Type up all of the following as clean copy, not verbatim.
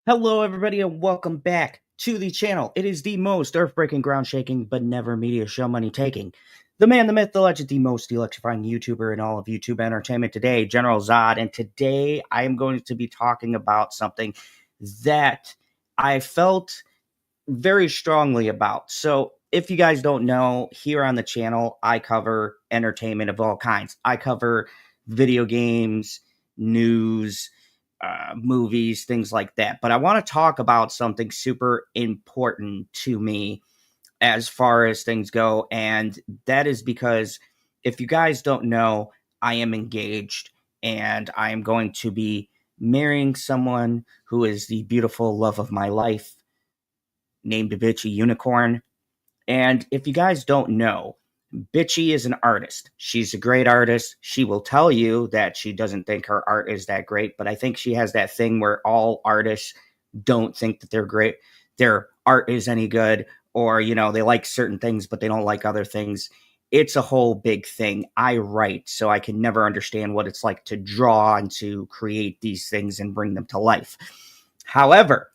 Hello, everybody, and welcome back to the channel. It is the most earth-breaking, ground-shaking, but never media show money-taking. The man, the myth, the legend, the most electrifying YouTuber in all of YouTube entertainment today, General Zod. And today I am going to be talking about something that I felt very strongly about. So if you guys don't know, here on the channel, I cover entertainment of all kinds. I cover video games, news, movies, things like that. But I want to talk about something super important to me as far as things go. And that is because if you guys don't know, I am engaged and I am going to be marrying someone who is the beautiful love of my life, named Bitchy Unicorn. And if you guys don't know, Bitchy is an artist. She's a great artist. She will tell you that she doesn't think her art is that great, but I think she has that thing where all artists don't think that they're great, their art is any good, or, they like certain things, but they don't like other things. It's a whole big thing. I write, so I can never understand what it's like to draw and to create these things and bring them to life. However,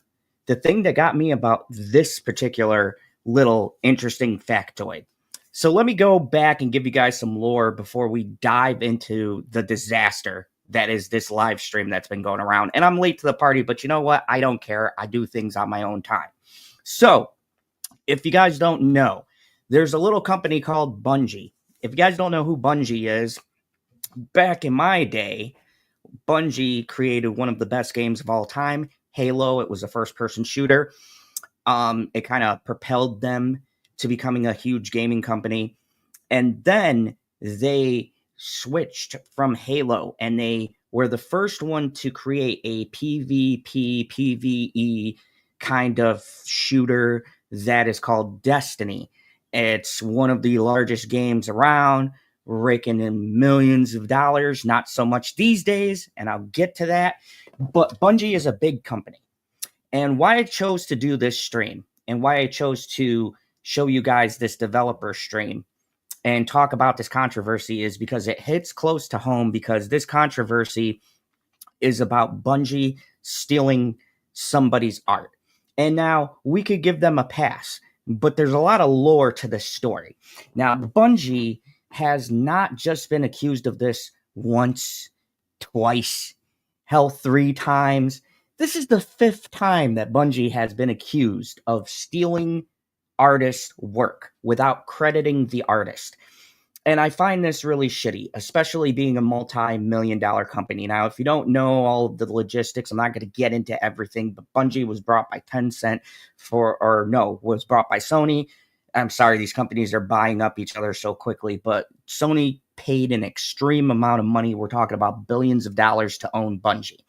the thing that got me about this particular little interesting factoid. So let me go back and give you guys some lore before we dive into the disaster that is this live stream that's been going around. And I'm late to the party, but you know what? I don't care. I do things on my own time. So if you guys don't know, there's a little company called Bungie. If you guys don't know who Bungie is, back in my day, Bungie created one of the best games of all time, Halo. It was a first-person shooter. It kind of propelled them to becoming a huge gaming company. And then they switched from Halo and they were the first one to create a PvP, PvE kind of shooter that is called Destiny. It's one of the largest games around, raking in millions of dollars, not so much these days, and I'll get to that. But Bungie is a big company. And why I chose to do this stream and why I chose to show you guys this developer stream and talk about this controversy is because it hits close to home, because this controversy is about Bungie stealing somebody's art. And now we could give them a pass, but there's a lot of lore to this story. Now, Bungie has not just been accused of this once, twice, hell, 3 times. This is the 5th time that Bungie has been accused of stealing artists' work without crediting the artist. And I find this really shitty, especially being a multi-million-dollar company. Now, if you don't know all of the logistics, I'm not going to get into everything, but Bungie was brought by Tencent was brought by Sony. I'm sorry, these companies are buying up each other so quickly, but Sony paid an extreme amount of money. We're talking about billions of dollars to own Bungie.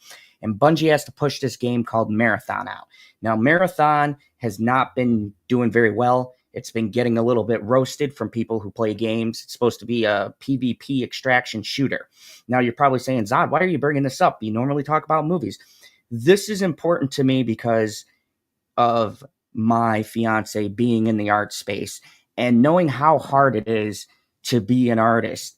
And Bungie has to push this game called Marathon out. Now, Marathon has not been doing very well. It's been getting a little bit roasted from people who play games. It's supposed to be a PvP extraction shooter. Now, you're probably saying, Zod, why are you bringing this up? You normally talk about movies. This is important to me because of my fiance being in the art space and knowing how hard it is to be an artist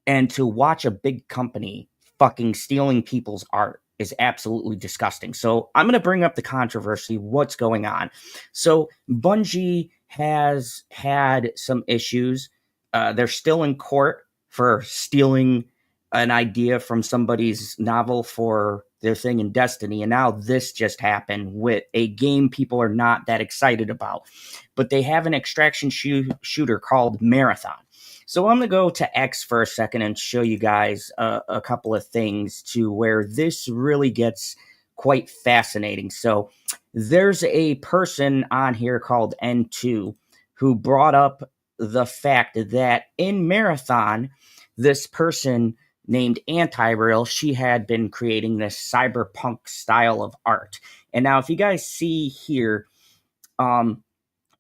and to watch a big company fucking stealing people's art is absolutely disgusting. So I'm going to bring up the controversy, what's going on. So Bungie has had some issues. They're still in court for stealing an idea from somebody's novel for their thing in Destiny. And now this just happened with a game people are not that excited about. But they have an extraction shooter called Marathon. So I'm going to go to X for a second and show you guys a couple of things to where this really gets quite fascinating. So there's a person on here called N2 who brought up the fact that in Marathon, this person named Anti-Real, she had been creating this cyberpunk style of art. And now if you guys see here,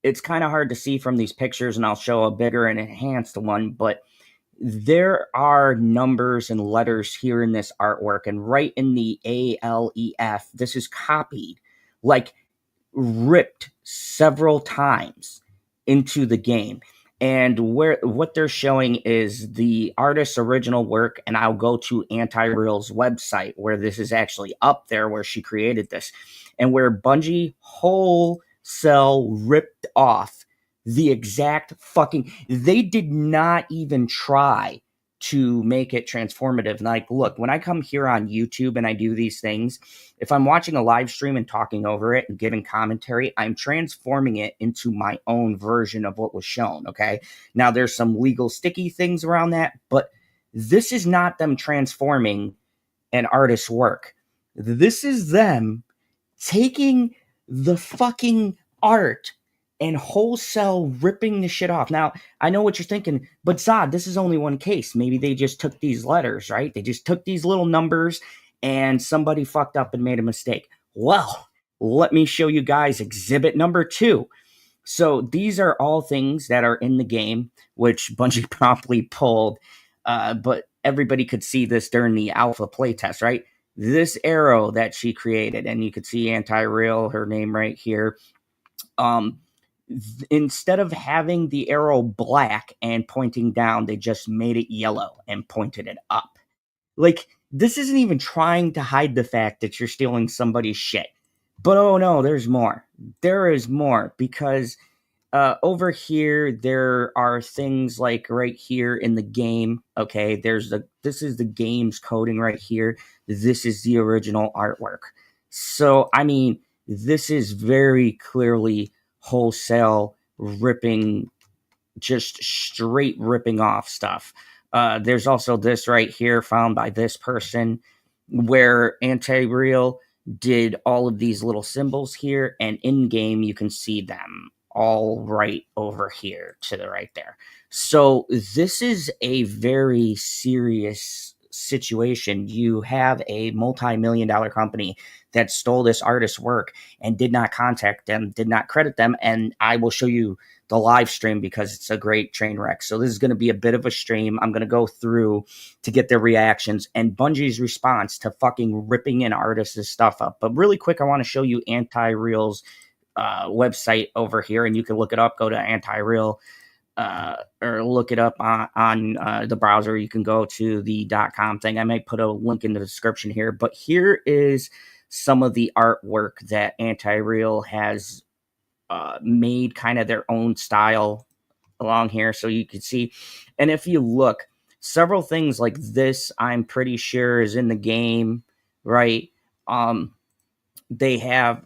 it's kind of hard to see from these pictures, and I'll show a bigger and enhanced one, but there are numbers and letters here in this artwork, and right in the ALEF, this is copied, like ripped several times into the game. And what they're showing is the artist's original work, and I'll go to Anti-Real's website where this is actually up there where she created this, and where Bungie wholesale ripped off the exact fucking, they did not even try to make it transformative. Like, look, when I come here on YouTube and I do these things, if I'm watching a live stream and talking over it and giving commentary, I'm transforming it into my own version of what was shown. Okay. Now there's some legal sticky things around that, but this is not them transforming an artist's work. This is them taking the fucking art and wholesale ripping the shit off. Now, I know what you're thinking, but Zod, this is only one case. Maybe they just took these letters, right? They just took these little numbers and somebody fucked up and made a mistake. Well, let me show you guys exhibit number 2. So these are all things that are in the game, which Bungie promptly pulled, but everybody could see this during the alpha playtest, right? This arrow that she created, and you could see Anti-Real, her name right here. Instead of having the arrow black and pointing down, they just made it yellow and pointed it up. Like, this isn't even trying to hide the fact that you're stealing somebody's shit. But oh no, there's more. There is more, because over here there are things like right here in the game. Okay, this is the game's coding right here. This is the original artwork. So I mean, this is very clearly wholesale ripping, just straight ripping off stuff. There's also this right here found by this person where Anti-Real did all of these little symbols here, and in game you can see them all right over here to the right there. So this is a very serious situation. You have a multi-million-dollar company that stole this artist's work and did not contact them, did not credit them, and I will show you the live stream because it's a great train wreck. So this is going to be a bit of a stream. I'm going to go through to get their reactions and Bungie's response to fucking ripping an artist's stuff up. But really quick, I want to show you Anti-Real's website over here, and you can look it up. Go to Anti-Real or look it up on the browser. You can go to the .com thing. I might put a link in the description here, but here is some of the artwork that Anti-Real has made kind of their own style along here, so you can see. And if you look, several things like this, I'm pretty sure is in the game, right? They have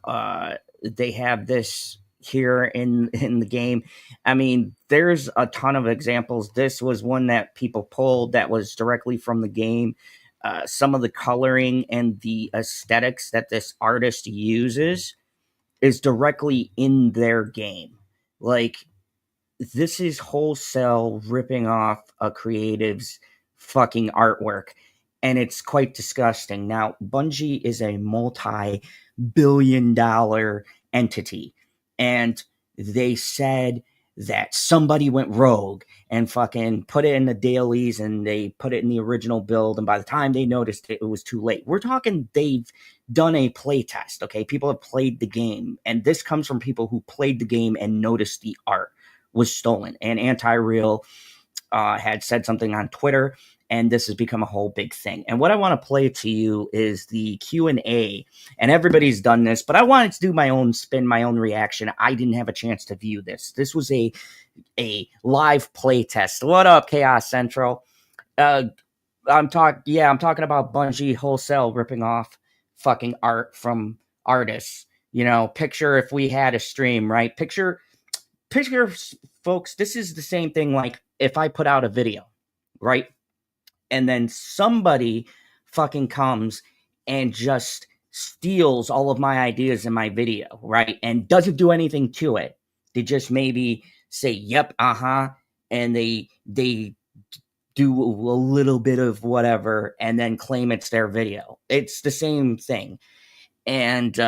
this here in the game. I mean, there's a ton of examples. This was one that people pulled that was directly from the game. Some of the coloring and the aesthetics that this artist uses is directly in their game. Like, this is wholesale ripping off a creative's fucking artwork, and it's quite disgusting. Now, Bungie is a multi-billion-dollar entity, and they said that somebody went rogue and fucking put it in the dailies, and they put it in the original build, and by the time they noticed it, it was too late. We're talking they've done a play test, okay? People have played the game, and this comes from people who played the game and noticed the art was stolen. And Anti-Real had said something on Twitter, and this has become a whole big thing. And what I want to play to you is the Q&A, and everybody's done this, but I wanted to do my own spin, my own reaction. I didn't have a chance to view this. This was a live play test. What up, Chaos Central? I'm talking about Bungie wholesale ripping off fucking art from artists. You know, picture if we had a stream, right? Picture, folks, this is the same thing like if I put out a video, right? And then somebody fucking comes and just steals all of my ideas in my video, right? And doesn't do anything to it. They just maybe say, yep, and they do a little bit of whatever and then claim it's their video. It's the same thing. And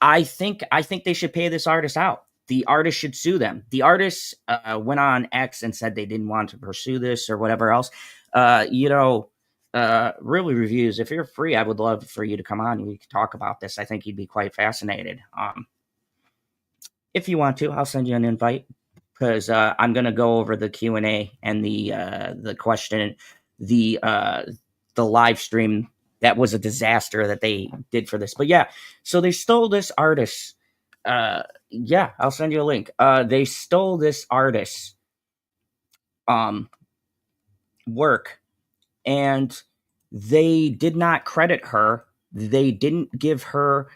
I think they should pay this artist out. The artist should sue them. The artist went on X and said they didn't want to pursue this or whatever else. Really reviews, if you're free, I would love for you to come on and we could talk about this. I think you'd be quite fascinated. If you want to, I'll send you an invite. because I'm gonna go over the Q&A and the question, the uh, the live stream that was a disaster that they did for this. But yeah, so they stole this artist. Yeah, I'll send you a link. They stole this artist's um work, and they did not credit her. They didn't give her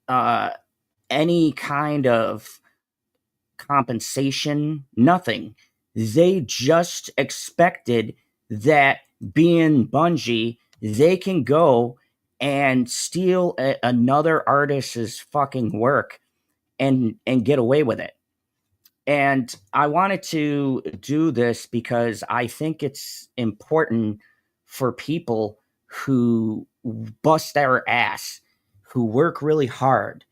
uh any kind of compensation, nothing. They just expected that, being Bungie, they can go and steal another artist's fucking work and get away with it. And I wanted to do this because I think it's important for people who bust their ass, who work really hard,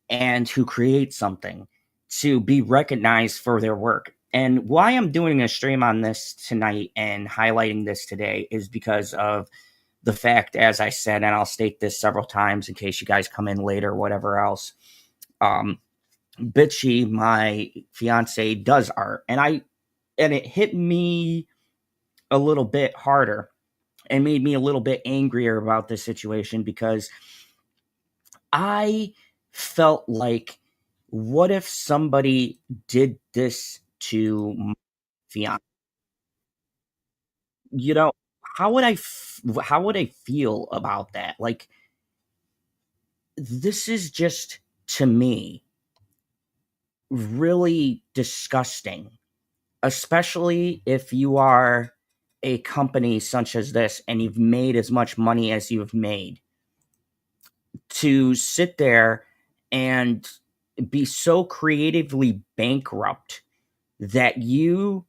and who create something to be recognized for their work. And why I'm doing a stream on this tonight and highlighting this today is because of the fact, as I said, and I'll state this several times in case you guys come in later or whatever else. Bitchy, my fiance, does art, and it hit me a little bit harder and made me a little bit angrier about this situation because I felt like, what if somebody did this to my fiance? You know, how would I feel about that? Like, this is just, to me, really disgusting, especially if you are a company such as this and you've made as much money as you've made, to sit there and be so creatively bankrupt that you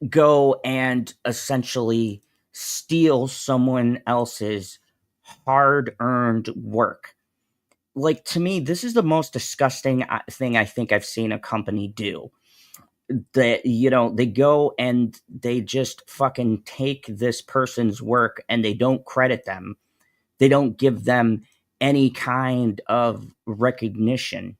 go and essentially steal someone else's hard earned work. Like, to me, this is the most disgusting thing I think I've seen a company do. That, they go and they just fucking take this person's work and they don't credit them. They don't give them any kind of recognition.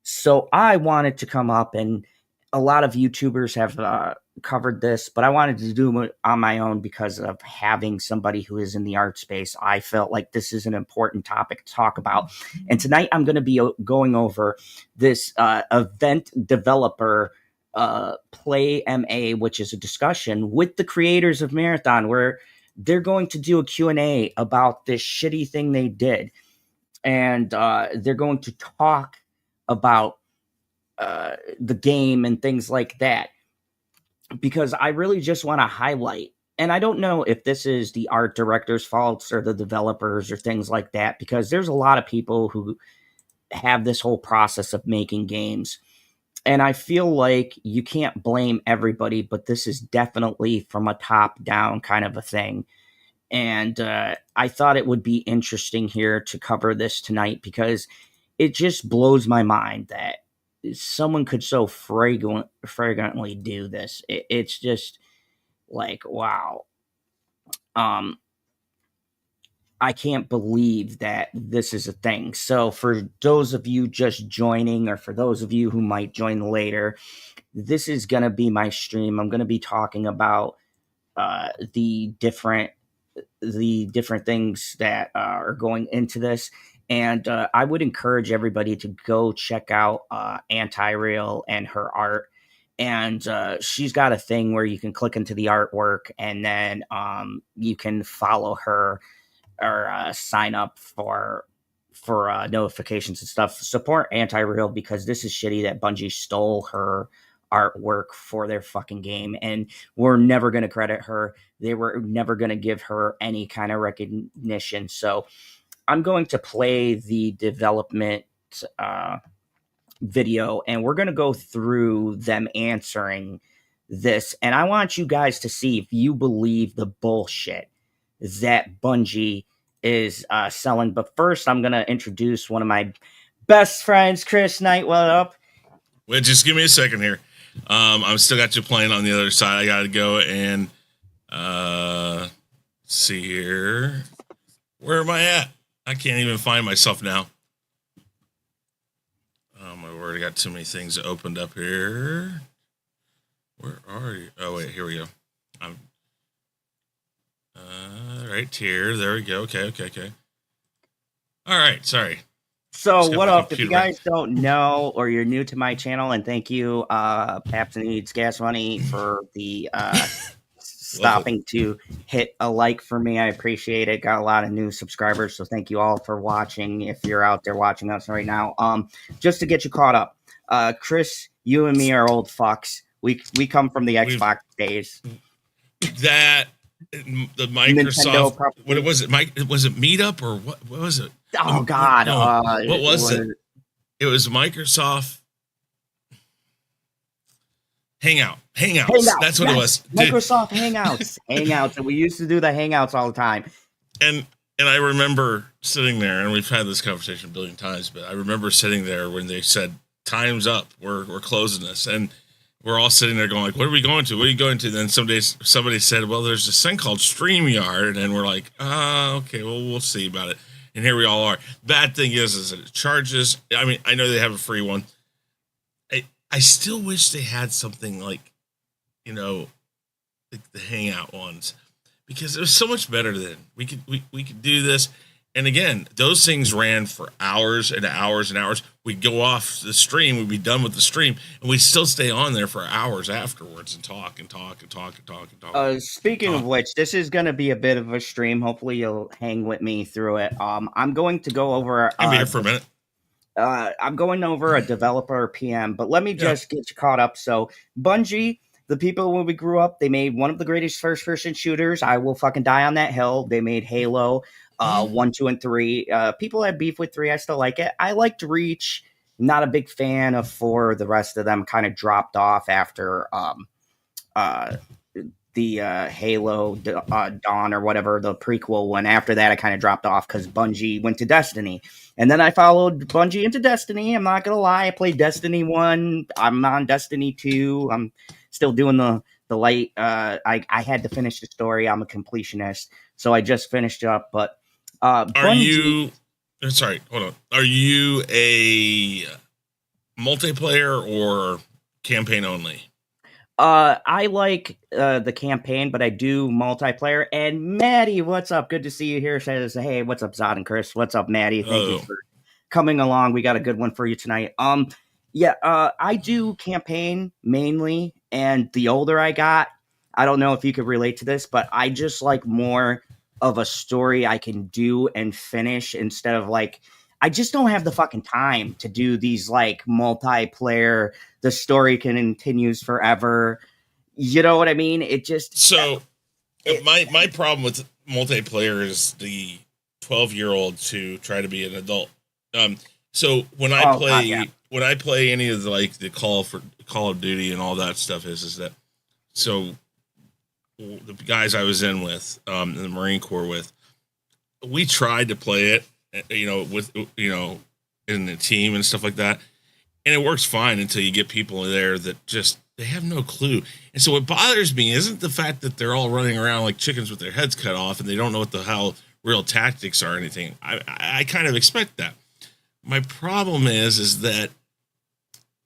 So I wanted to come up, and a lot of YouTubers have covered this, but I wanted to do it on my own because of having somebody who is in the art space. I felt like this is an important topic to talk about. And tonight I'm going to be going over this event developer Play MA, which is a discussion with the creators of Marathon, where they're going to do a Q&A about this shitty thing they did. And they're going to talk about the game and things like that, because I really just want to highlight, and I don't know if this is the art director's faults or the developers or things like that, because there's a lot of people who have this whole process of making games, and I feel like you can't blame everybody, but this is definitely from a top down kind of a thing. And I thought it would be interesting here to cover this tonight because it just blows my mind that someone could so fragrantly do this. It's just like, wow. Um, I can't believe that this is a thing. So for those of you just joining, or for those of you who might join later, this is going to be my stream. I'm going to be talking about the different things that are going into this. And I would encourage everybody to go check out Anti-Real and her art. And she's got a thing where you can click into the artwork, and then you can follow her or sign up for notifications and stuff. Support Anti-Real, because this is shitty that Bungie stole her artwork for their fucking game, and we're never going to credit her. They were never going to give her any kind of recognition. So I'm going to play the development video, and we're going to go through them answering this. And I want you guys to see if you believe the bullshit that Bungie is selling. But first, I'm going to introduce one of my best friends, Chris Knight. What up? Wait, just give me a second here. I'm still got you playing on the other side. I got to go and see here. Where am I at? I can't even find myself now. Oh my word, I got too many things opened up here. Where are you? Oh wait, here we go. I'm right here. There we go. Okay. All right, sorry. So Just got what my up? If you computer ready. guys don't know or you're new to my channel, and thank you, Paps Needs Gas Money for the Lovely. stopping to hit a like for me. I appreciate it. Got a lot of new subscribers, so thank you all for watching. If you're out there watching us right now, just to get you caught up, Chris, you and me are old fucks. We come from the We've Xbox days. that the Nintendo Microsoft. What probably. was it? Mike? Was it Meetup or what was it? Oh God, No. What it was it? was It was Microsoft Hangouts. Hangouts. That's what it Yes, was, dude. Microsoft Hangouts, and we used to do the Hangouts all the time. And I remember sitting there, and we've had this conversation a billion times, but I remember sitting there when they said, "Time's up. We're closing this," and we're all sitting there going, like, "What are we going to? What are you going to?" Then somebody said, "Well, there's this thing called StreamYard," and we're like, okay, well, we'll see about it." And here we all are. Bad thing is that it charges. I mean, I know they have a free one. I still wish they had something like, like the Hangout ones, because it was so much better then. We could do this. And again, those things ran for hours and hours and hours. We'd go off the stream, we'd be done with the stream, and we'd still stay on there for hours afterwards and talk and talk and talk and talk and talk. Speaking of which, this is going to be a bit of a stream. Hopefully, you'll hang with me through it. I'm going to go over. I'll be here for a minute. I'm going over a developer PM, but let me Yeah. just get you caught up. So, Bungie, the people when we grew up, they made one of the greatest first-person shooters. I will fucking die on that hill. They made Halo, 1, 2, and 3. People had beef with 3. I still like it. I liked Reach. Not a big fan of 4. The rest of them kind of dropped off after the Halo Dawn or whatever, the prequel one. After that, I kind of dropped off because Bungie went to Destiny. And then I followed Bungie into Destiny. I'm not going to lie. I played Destiny 1. I'm on Destiny 2. I'm still doing the light. I had to finish the story. I'm a completionist. So I just finished up. But Are Bungie, you, sorry, hold on. Are you a multiplayer or campaign only? I like the campaign, but I do multiplayer. And Maddie, what's up? Good to see you here. Says, hey, what's up, Zod and Chris? What's up, Maddie? Thank you for coming along. We got a good one for you tonight. Yeah, I do campaign mainly, and the older I got, I don't know if you could relate to this, but I just like more of a story I can do and finish instead of like I just don't have the fucking time to do these like multiplayer. The story continues forever. You know what I mean? It just my problem with multiplayer is the 12-year-olds who try to be an adult. So when I play any of the Call of Duty and all that stuff is that so the guys I was in with in the Marine Corps with, we tried to play it, with in the team and stuff like that, and it works fine until you get people there that just they have no clue. And so what bothers me isn't the fact that they're all running around like chickens with their heads cut off and they don't know what the hell real tactics are or anything. I kind of expect that. My problem is that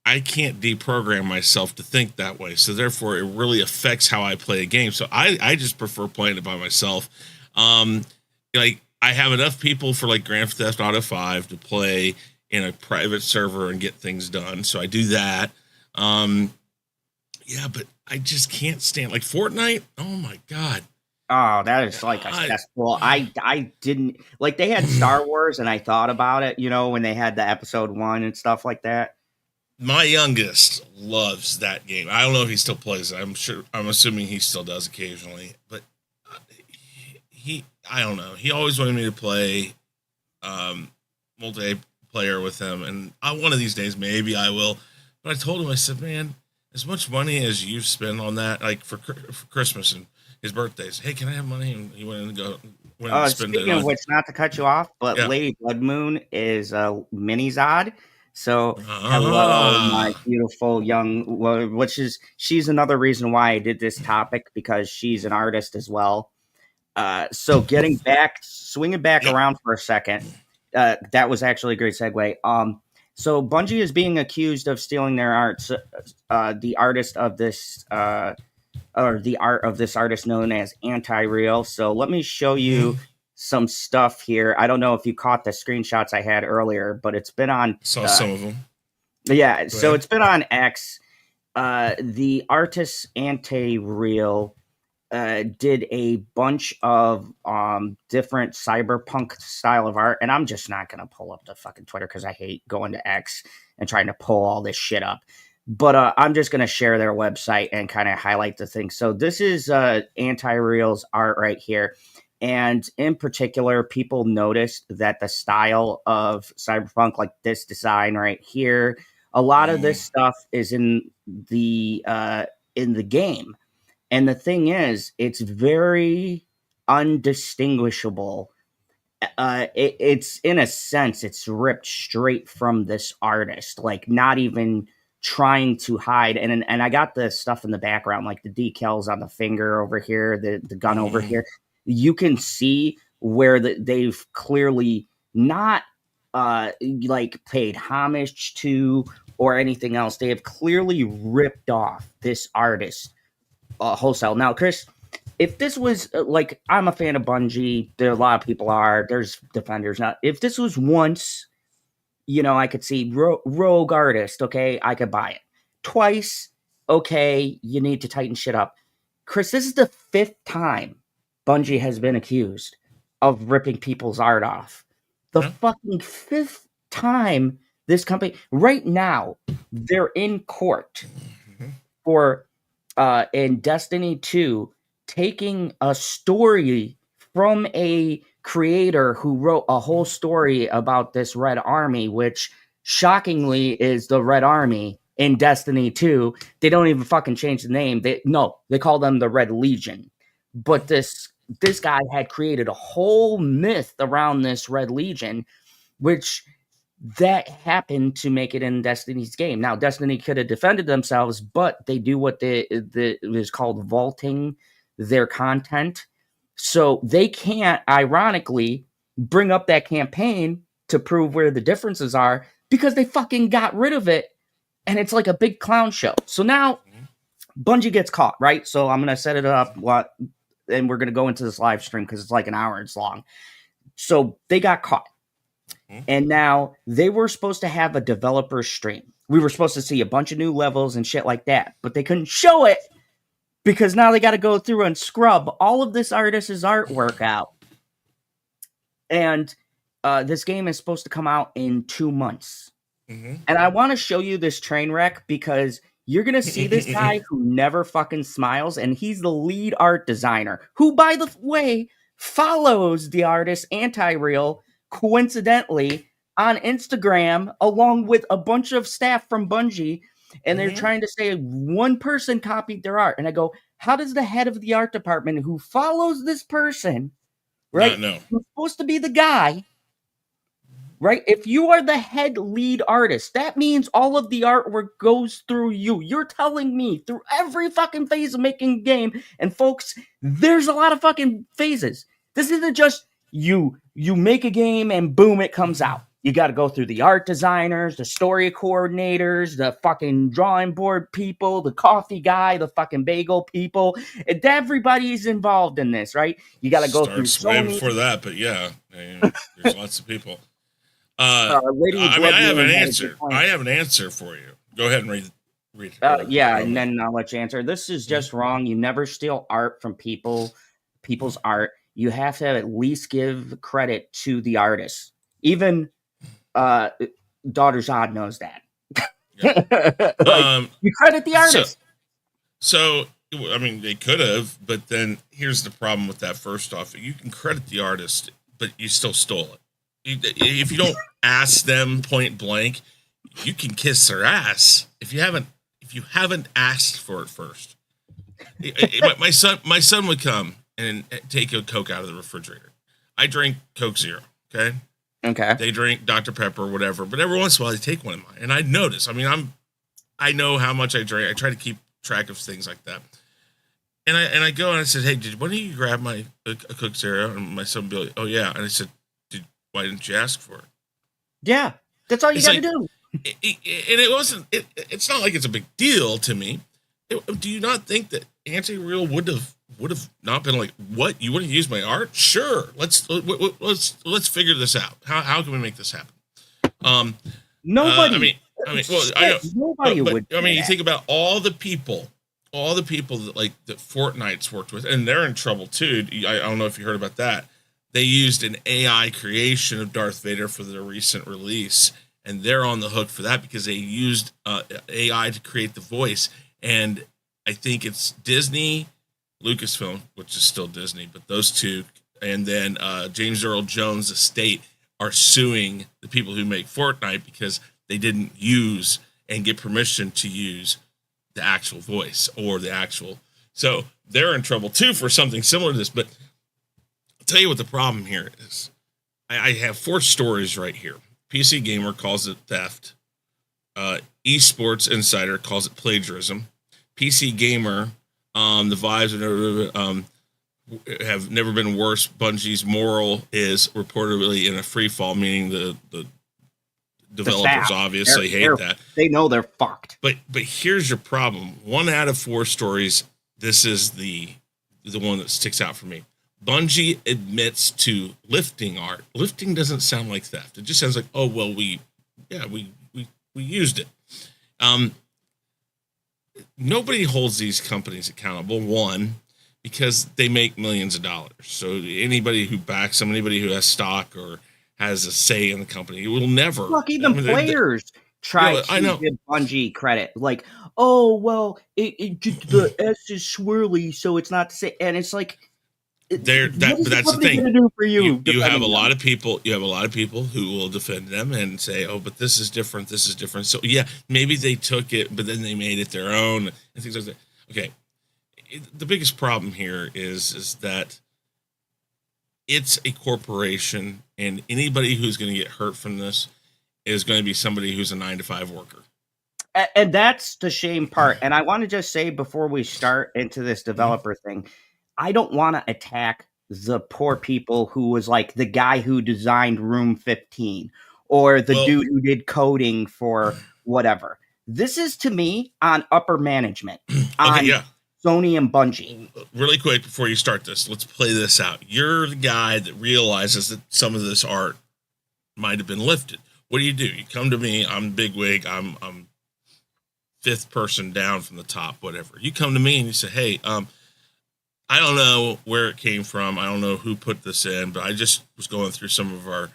I can't deprogram myself to think that way. So therefore, it really affects how I play a game. So I just prefer playing it by myself. Like I have enough people for like Grand Theft Auto 5 to play in a private server and get things done. So I do that. Yeah, but I just can't stand like Fortnite. Oh my God. Oh, that is like a cesspool. I didn't like they had Star Wars and I thought about it, when they had the episode 1 and stuff like that. My youngest loves that game. I don't know if he still plays it. I'm assuming he still does occasionally, but I don't know. He always wanted me to play multiplayer with him, and one of these days maybe I will. But I told him, I said, man, as much money as you spend on that, like for Christmas and his birthdays, hey, can I have money? And he went and spend it. Speaking of which, not to cut you off, but yeah. Lady Blood Moon is a mini Zod. So hello, my beautiful young, she's another reason why I did this topic, because she's an artist as well. So swinging back around for a second, that was actually a great segue. So Bungie is being accused of stealing their art. The artist of this, or the art of this artist known as Anti-Real. So let me show you some stuff here. I don't know if you caught the screenshots I had earlier, but it's been on. Saw some of them. Yeah, so it's been on X. The artist Anti-Real did a bunch of different cyberpunk style of art, and I'm just not gonna pull up the fucking Twitter because I hate going to X and trying to pull all this shit up. But I'm just gonna share their website and kind of highlight the things. So this is Anti-Real's art right here, and in particular, people noticed that the style of cyberpunk, like this design right here, a lot of this stuff is in the game. And the thing is, it's very undistinguishable. It's in a sense, it's ripped straight from this artist, like not even trying to hide. And I got the stuff in the background, like the decals on the finger over here, the gun over here. You can see where they've clearly not like paid homage to or anything else. They have clearly ripped off this artist wholesale. Now, Chris, if this was like, I'm a fan of Bungie. There, a lot of people are. There's defenders. Not. If this was once, I could see rogue artist. Okay, I could buy it. Twice, okay, you need to tighten shit up. Chris, this is the 5th time Bungie has been accused of ripping people's art off. The fucking 5th time this company. Right now, they're in court for. In Destiny 2, taking a story from a creator who wrote a whole story about this Red Army, which shockingly is the Red Army in Destiny 2. They don't even fucking change the name. They call them the Red Legion. But this guy had created a whole myth around this Red Legion, which that happened to make it in Destiny's game. Now, Destiny could have defended themselves, but they do what is called vaulting their content. So they can't, ironically, bring up that campaign to prove where the differences are because they fucking got rid of it. And it's like a big clown show. So now Bungie gets caught, right? So I'm going to set it up and we're going to go into this live stream because it's like an hour it's long. So they got caught. And now they were supposed to have a developer stream. We were supposed to see a bunch of new levels and shit like that, but they couldn't show it because now they got to go through and scrub all of this artist's artwork out. And this game is supposed to come out in 2 months. And I want to show you this train wreck because you're going to see this guy who never fucking smiles. And he's the lead art designer who, by the way, follows the artist Anti-Real coincidentally on Instagram along with a bunch of staff from Bungie, and they're trying to say one person copied their art. And I go, how does the head of the art department who follows this person, right, who's supposed to be the guy, right, if you are the head lead artist, that means all of the artwork goes through you. You're telling me through every fucking phase of making a game, and folks, there's a lot of fucking phases. This isn't just you make a game and boom, it comes out. You got to go through the art designers, the story coordinators, the fucking drawing board people, the coffee guy, the fucking bagel people. And everybody's involved in this, right? You got to go through way before that, but yeah, there's lots of people. I have an answer. I have an answer for you. Go ahead and read it. Yeah, and then I'll let you answer. This is just wrong. You never steal art from people's art. You have to at least give credit to the artist. Even Daughter Zod knows that. You credit the artist. So, I mean, they could have, but then here's the problem with that. First off, you can credit the artist, but you still stole it. If you don't ask them point blank, you can kiss their ass if you haven't asked for it first. My son would come and take a Coke out of the refrigerator. I drink Coke Zero. Okay. They drink Dr. Pepper or whatever, but every once in a while they take one of mine, and I notice. I mean, I know how much I drink. I try to keep track of things like that. And I go and I said, hey, why don't you grab a Coke Zero? And my son would be like, oh yeah. And I said, why didn't you ask for it? Yeah, that's all you got to do. it wasn't. It's not like it's a big deal to me. Do you not think that anti-real would have not been like, what, you want to use my art? Sure, let's figure this out. How can we make this happen? Nobody. Nobody would. I mean, you think about all the people that Fortnite's worked with, and they're in trouble too. I don't know if you heard about that. They used an AI creation of Darth Vader for their recent release, and they're on the hook for that because they used AI to create the voice. And I think it's Disney, Lucasfilm, which is still Disney, but those two, and then James Earl Jones' estate are suing the people who make Fortnite because they didn't use and get permission to use the actual voice or the actual. So they're in trouble too for something similar to this. But I'll tell you what the problem here is. I have 4 stories right here. PC Gamer calls it theft. Esports Insider calls it plagiarism. PC Gamer, the vibes have never been worse. Bungie's moral is reportedly in a free fall, meaning the developers obviously hate that. They know they're fucked. But here's your problem. 1 out of 4 stories, this is the one that sticks out for me. Bungie admits to lifting art. Lifting doesn't sound like theft. It just sounds like, oh well, we used it. Nobody holds these companies accountable. One, because they make millions of dollars. So anybody who backs them, anybody who has stock or has a say in the company, it will never. Look, even players try to give Bungie credit. Like, oh well, the S is swirly, so it's not to say. And it's like, but that's the thing. You have a lot of people. You have a lot of people who will defend them and say, "Oh, but this is different. This is different." So yeah, maybe they took it, but then they made it their own and things like that. Okay, the biggest problem here is that it's a corporation, and anybody who's going to get hurt from this is going to be somebody who's a 9-to-5 worker. And that's the shame part. And I want to just say before we start into this developer thing, I don't want to attack the poor people who was like the guy who designed Room 15 or the dude who did coding for whatever. This is, to me, on upper management, on Sony and Bungie. Really quick before you start this, let's play this out. You're the guy that realizes that some of this art might have been lifted. What do? You come to me. I'm bigwig. I'm 5th person down from the top, whatever. You come to me and you say, hey, I don't know where it came from. I don't know who put this in, but I just was going through some of our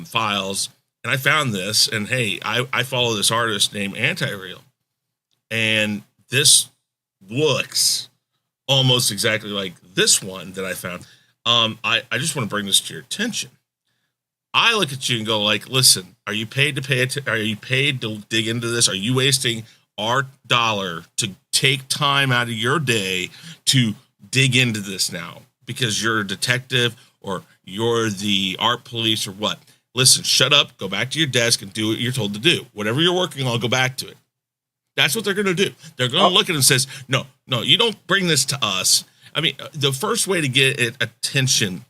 files and I found this. And hey, I follow this artist named Anti-Real, and this looks almost exactly like this one that I found. I just want to bring this to your attention. I look at you and go like, listen, are you paid to are you paid to dig into this? Are you wasting our dollar to take time out of your day to dig into this now because you're a detective or you're the art police or what? Listen, shut up, go back to your desk and do what you're told to do. Whatever you're working on, go back to it. That's what they're going to do. They're going to look at it and says, no, you don't bring this to us. I mean, the first way to get attention,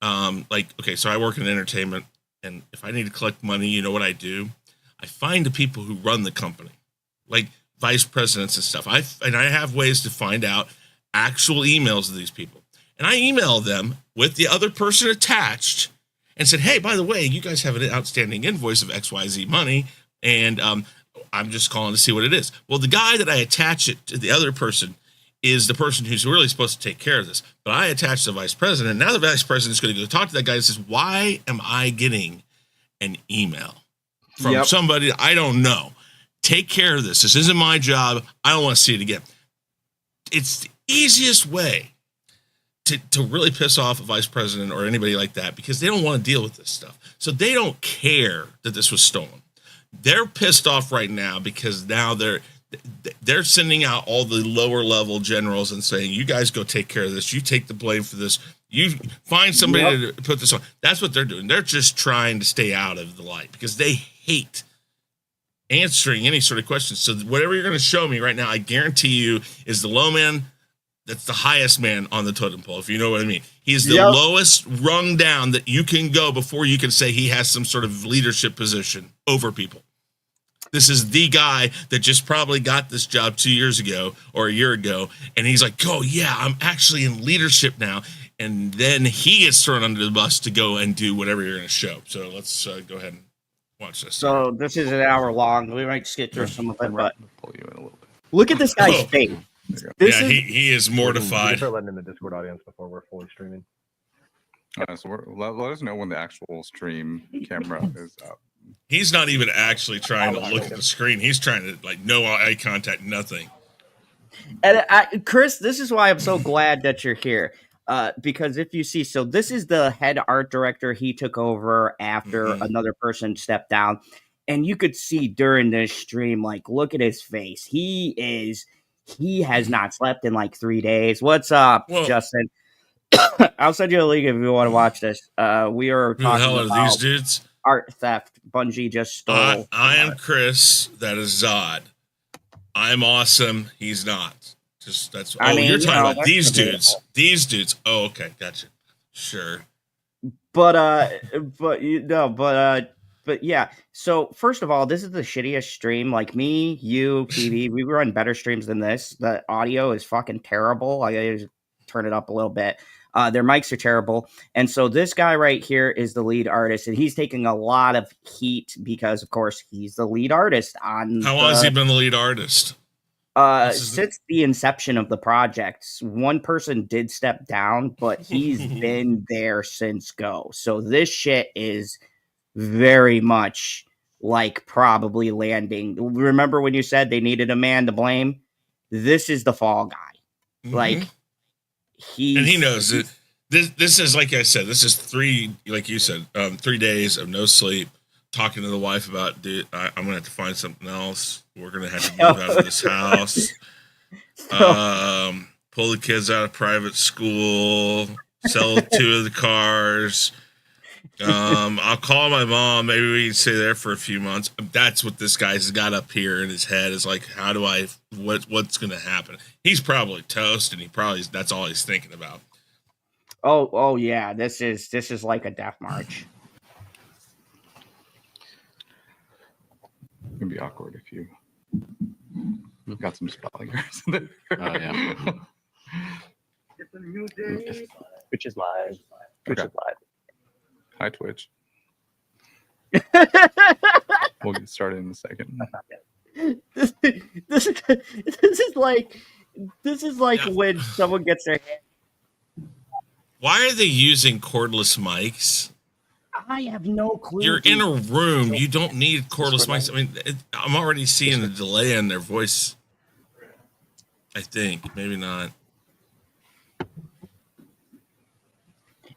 so I work in entertainment, and if I need to collect money, you know what I do? I find the people who run the company, like vice presidents and stuff. I have ways to find out actual emails of these people. And I email them with the other person attached and said, hey, by the way, you guys have an outstanding invoice of XYZ money, and I'm just calling to see what it is. Well, the guy that I attach it to the other person is the person who's really supposed to take care of this. But I attach the vice president. Now the vice president is going to go talk to that guy and says, why am I getting an email from somebody I don't know? Take care of this. This isn't my job. I don't want to see it again. It's the easiest way to really piss off a vice president or anybody like that, because they don't want to deal with this stuff. So they don't care that this was stolen. They're pissed off right now because now they're sending out all the lower level generals and saying, you guys go take care of this. You take the blame for this. You find somebody to put this on. That's what they're doing. They're just trying to stay out of the light because they hate answering any sort of questions. So whatever you're going to show me right now, I guarantee you is the low man. That's the highest man on the totem pole, if you know what I mean. He's the lowest rung down that you can go before you can say he has some sort of leadership position over people. This is the guy that just probably got this job 2 years ago or a year ago. And he's like, oh, yeah, I'm actually in leadership now. And then he gets thrown under the bus to go and do whatever you're going to show. So let's go ahead and watch this. So this is an hour long. We might skip through some of it, but pull you in a little bit. Look at this guy's face. He is mortified. Start letting in the Discord audience before we're fully streaming. So let us know when the actual stream camera is up. He's not even actually trying to look at the screen. He's trying to no eye contact, nothing. And Chris, this is why I'm so glad that you're here. Because if you see, so this is the head art director. He took over after another person stepped down. And you could see during this stream, look at his face. He has not slept in 3 days. What's up, Justin? I'll send you a link if you want to watch this. We are talking Who the hell are about these dudes? Art theft. Bungie just stole. I am Chris. That is Zod. I'm awesome. He's not. You're talking about these dudes. These dudes. Oh, okay, gotcha. Sure. But yeah. So first of all, this is the shittiest stream. Me, you, PB, we run better streams than this. The audio is fucking terrible. I gotta just turn it up a little bit. Their mics are terrible. And so this guy right here is the lead artist, and he's taking a lot of heat because, of course, he's the lead artist on. How long has he been the lead artist? Since the inception of the projects. One person did step down, but he's been there since go. So this shit is very much probably landing. Remember when you said they needed a man to blame? This is the fall guy. He knows it. This is, like I said, this is 3 days of no sleep, talking to the wife about, dude, I'm gonna have to find something else. We're gonna have to move out of this house. Pull the kids out of private school, sell 2 of the cars. I'll call my mom. Maybe we can stay there for a few months. That's what this guy's got up here in his head is how do I, what's going to happen? He's probably toast, and that's all he's thinking about. Oh yeah. This is like a death march. It'd be awkward if you got some spelling errors in there. Oh yeah. Twitch is live. Twitch is live. Hi, Twitch. We'll get started in a second. This is like when someone gets their hand. Why are they using cordless mics? I have no clue. You're in a room. You don't need cordless mics. I mean, I'm already seeing the delay in their voice. I think maybe not.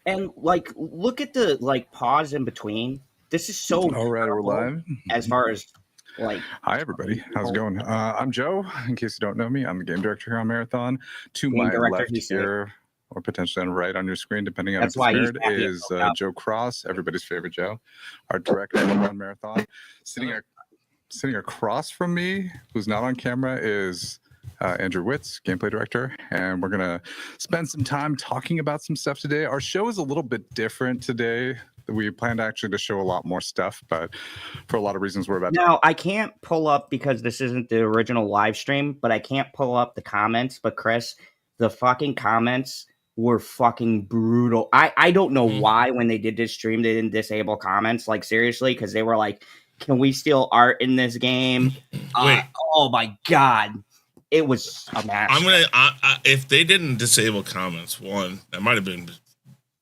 And look at the pause in between. This is so. All right, we're live. As far as hi everybody, how's it going? I'm Joe. In case you don't know me, I'm the game director here on Marathon. To my left here, or potentially on the right on your screen, depending on if it's paired, is Joe Cross, everybody's favorite Joe, our director on Marathon. Sitting across from me, who's not on camera, is Andrew Witz, gameplay director, and we're gonna spend some time talking about some stuff today. Our show is a little bit different today. We planned actually to show a lot more stuff, but for a lot of reasons we're about to. Now, I can't pull up because this isn't the original live stream, but I can't pull up the comments. But Chris, the fucking comments were fucking brutal. I don't know why when they did this stream they didn't disable comments, seriously, because they were like, can we steal art in this game? Wait. Oh my god. It was a mess. If they didn't disable comments, that might have been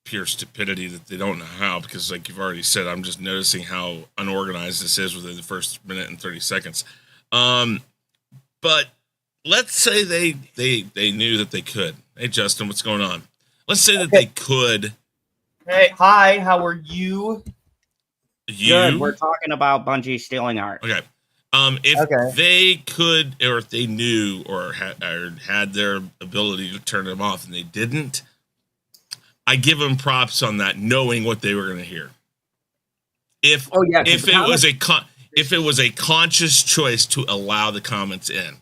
pure stupidity that they don't know how, because you've already said, I'm just noticing how unorganized this is within the first minute and 30 seconds. But let's say they knew that they could. Hey, Justin, what's going on? Let's say that they could. Hey, hi, how are you? Good. We're talking about Bungie stealing art. Okay. If they could, or if they knew, or had their ability to turn them off, and they didn't, I give them props on that, knowing what they were going to hear. If it was a conscious choice to allow the comments in,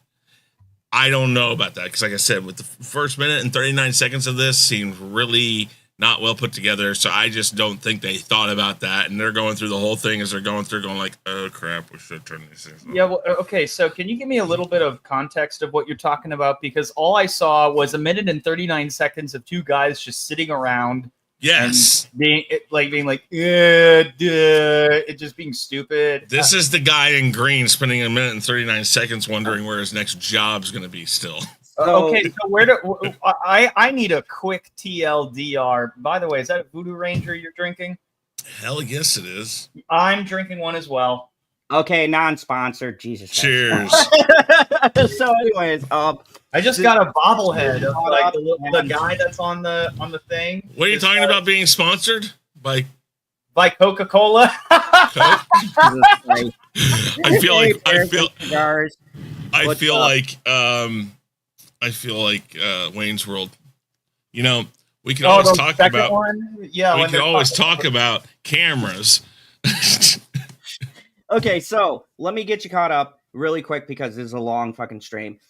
I don't know about that, because like I said, with the first minute and 39 seconds of this seemed really not well put together. So I just don't think they thought about that, and they're going through the whole thing as they're going through, going like, "Oh crap, we should turn these things on." Yeah, well, okay. So can you give me a little bit of context of what you're talking about? Because all I saw was 1 minute and 39 seconds of two guys just sitting around. Yes, being like, it just being stupid. This is the guy in green spending 1 minute and 39 seconds wondering where his next job's going to be still. Okay, so where do I need a quick TLDR? By the way, is that a Voodoo Ranger you're drinking? Hell yes, it is. I'm drinking one as well. Okay, non-sponsored. Jesus. Cheers. So, anyways, I just got a bobblehead of like the guy that's on the thing. What are you talking about being sponsored by Coca-Cola? Coke? I feel like Wayne's World. You know, we can always talk about we can always talk about cameras. Okay, so let me get you caught up really quick because this is a long fucking stream.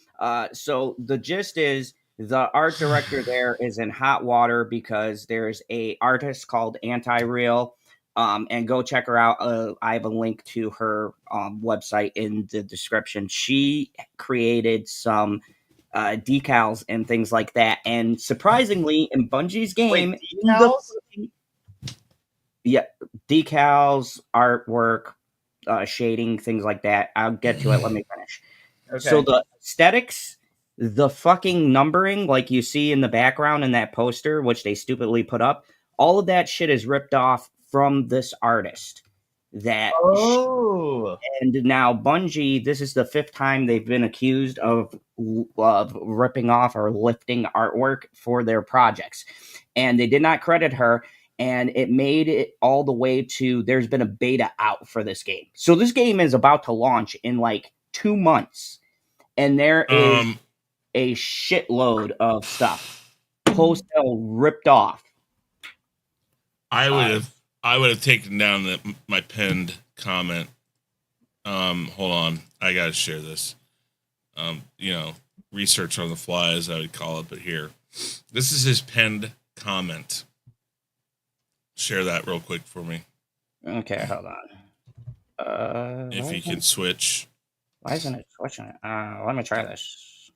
So the gist is the art director there is in hot water because there's a artist called Anti-Real, and go check her out. I have a link to her website in the description. She created some decals and things like that, and surprisingly, in Bungie's game, decals, artwork, shading, things like that. I'll get to it. Let me finish. Okay. So the aesthetics, the fucking numbering, like you see in the background in that poster, which they stupidly put up, all of that shit is ripped off from this artist. And now Bungie, this is the 5th time they've been accused of ripping off or lifting artwork for their projects. And they did not credit her. And it made it all the way to, there's been a beta out for this game. So this game is about to launch in like 2 months. And there is a shitload of stuff wholesale ripped off. I would have taken down my pinned comment. Hold on. I got to share this. Research on the fly, as I would call it. But here, this is his pinned comment. Share that real quick for me. Okay, hold on. If you can switch. Why isn't it switching? Let me try this.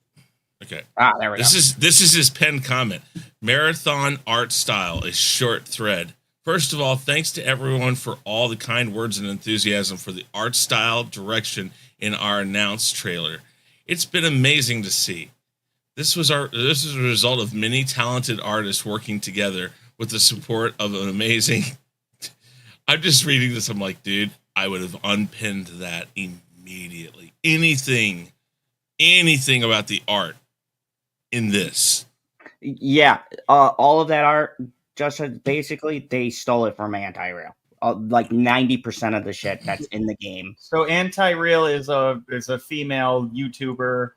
Okay. There we go. This is his pinned comment. Marathon art style is short thread. First of all, thanks to everyone for all the kind words and enthusiasm for the art style direction in our announced trailer. It's been amazing to see. This is a result of many talented artists working together with the support of an amazing... I'm just reading this. I'm like, dude, I would have unpinned that immediately. Anything about the art in this. Yeah, all of that art, just basically, they stole it from Anti-Real. Like 90% of the shit that's in the game. So Anti-Real is a female YouTuber.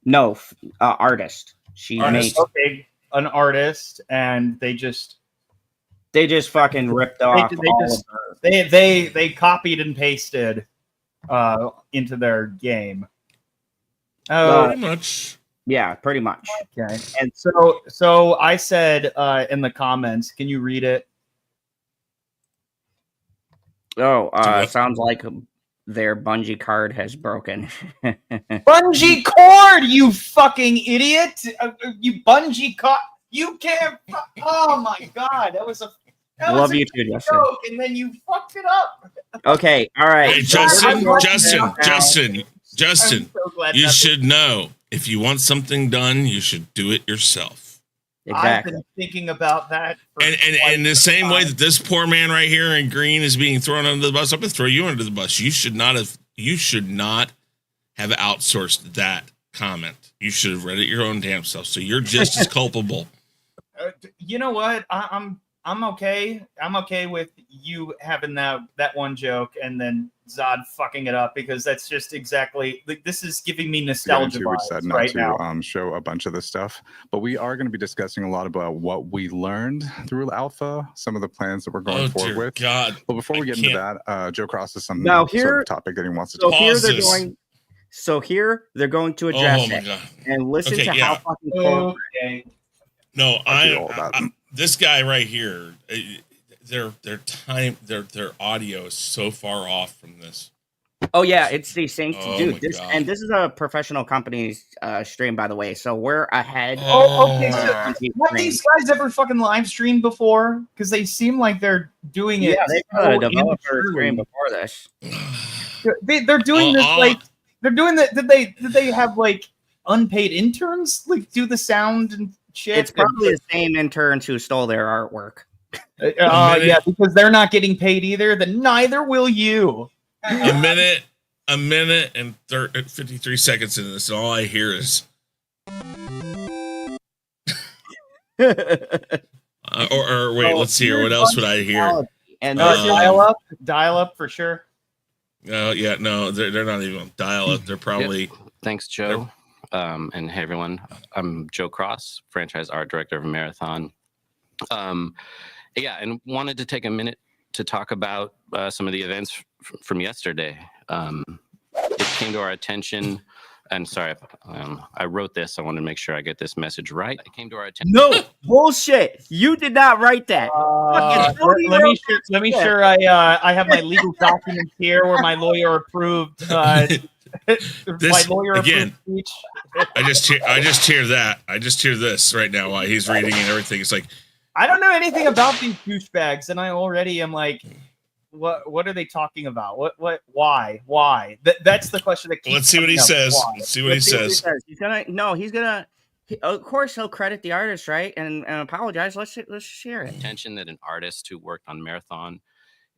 No, artist. She makes an artist, and they just fucking ripped off. They copied and pasted into their game. Pretty much. Yeah, pretty much. Okay. And so I said in the comments, can you read it? Sounds like their Bungie card has broken. Bungie cord, you fucking idiot! You Bungie card. You can't. Oh my god, that was a. Love you too, Justin. Joke, and then you fucked it up. Okay, all right. Hey, Justin, you should know, if you want something done, you should do it yourself. Exactly. I've been thinking about that. And the same way that this poor man right here in green is being thrown under the bus, I'm going to throw you under the bus. You should not have outsourced that comment. You should have read it your own damn self. So you're just as culpable. You know what? I'm okay. I'm okay with you having that one joke and then Zod fucking it up, because that's just exactly, this is giving me nostalgia vibes. We said not to show a bunch of this stuff, but we are going to be discussing a lot about what we learned through Alpha, some of the plans that we're going forward with. God. But before we get into that, Joe Cross has some sort of topic that he wants to talk about. Here they're going to address it and listen to how fucking cool. No, this guy right here, their audio is so far off from this. Oh yeah, it's the same. Oh, Dude, and this is a professional company's stream, by the way, so we're ahead. Oh, okay. So have these guys ever fucking live streamed before? Because they seem like they're doing it. Yeah, they've got a developer stream before this. They're doing this like they're doing that. Did they have like unpaid interns like do the sound and shit? It's probably the same interns who stole their artwork. Yeah, because they're not getting paid either. Then neither will you. A minute and 53 seconds into this, and all I hear is or wait, let's see here. What else would I hear? And dial up for sure. No, yeah, no, they're not even on dial up. They're probably. Yep. Thanks, Joe. And hey, everyone. I'm Joe Cross, franchise art director of Marathon. Yeah, and wanted to take a minute to talk about some of the events from yesterday. It came to our attention, and sorry, I wrote this. I want to make sure I get this message right. It came to our attention. No bullshit. You did not write that. Let me sure I have my legal documents here where my lawyer approved. My lawyer again. Speech. I just hear that. I just hear this right now while he's reading and everything. It's like I don't know anything about these douchebags, and I already am like, what are they talking about? Why? That's the question that keeps let's see what he says. Why? Let's see what he says. He's gonna of course he'll credit the artist, right? And apologize. Let's share it. Attention that an artist who worked on Marathon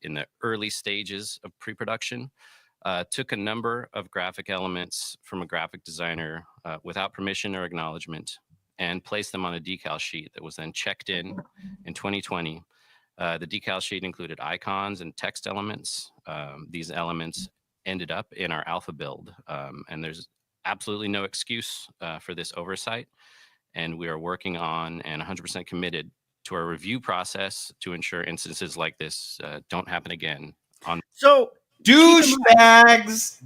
in the early stages of pre-production took a number of graphic elements from a graphic designer without permission or acknowledgement and placed them on a decal sheet that was then checked in 2020. The decal sheet included icons and text elements. These elements ended up in our alpha build, and there's absolutely no excuse for this oversight. And we are working on and 100% committed to our review process to ensure instances like this don't happen again. So douchebags.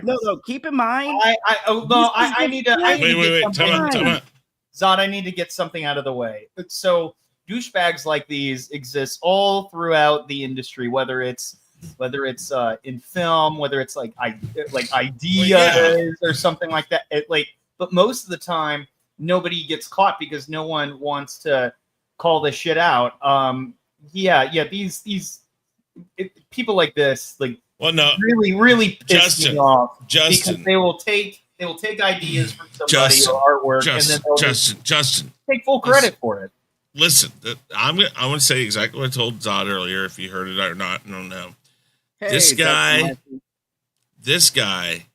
No, keep in mind. I need to. Wait. Time out. Zod, I need to get something out of the way. So douchebags like these exist all throughout the industry, whether it's in film, whether it's like ideas or something like that. But most of the time, nobody gets caught because no one wants to call this shit out. These people like this, really piss me off. Justin, because they will take ideas from somebody or artwork, and then they'll Justin, take full credit for it. Listen, I'm gonna say exactly what I told Zod earlier. If you heard it or not, I don't know. Hey, this guy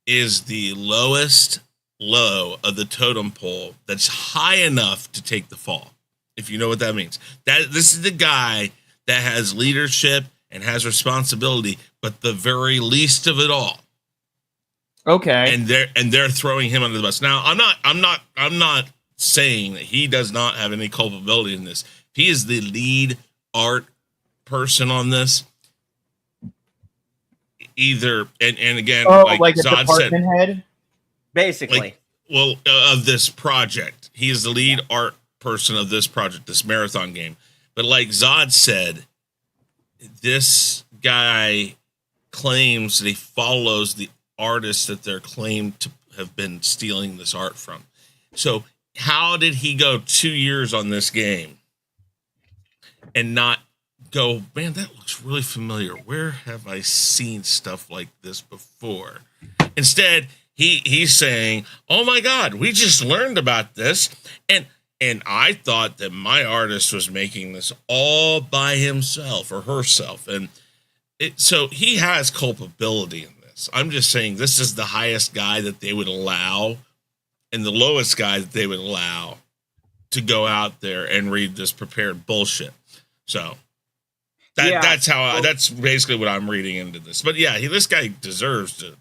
is the lowest low of the totem pole that's high enough to take the fall. If you know what that means. This is the guy that has leadership and has responsibility, but the very least of it all. Okay. And they're throwing him under the bus. Now, I'm not saying that he does not have any culpability in this. He is the lead art person on this. Either and again, like a Zod department head, basically. Of this project, he is the lead art person of this project, this Marathon game. But like Zod said, this guy claims that he follows the artists that they're claimed to have been stealing this art from. So how did he go 2 years on this game and not go, man, that looks really familiar. Where have I seen stuff like this before? Instead, he's saying, oh my God, we just learned about this. And I thought that my artist was making this all by himself or herself. And so he has culpability in this. I'm just saying this is the highest guy that they would allow and the lowest guy that they would allow to go out there and read this prepared bullshit. So that's basically what I'm reading into this. But yeah, this guy deserves to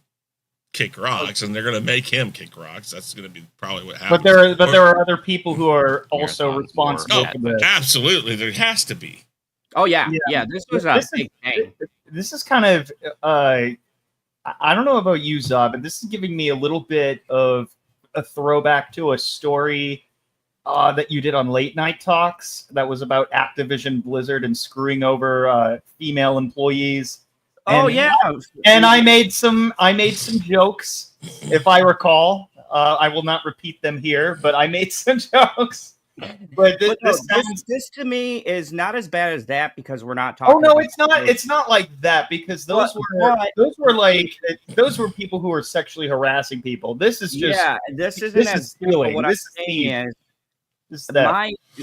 kick rocks, and they're going to make him kick rocks. That's going to be probably what happens. But there are other people who are also responsible for this. Absolutely, there has to be. Oh yeah. This was a big thing. This is kind of I don't know about you, Zod, but this is giving me a little bit of a throwback to a story that you did on Late Night Talks that was about Activision Blizzard and screwing over female employees. Oh and, yeah, and I made some jokes, if I recall. I will not repeat them here, but I made some jokes. But this to me is not as bad as that because we're not talking. Oh no, it's not. It's not like that because those were people who were sexually harassing people. This is just This isn't as stealing. What I'm saying is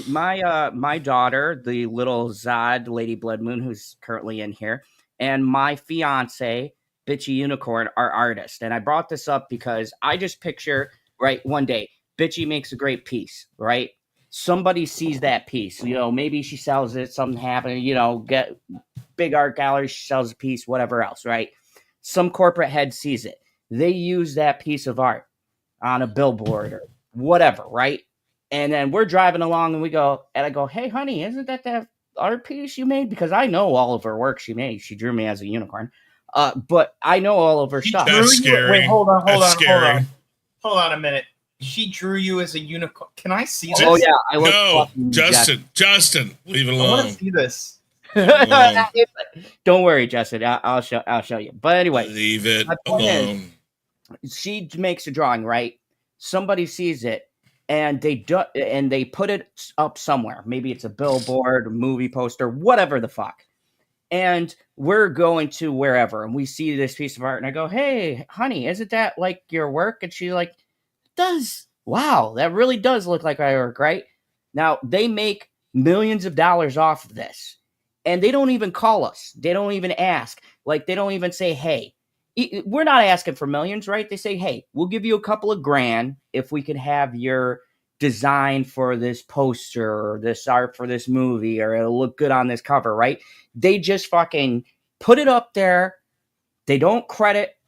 my daughter, the little Zod Lady Blood Moon, who's currently in here, and my fiance Bitchy Unicorn are artists, and I brought this up because I just picture one day Bitchy makes a great piece, right? Somebody sees that piece, maybe she sells it, something happened, get big art gallery, she sells a piece, whatever else, right? Some corporate head sees it. They use that piece of art on a billboard or whatever, right? And then we're driving along and I go, hey, honey, isn't that art piece you made? Because I know all of her work she made. She drew me as a unicorn. But I know all of her stuff. That's scary. Wait, hold on a minute. She drew you as a unicorn. Can I see this? Oh yeah, I look no, Justin, leave it alone. I want to see this. Don't worry, Justin. I'll show you. But anyway, leave it alone. She makes a drawing, right? Somebody sees it, and they put it up somewhere. Maybe it's a billboard, a movie poster, whatever the fuck. And we're going to wherever, and we see this piece of art, and I go, "Hey, honey, isn't that like your work?" And she's like, "Does. Wow, that really does look like my work, right?" Now they make millions of dollars off of this, and they don't even call us. They don't even ask. Like they don't even say, "Hey." We're not asking for millions, right? They say, hey, we'll give you a couple of grand if we can have your design for this poster or this art for this movie, or it'll look good on this cover, right? They just fucking put it up there. They don't credit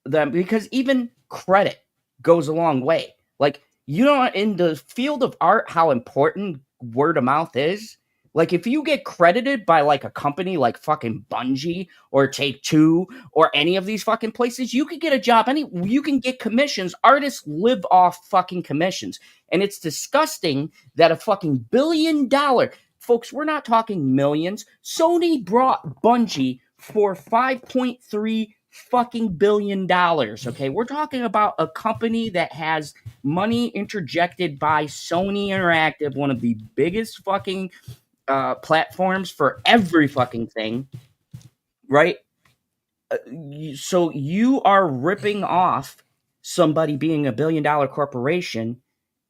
them because even credit goes a long way. Like, in the field of art, how important word of mouth is. Like, if you get credited by, like, a company like fucking Bungie or Take-Two or any of these fucking places, you could get a job. You can get commissions. Artists live off fucking commissions. And it's disgusting that a fucking $1 billion... Folks, we're not talking millions. Sony brought Bungie for $5.3 fucking billion, okay? We're talking about a company that has money interjected by Sony Interactive, one of the biggest fucking... platforms for every fucking thing, right? So you are ripping off somebody being $1 billion corporation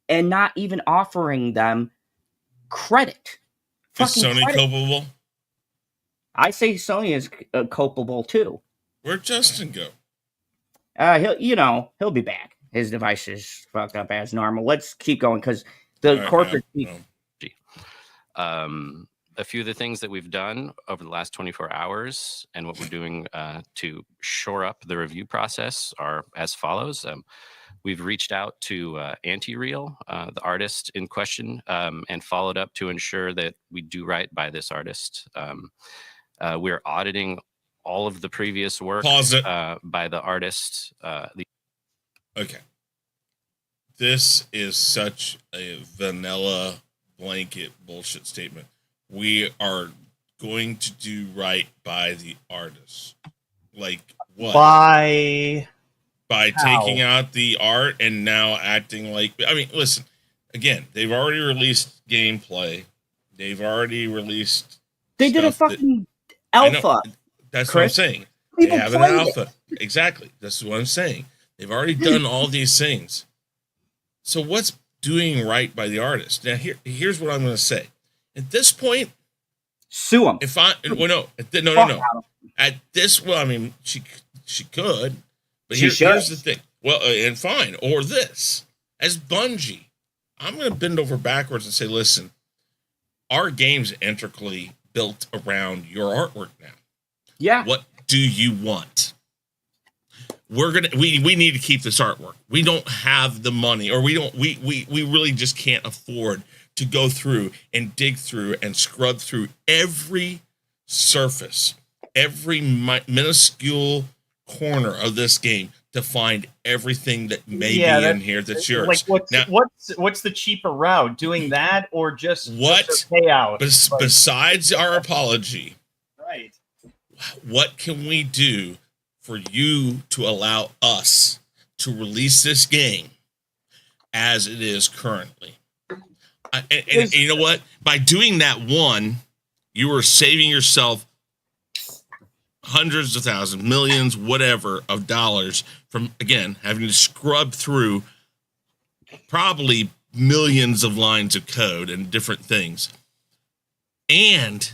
and not even offering them credit. Is Sony culpable? I say Sony is culpable too. Where'd Justin go? He'll be back. His device is fucked up as normal. Let's keep going because the corporate. A few of the things that we've done over the last 24 hours and what we're doing to shore up the review process are as follows. We've reached out to Anti-Real, the artist in question, and followed up to ensure that we do right by this artist. We're auditing all of the previous work by the artist. Okay. This is such a vanilla blanket bullshit statement. We are going to do right by the artist. Like what? By taking out the art and now acting like... I mean, listen, again, they've already released gameplay. They've already released... They did a fucking alpha. That's Chris. What I'm saying. They have an alpha. Exactly. That's what I'm saying. They've already done all these things. So what's doing right by the artist? Now, here's what I'm going to say. At this point, sue him. If no. At this, well, I mean, she could, but here's the thing. Well, and fine, or this as Bungie, I'm going to bend over backwards and say, listen, our game's intricately built around your artwork now. Yeah. What do you want? We need to keep this artwork. We don't have the money, or we really just can't afford to go through and dig through and scrub through every surface, every minuscule corner of this game to find everything that may be in here that's yours. Like, what's the cheaper route? Doing that or just a payout? Besides our apology, right? What can we do for you to allow us to release this game as it is currently? And you know what? By doing that one, you are saving yourself hundreds of thousands, millions, whatever, of dollars from, again, having to scrub through probably millions of lines of code and different things. And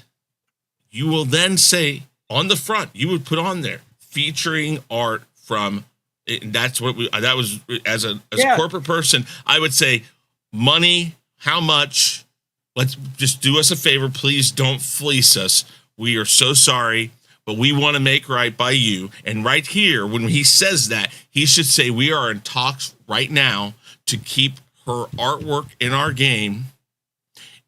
you will then say on the front, you would put on there featuring art from, and that's what that was as a corporate person, I would say money, how much, let's just do us a favor. Please don't fleece us. We are so sorry. But we want to make right by you. And right here, when he says that, he should say we are in talks right now to keep her artwork in our game,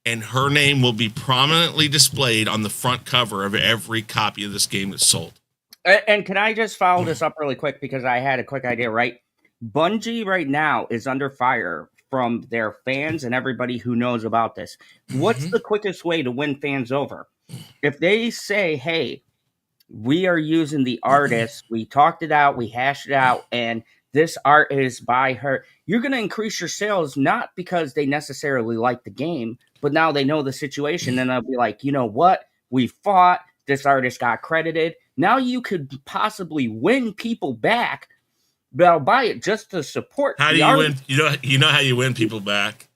and her name will be prominently displayed on the front cover of every copy of this game that's sold. And can I just follow this up really quick, because I had a quick idea, right? Bungie right now is under fire from their fans and everybody who knows about this. What's the quickest way to win fans over? If they say, hey, we are using the artist, we talked it out, we hashed it out, and this art is by her, you're going to increase your sales, not because they necessarily like the game, but now they know the situation, and they'll be like, you know what, we fought, this artist got credited, now you could possibly win people back, but I'll buy it just to support how do you artist. Win? You know how you win people back?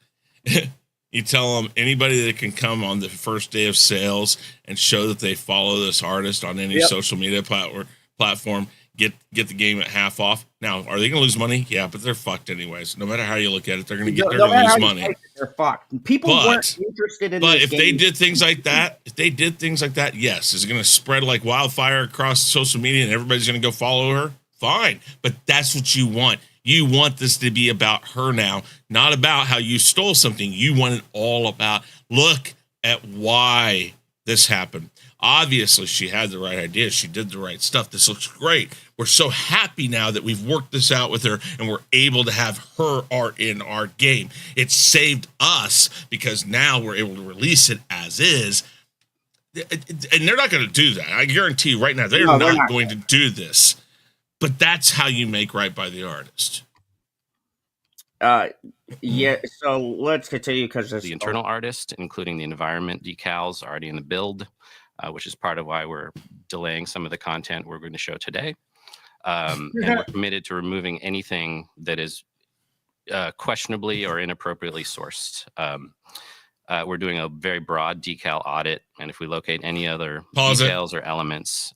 You tell them anybody that can come on the first day of sales and show that they follow this artist on any social media platform, get the game at half off. Now, are they going to lose money? Yeah, but they're fucked anyways. No matter how you look at it, they're going to lose money. They're fucked. People weren't interested in. But if they did things like that, yes, is it going to spread like wildfire across social media and everybody's going to go follow her? Fine, but that's what you want. You want this to be about her now, not about how you stole something. You want it all about, look at why this happened. Obviously, she had the right idea. She did the right stuff. This looks great. We're so happy now that we've worked this out with her and we're able to have her art in our game. It saved us because now we're able to release it as is. And they're not going to do that. I guarantee you right now, they're not going to do this. But that's how you make right by the artist. Yeah, so let's continue because the internal artist, including the environment decals, are already in the build, which is part of why we're delaying some of the content we're going to show today. And we're committed to removing anything that is questionably or inappropriately sourced. We're doing a very broad decal audit, and if we locate any other details or elements...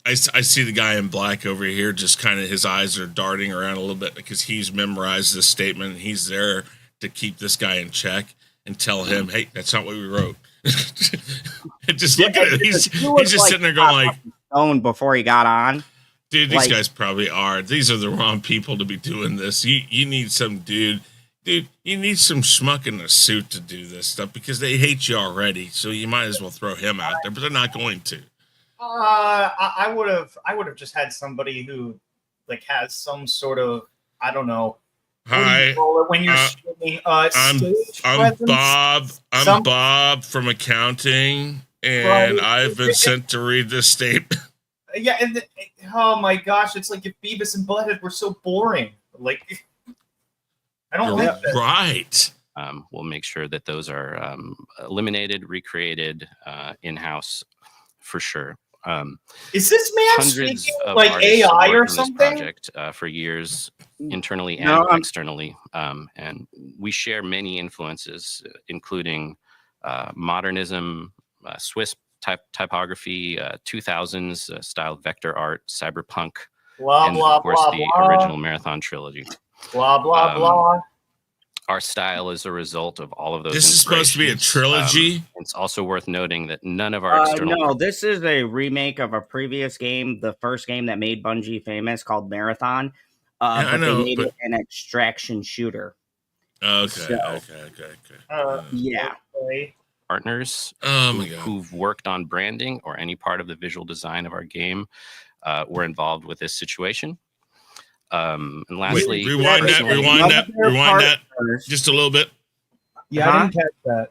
I see the guy in black over here, just kind of his eyes are darting around a little bit because he's memorized this statement and he's there to keep this guy in check and tell him, hey, that's not what we wrote. Just look at it. He's just sitting there going like, own before he got on. Dude, these guys probably are. These are the wrong people to be doing this. You need some dude, you need some schmuck in a suit to do this stuff because they hate you already. So you might as well throw him out there, but they're not going to. I would have just had somebody who like has some sort of, I don't know. Hi, when you're streaming, I'm Bob. I'm Bob from accounting, and I've been sent to read this statement. Yeah, and oh my gosh, it's like if Beavis and Butthead were so boring. Like, I don't like that. Right. We'll make sure that those are eliminated, recreated, in-house for sure. Is this man speaking like AI or something? Project for years, internally and externally, and we share many influences, including modernism, Swiss typography, 2000s style vector art, cyberpunk, and of course the original Marathon trilogy. Blah blah blah. Our style is a result of all of those. This is supposed to be a trilogy. It's also worth noting that none of our external. No, this is a remake of a previous game, the first game that made Bungie famous, called Marathon. I know, they made it an extraction shooter. Okay. Yeah. Partners who've worked on branding or any part of the visual design of our game were involved with this situation. And lastly, rewind that just a little bit. Yeah, I didn't catch that.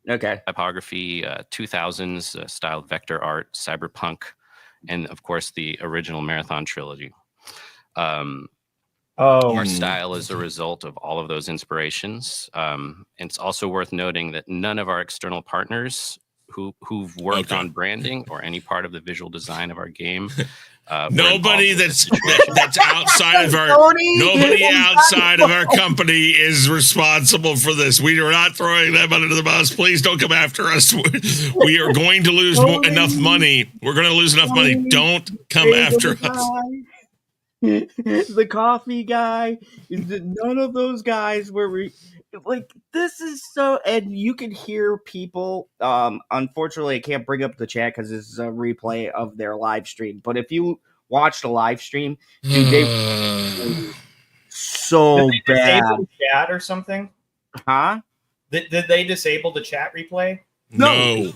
Okay. Typography, 2000s styled vector art, cyberpunk, and of course the original Marathon trilogy. Our style is a result of all of those inspirations. It's also worth noting that none of our external partners who've worked on branding or any part of the visual design of our game. Nobody that's outside of our outside of our company is responsible for this. We are not throwing them under the bus. Please don't come after us. We are going to lose enough money. We're going to lose enough money. Don't come after us. The coffee guy. None of those guys were like, this is so, and you can hear people. Unfortunately, I can't bring up the chat because this is a replay of their live stream. But if you watch the live stream, dude, they so did they bad. Disable the chat or something? Huh? Did they disable the chat replay? No.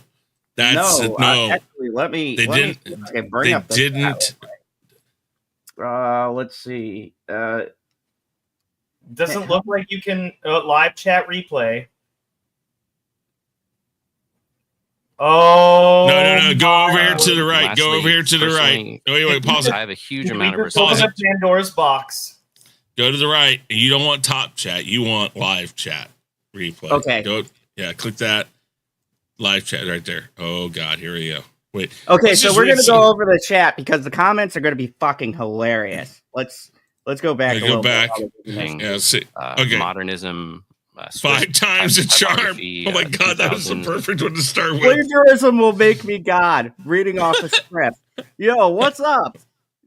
That's no. Actually, let me. They didn't. Bring up the didn't. Chat. Let's see. Doesn't look like you can live chat replay. Oh no! Go over here to the right. Go over here to the right. Wait, pause it. I have a huge amount of respect. Pause Pandora's box. Go to the right. You don't want top chat. You want live chat replay. Okay. Click that live chat right there. Oh God, here we go. Wait. Okay, so we're gonna go over the chat because the comments are gonna be fucking hilarious. Let's go back. Go back. Yeah, see. Okay. Modernism. 5 times the charm. Oh my God, that was the perfect one to start with. Plagiarism will make me God. Reading off a script. Yo, what's up?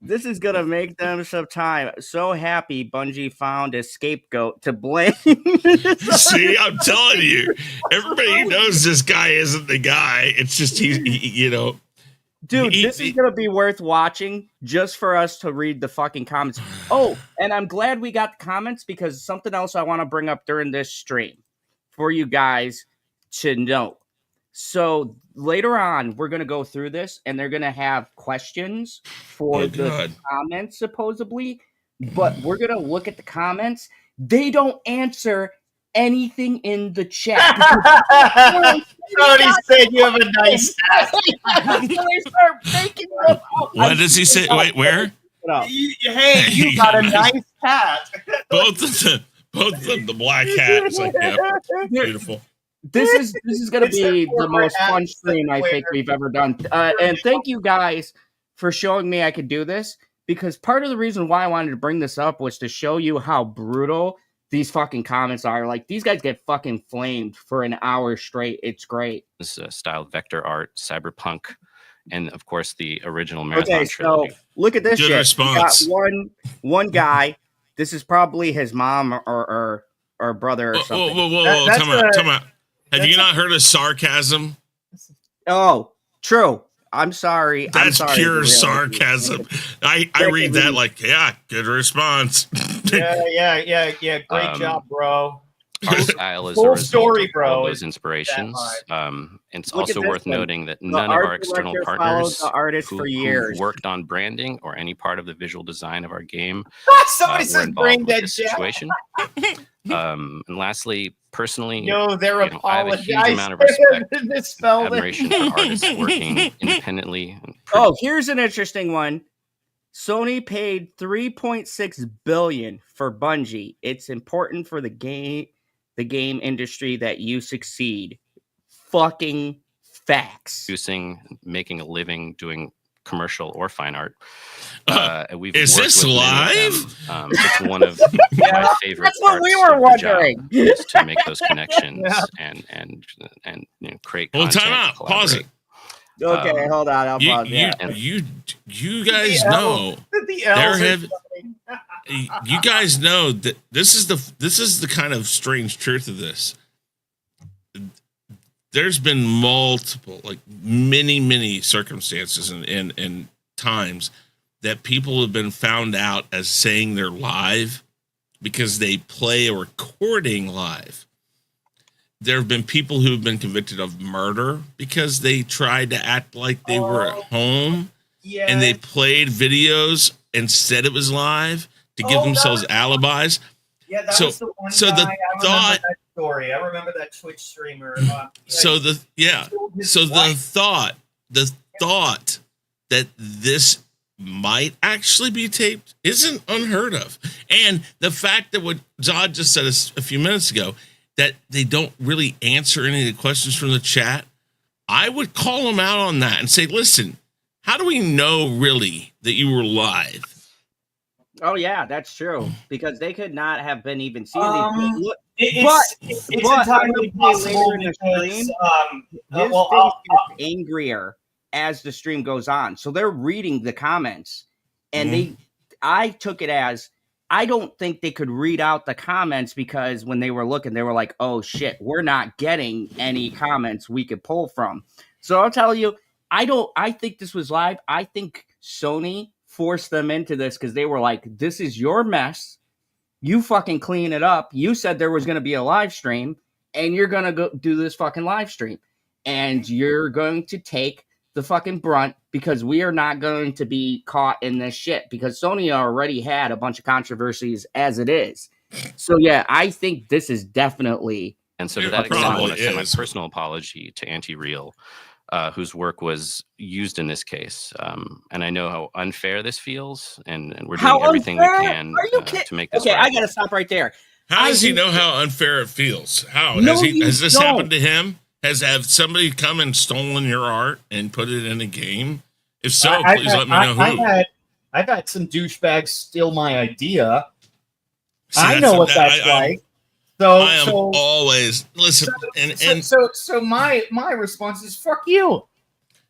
This is gonna make them some time. So happy Bungie found a scapegoat to blame. See, I'm telling you, everybody knows this guy isn't the guy. It's just Dude, this is going to be worth watching just for us to read the fucking comments. Oh, and I'm glad we got the comments because something else I want to bring up during this stream for you guys to know. So later on, we're going to go through this and they're going to have questions for the comments, supposedly. But we're going to look at the comments. They don't answer anything in the chat. Tony said you have a nice hat. What does he say? Wait, where? Hey, you got a nice hat. Both of them, the black hat. It's like, yeah, beautiful. This is going to be the most fun stream I think we've ever done. And thank you guys for showing me I could do this, because part of the reason why I wanted to bring this up was to show you how brutal these fucking comments are. Like, these guys get fucking flamed for an hour straight. It's great. This styled vector art, cyberpunk, and of course the original Marathon trilogy. So look at this Good shit. response. You got one guy. This is probably his mom or brother or something. Whoa. Come on. Have you not heard of sarcasm? Oh, true. I'm sorry. That's pure sarcasm. I read that like, yeah, good response. Yeah. Great job, bro. Our style is a result of all those inspirations. It's also worth noting that none of our external partners who worked on branding or any part of the visual design of our game somebody says brain dead situation. And lastly, personally, they're I have a huge amount of respect, admiration for artists working independently. Oh, here's an interesting one. Sony paid $3.6 billion for Bungie. It's important for the game industry that you succeed. Fucking facts. Producing, making a living, doing commercial or fine art. Is this live? It's one of my favorite. That's what we were wondering. To make those connections and create. Well, time out. Pause it. Okay, hold on. I'll pause. You guys know you guys know that this is the kind of strange truth of this. There's been multiple, like many circumstances and times that people have been found out as saying they're live because they play a recording live. There have been people who have been convicted of murder because they tried to act like they were at home and they played videos and said it was live to give themselves alibis. Yeah, that was the one so guy. the I remember thought that story. I remember that Twitch streamer. The thought that this might actually be taped isn't unheard of. And the fact that what Zod just said a few minutes ago, that they don't really answer any of the questions from the chat, I would call them out on that and say, listen, how do we know really that you were live? Oh yeah, that's true, because they could not have been even seeing it's entirely possible because his face gets angrier as the stream goes on. So they're reading the comments, and I took it as, I don't think they could read out the comments, because when they were looking, they were like, oh shit, we're not getting any comments we could pull from. So I'll tell you, I think this was live. I think Sony forced them into this because they were like, this is your mess. You fucking clean it up. You said there was going to be a live stream, and you're going to go do this fucking live stream, and you're going to take the fucking brunt, because we are not going to be caught in this shit, because Sony already had a bunch of controversies as it is. So yeah, I think this is definitely. And so to that extent, I want to send my personal apology to Anti-Real, whose work was used in this case. And I know how unfair this feels, and we're doing everything we can to make this right. I gotta stop right there. How does he know how unfair it feels? How? Has this happened to him? Have somebody come and stolen your art and put it in a game? If so, please let me know who. I've had some douchebags steal my idea. I know what that's like. I am always listen. So my response is fuck you.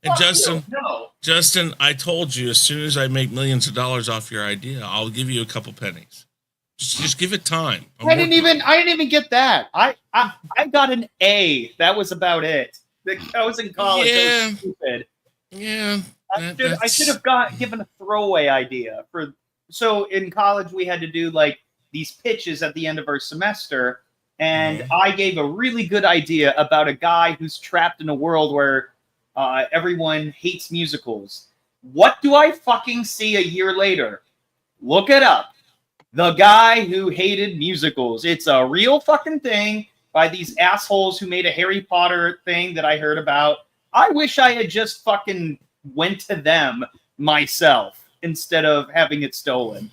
And Justin, I told you, as soon as I make millions of dollars off your idea, I'll give you a couple pennies. Just give it time. I didn't even get that. I got an A. That was about it. I was in college. Yeah. I was stupid. Yeah. I should have given a throwaway idea for. So in college we had to do like these pitches at the end of our semester, and I gave a really good idea about a guy who's trapped in a world where everyone hates musicals. What do I fucking see a year later? Look it up. The guy who hated musicals. It's a real fucking thing by these assholes who made a Harry Potter thing that I heard about. I wish I had just fucking went to them myself instead of having it stolen.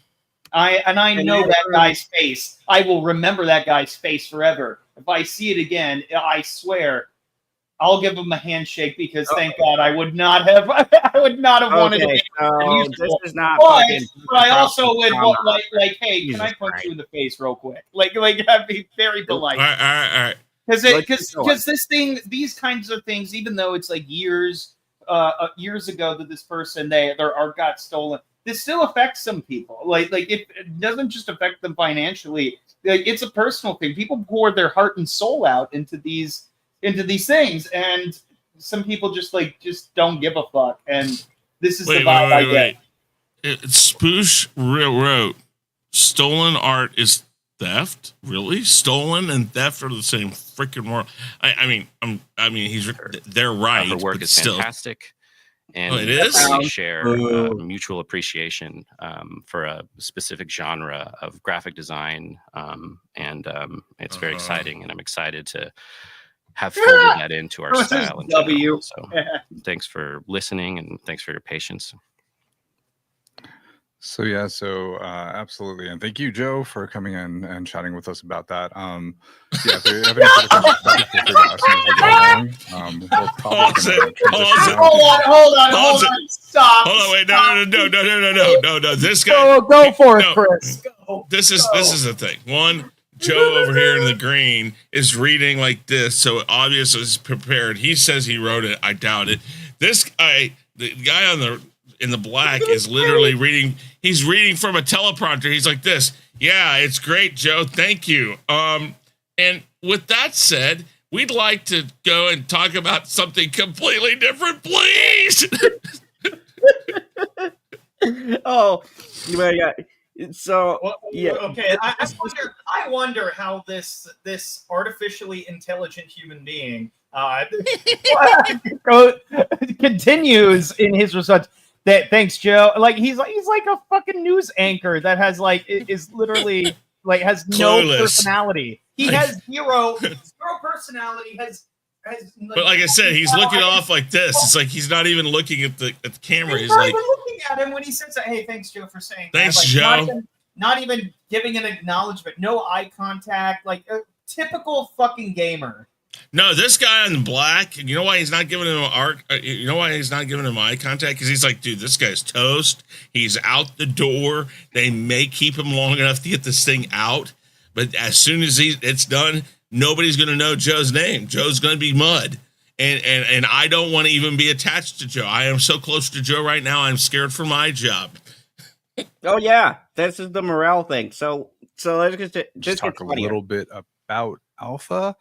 I know that guy's face. I will remember that guy's face forever. If I see it again, I swear I'll give him a handshake, because thank God I would not have wanted to be this is not but I also would like, hey, can I punch you in the face real quick? Like I'd be very polite. All right. Because these kinds of things, even though it's like years ago that this person their art got stolen, this still affects some people. Like it doesn't just affect them financially. Like, it's a personal thing. People pour their heart and soul out into these things, and some people just don't give a fuck. And this is the vibe I get. Spoosh wrote, stolen art is theft. Really? Stolen and theft are the same freaking world. I mean, they're right. Her work is fantastic. And it is? We share mutual appreciation for a specific genre of graphic design, and it's very exciting, and I'm excited to have folded that into our style. So thanks for listening, and thanks for your patience. So absolutely, and thank you, Joe, for coming in and chatting with us about that. If you have any further questions, feel free to ask me as we go along. We're probably Hold on, stop. Hold on, wait, no. This guy, go for it, Chris. This is the thing. One, Joe over here in the green is reading like this, so obviously he's prepared. He says he wrote it. I doubt it. This guy, the guy in the black, is literally reading. He's reading from a teleprompter. He's like this. Yeah, it's great, Joe. Thank you. And with that said, we'd like to go and talk about something completely different, please. Oh, yeah. So okay. I wonder how this artificially intelligent human being continues in his response. Thanks, Joe. Like he's like a fucking news anchor that has like is literally like has no personality. He has zero personality. But like I said, he's looking off like this. It's like he's not even looking at the camera. He's not like even looking at him when he says, "Hey, thanks, Joe, for saying." Thanks, like, Joe. Not even giving an acknowledgement. No eye contact. Like a typical fucking gamer. No, this guy in black. You know why he's not giving him You know why he's not giving him eye contact? Because he's like, dude, this guy's toast. He's out the door. They may keep him long enough to get this thing out, but as soon as it's done, nobody's going to know Joe's name. Joe's going to be mud, and I don't want to even be attached to Joe. I am so close to Joe right now. I'm scared for my job. Oh yeah, this is the morale thing. So let's just talk a little bit about Alpha.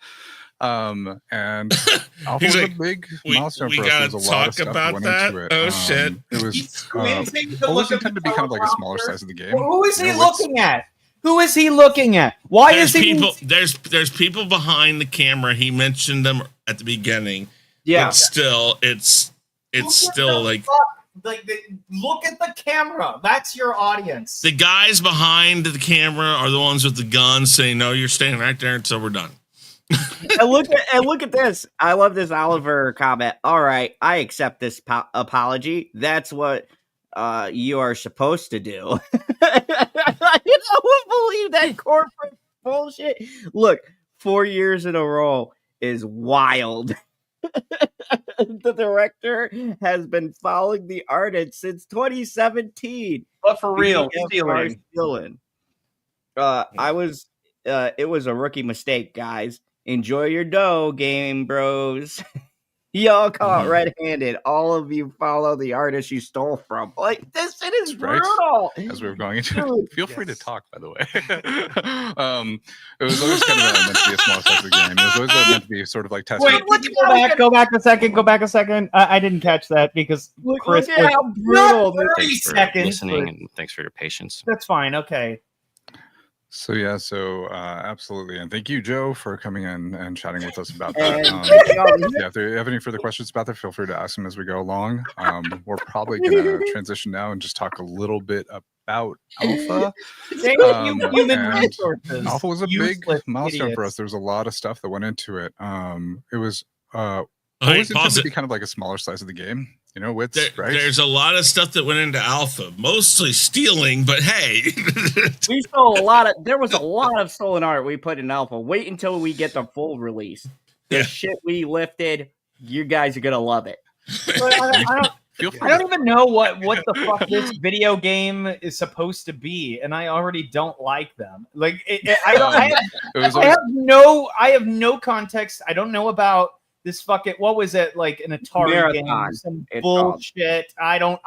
And Alpha was a big milestone for us. There was a lot of stuff that went into it. Oh shit! It was intended to be kind of like a smaller size of the game. Who is he looking at? Who is he looking at? Why is he? There's people behind the camera. He mentioned them at the beginning. Yeah. But still, it's still like look at the camera. That's your audience. The guys behind the camera are the ones with the guns saying, "No, you're staying right there until we're done." and look at this. I love this Oliver comment. All right, I accept this apology. That's what you are supposed to do. I don't believe that corporate bullshit. Look, 4 years in a row is wild. The director has been following the artist since 2017. But for real, stealing. It was a rookie mistake, guys. Enjoy your dough, game bros. Y'all caught red-handed. All of you follow the artist you stole from. Like, this shit is brutal. As we were going into it, feel free to talk, by the way. It was always kind of meant to be a small size of the game. It was always meant to be sort of like testing. Wait, go back a second. I didn't catch that because Chris. Look at how brutal. 30 seconds. Listening and thanks for your patience. That's fine. Okay. So absolutely, and thank you, Joe, for coming in and chatting with us about that. If you have any further questions about that, feel free to ask them as we go along. We're probably going to transition now and just talk a little bit about Alpha. Alpha was a big milestone for us. There was a lot of stuff that went into it. It was always intended to be kind of like a smaller size of the game. You know, right? There's a lot of stuff that went into Alpha, mostly stealing, but hey. We stole there was a lot of stolen art we put in Alpha. Wait until we get the full release. The shit we lifted, you guys are going to love it. I don't even know what the fuck this video game is supposed to be, and I already don't like them. Like, I have no context. I don't know about this fucking, what was it, like an Atari Marathon, game? Some bullshit. I don't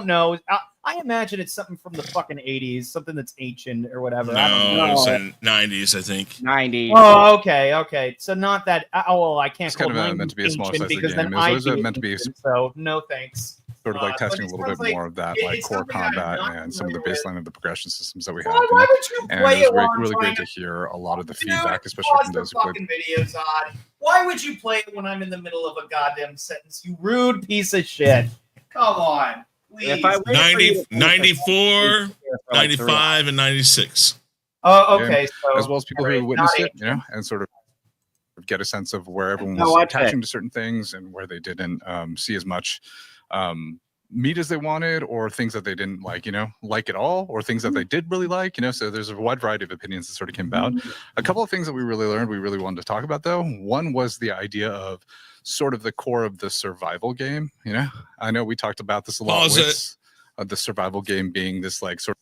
know. I imagine it's something from the fucking 80s, something that's ancient or whatever. No, it's in 90s, I think. 90s. Oh, okay. So not that. I can't. It's kind of meant to be a small size of the game. It was meant to be. So no thanks. Sort of like testing a little bit more of that, like core combat and some of the baseline of the progression systems that we have. Why would you play it was really great to hear a lot of the feedback, especially from those who played. Videos on. Why would you play it when I'm in the middle of a goddamn sentence? You rude piece of shit. Come on, please. 94, 95, and 96. Oh, okay. So, as well as people who witnessed it, you know, and sort of get a sense of where everyone was attaching to certain things and where they didn't see as much meat as they wanted, or things that they didn't like at all, or things that they did really like, so there's a wide variety of opinions that sort of came about. A couple of things that we really wanted to talk about, though. One was the idea of sort of the core of the survival game. I know we talked about this a lot with the survival game being this like sort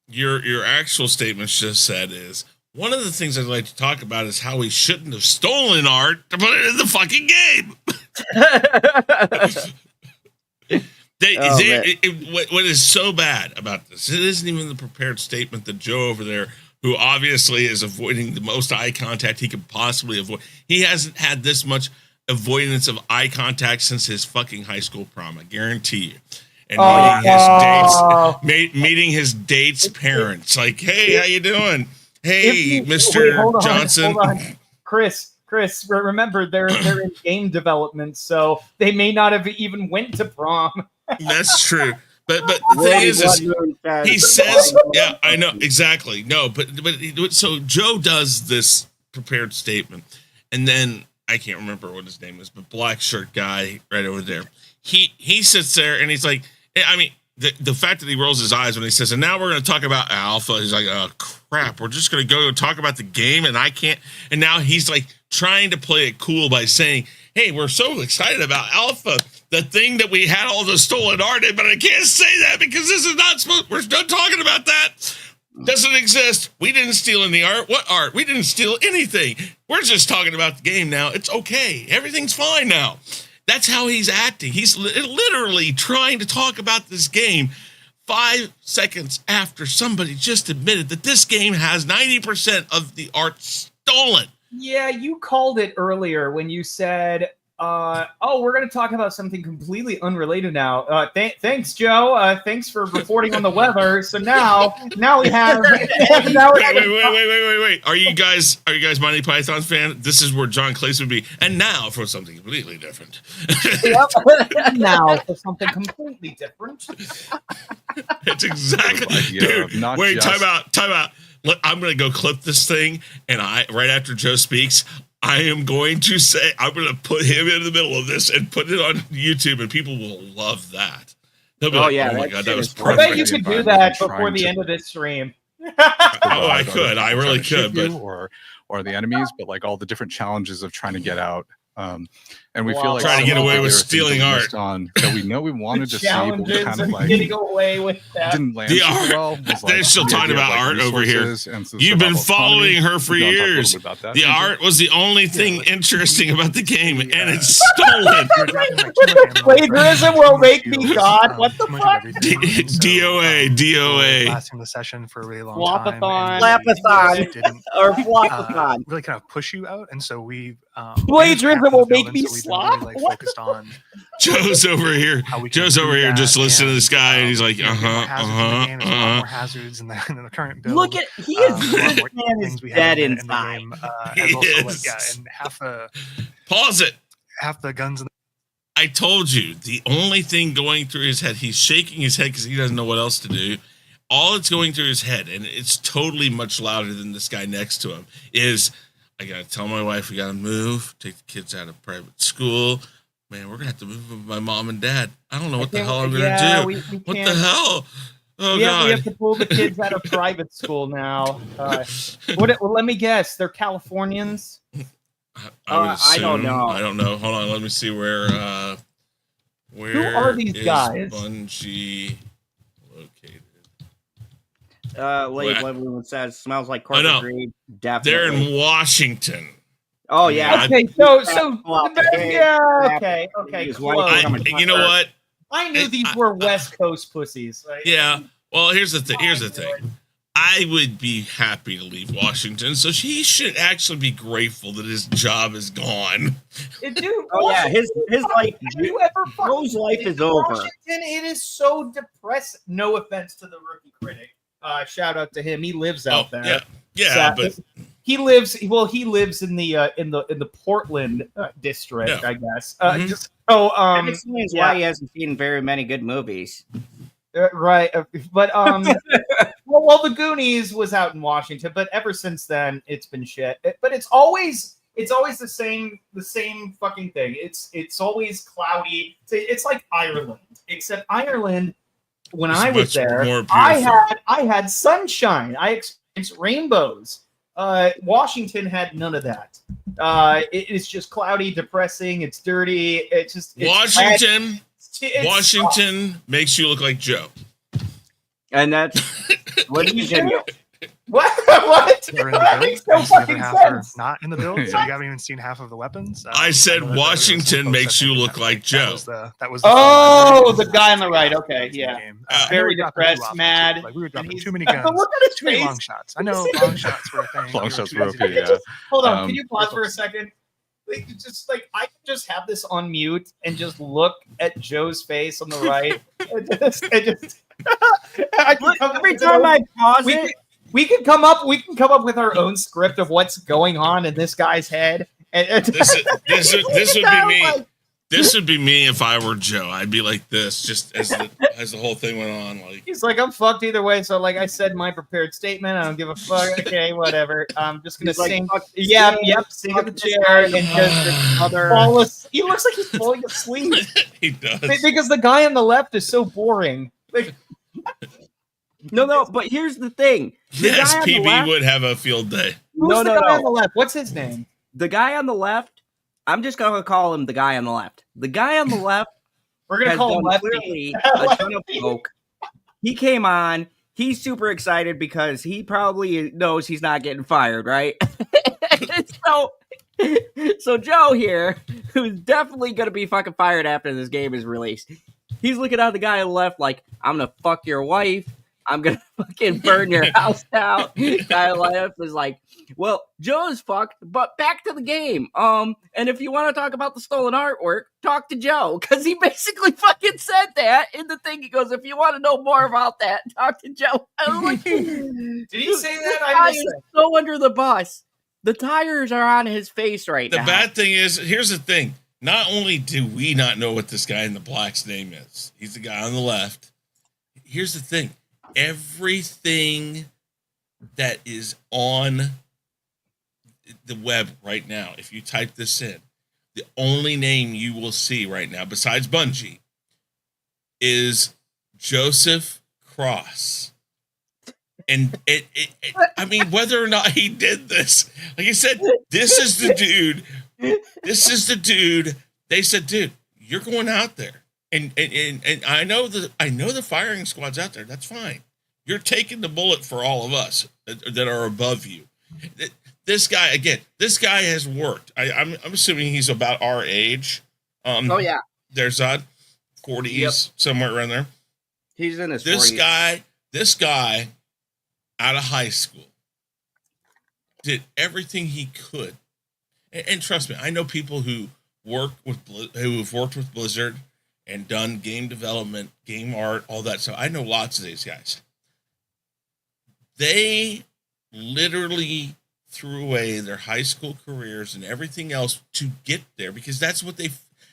of your actual statements just said is one of the things I'd like to talk about is how we shouldn't have stolen art to put it in the fucking game. What is so bad about this? It isn't even the prepared statement that Joe over there, who obviously is avoiding the most eye contact he could possibly avoid. He hasn't had this much avoidance of eye contact since his fucking high school prom. I guarantee you. And meeting his date's parents, like, hey, how you doing? Hey, Mr. Johnson. Hold on. Chris, remember they're in game development, so they may not have even went to prom. That's true. But the thing is he says, yeah, I know exactly. No, but so Joe does this prepared statement, and then I can't remember what his name is, but black shirt guy right over there. He sits there and he's like, I mean, the fact that he rolls his eyes when he says, and now we're going to talk about alpha. He's like, oh crap, we're just going to go and talk about the game, and I can't. And now he's like trying to play it cool by saying, hey, we're so excited about alpha, the thing that we had all the stolen art in, but I can't say that because this is not supposed. We're not talking about that. Doesn't exist. We didn't steal any art. What art? We didn't steal anything. We're just talking about the game now. It's okay. Everything's fine now. That's how he's acting. He's literally trying to talk about this game 5 seconds after somebody just admitted that this game has 90% of the art stolen. Yeah, you called it earlier when you said, oh, we're going to talk about something completely unrelated now. Thanks, Joe. Thanks for reporting on the weather. So now we have. Wait. Are you guys Monty Python fan? This is where John Cleese would be. And now for something completely different. Now for something completely different. It's exactly. Dude, wait, time out. I'm going to go clip this thing, and right after Joe speaks, I am going to say, I'm going to put him in the middle of this and put it on YouTube, and people will love that. They'll be oh my God, that was perfect. I bet you could do that before the end of this stream. I could. I really could. But or the enemies, but like all the different challenges of trying to get out. And we feel like trying to get away with stealing art that we know we wanted to see, but we kind of like getting away with that. Didn't land the super art. well. They're still talking about art over here. You've been following her for years. The art was the only thing interesting about the game, and it's stolen. Plagiarism will make me God. What the fuck? DOA. Lasting the session for a really long Flapathon. Or Flapathon. really kind of push you out, and so we plagiarism will make me slop. Really, focused on Joe's over here. Joe's over here just listening to this guy, and he's like, more hazards in the current build. Look at this man is dead inside. And pause it. Half the guns. I told you the only thing going through his head. He's shaking his head because he doesn't know what else to do. All that's going through his head, and it's totally much louder than this guy next to him, is I gotta tell my wife we gotta move, take the kids out of private school. Man, we're gonna have to move with my mom and dad. I don't know what the hell I'm gonna do. What the hell? Oh God! We have to pull the kids out of private school now. Well, let me guess. They're Californians. I don't know. I don't know. Hold on. Let me see where. Who are these guys? Bungie located. Like everyone says, smells like carpentry. Definitely. They're in Washington. Oh yeah. Okay. So yeah. Okay. You know what? I knew these were West Coast pussies. Right? Yeah. Well, here's the thing. I would be happy to leave Washington, so he should actually be grateful that his job is gone. Dude, oh yeah, his life. Joe's life is over. Washington, it is so depressing. No offense to the rookie critic. Shout out to him. He lives out there. Yeah, but he lives. Well, he lives in the Portland district, I guess. Just so that explains why he hasn't seen very many good movies. Right, but well, The Goonies was out in Washington, but ever since then it's been shit. But it's always the same fucking thing. It's always cloudy. It's like Ireland, except Ireland. When I was there, I had sunshine. I experienced rainbows. Washington had none of that. It's just cloudy, depressing. It's dirty. It's just Washington makes you look like Joe. And that's what you do. What? They're in the build. No fucking sense. Not in the build, so you haven't even seen half of the weapons. I said Washington makes you look like Joe. That was the guy on the right. Okay, yeah. Very depressed, mad. Like we were dropping too many guns. Look at his too many long shots. I know long shots were a thing. Long shots were okay, yeah. Hold on, can you pause for a second? Just like I can just have this on mute and just look at Joe's face on the right. Every time I pause it, we can come up with our own script of what's going on in this guy's head. And this would be me. This would be me if I were Joe. I'd be like this, just as the whole thing went on. Like he's like, I'm fucked either way. So like I said, my prepared statement. I don't give a fuck. Okay, whatever. I'm just gonna sing. Like, yep, sing in the chair and just other. He looks like he's falling asleep. He does because the guy on the left is so boring. Like, no. But here's the thing. Yes, PB would have a field day. Who's the guy on the left? What's his name? The guy on the left. I'm just gonna call him the guy on the left. The guy on the left. We're gonna call him Lefty. A ton of coke. He came on. He's super excited because he probably knows he's not getting fired, right? So Joe here, who's definitely gonna be fucking fired after this game is released, he's looking at the guy on the left like, I'm gonna fuck your wife. I'm gonna fucking burn your house down. Guy on the left is like, well, Joe's fucked, but back to the game. And if you want to talk about the stolen artwork, talk to Joe, because he basically fucking said that in the thing. He goes, if you want to know more about that, talk to Joe. I was like, did he say that? I missed it. So under the bus. The tires are on his face right now. The bad thing is, here's the thing. Not only do we not know what this guy in the black's name is, he's the guy on the left. Here's the thing. Everything that is on the web right now, if you type this in, the only name you will see right now, besides Bungie, is Joseph Cross. And I mean, whether or not he did this, like I said, this is the dude. This is the dude. They said, dude, you're going out there. And I know the firing squad's out there. That's fine. You're taking the bullet for all of us that are above you. This guy has worked. I'm assuming he's about our age. Oh yeah, there's 40s, somewhere around there. He's in his 40s. This guy, out of high school, did everything he could. And trust me, I know people who've worked with Blizzard and done game development, game art, all that. So I know lots of these guys. They literally threw away their high school careers and everything else to get there, because that's what they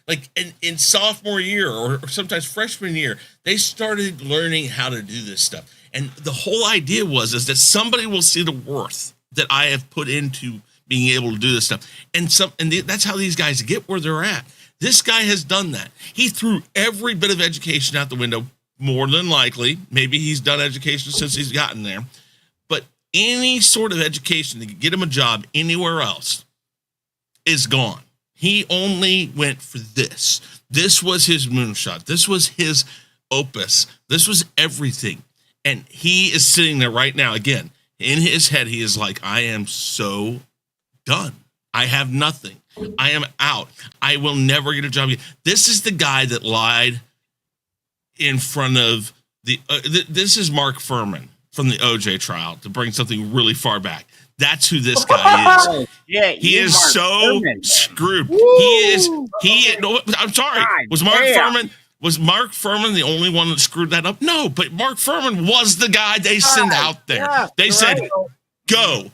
like in sophomore year or sometimes freshman year, they started learning how to do this stuff. And the whole idea is that somebody will see the worth that I have put into being able to do this stuff. And that's how these guys get where they're at. This guy has done that. He threw every bit of education out the window, more than likely. Maybe he's done education since he's gotten there. But any sort of education that could get him a job anywhere else is gone. He only went for this. This was his moonshot. This was his opus. This was everything. And he is sitting there right now. Again, in his head, he is like, I am so done. I have nothing. I am out. I will never get a job again. This is the guy that lied in front of this is Mark Furman from the OJ trial, to bring something really far back. That's who this guy is. Yeah, he is Mark so Furman. Screwed. Woo! No, I'm sorry. God, Was Mark Furman the only one that screwed that up? No, but Mark Furman was the guy they sent out there. Yeah, they said, go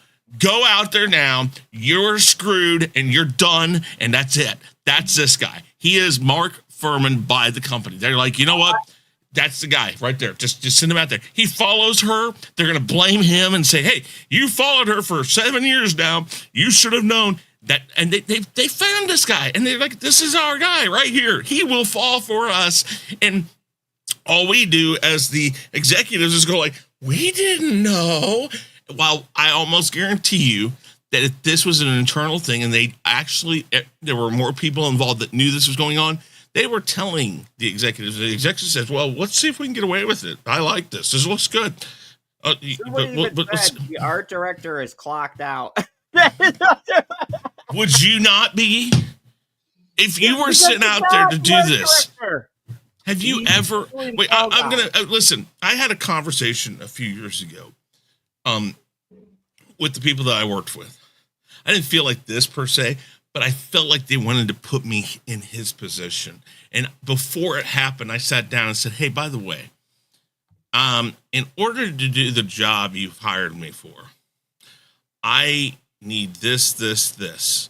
out there now. You're screwed and you're done. And that's it. That's this guy. He is Mark Furman by the company. They're like, you know what? That's the guy right there. Just send him out there. He follows her. They're going to blame him and say, hey, you followed her for 7 years now. You should have known that. And they found this guy. And they're like, this is our guy right here. He will fall for us. And all we do as the executives is go like, we didn't know. While I almost guarantee you that if this was an internal thing and there were more people involved that knew this was going on, they were telling the executives. The executive says, well, let's see if we can get away with it. I like this. This looks good. The art director is clocked out. Would you not be? If you were sitting out there to do this, have you ever... Wait, I'm going to... listen, I had a conversation a few years ago with the people that I worked with. I didn't feel like this per se, but I felt like they wanted to put me in his position. And before it happened, I sat down and said, hey, by the way, in order to do the job you've hired me for, I need this.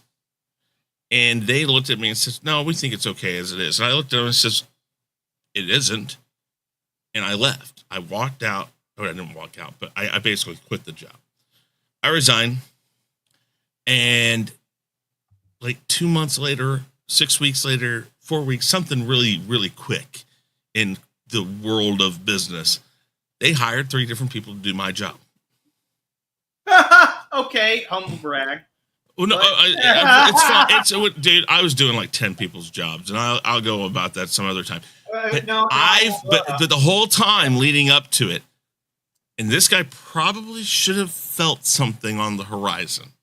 And they looked at me and said, no, we think it's okay as it is. And I looked at them and says, it isn't. And I left. I walked out. Or I didn't walk out, but I basically quit the job. I resigned. And like 2 months later, 6 weeks later, 4 weeks, something really, really quick in the world of business, they hired 3 different people to do my job. Okay, humble brag. Well, no, it's fine. Dude, I was doing like 10 people's jobs, and I'll go about that some other time. But the whole time leading up to it, and this guy probably should have felt something on the horizon.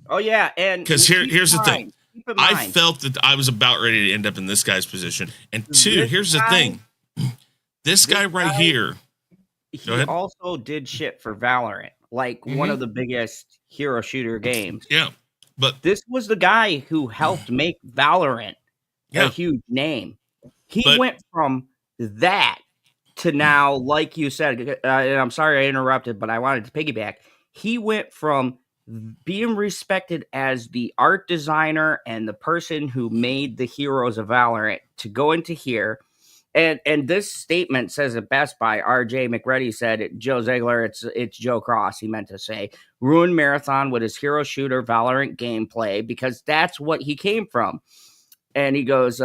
Oh yeah, and because here's the thing. I felt that I was about ready to end up in this guy's position. And 2, here's the thing. This guy right here. He also did shit for Valorant, like one of the biggest hero shooter games. Yeah. But this was the guy who helped make Valorant a huge name. He went from that to now, like you said, and I'm sorry I interrupted, but I wanted to piggyback. He went from being respected as the art designer and the person who made the heroes of Valorant to go into here. And this statement says it best by RJ McReady said, Joe Ziegler, it's Joe Cross, he meant to say, ruined Marathon with his hero shooter Valorant gameplay because that's what he came from. And he goes,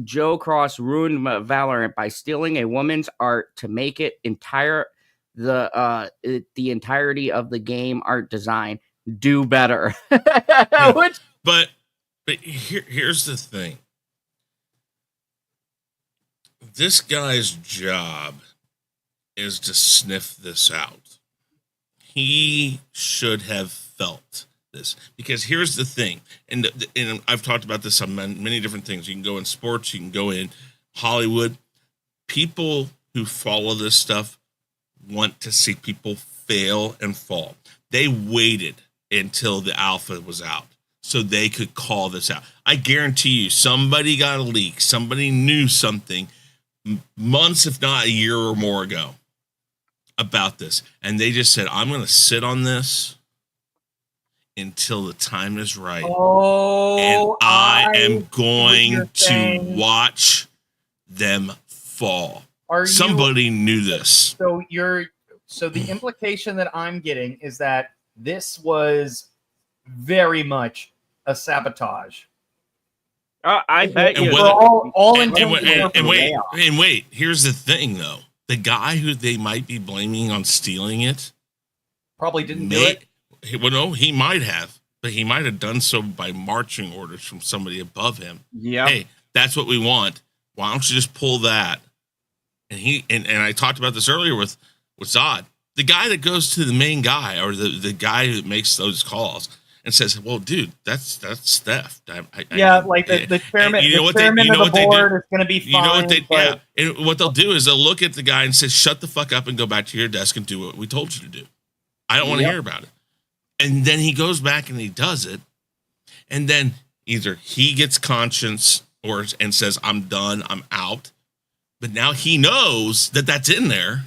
Joe Cross ruined Valorant by stealing a woman's art to make it the entirety of the game art design. Do better. But here's the thing. This guy's job is to sniff this out. He should have felt this because here's the thing. And I've talked about this on many different things. You can go in sports, you can go in Hollywood. People who follow this stuff want to see people fail and fall. They waited until the alpha was out so they could call this out. I guarantee you somebody got a leak. Somebody knew something months, if not a year or more ago about this. And they just said, I'm going to sit on this until the time is right. And I am going to watch them fall. Somebody knew this. So the implication that I'm getting is that this was very much a sabotage. I bet you. And wait, here's the thing, though. The guy who they might be blaming on stealing it probably didn't do it. Well, no, he might have, but he might have done so by marching orders from somebody above him. Yeah. Hey, that's what we want. Why don't you just pull that? And I talked about this earlier with Zod. The guy that goes to the main guy or the guy who makes those calls and says, well, dude, that's theft. The chairman of the board is going to be fine. And what they'll do is they'll look at the guy and say, shut the fuck up and go back to your desk and do what we told you to do. I don't want to hear about it. And then he goes back and he does it. And then either he gets conscience and says, I'm done, I'm out. But now he knows that that's in there.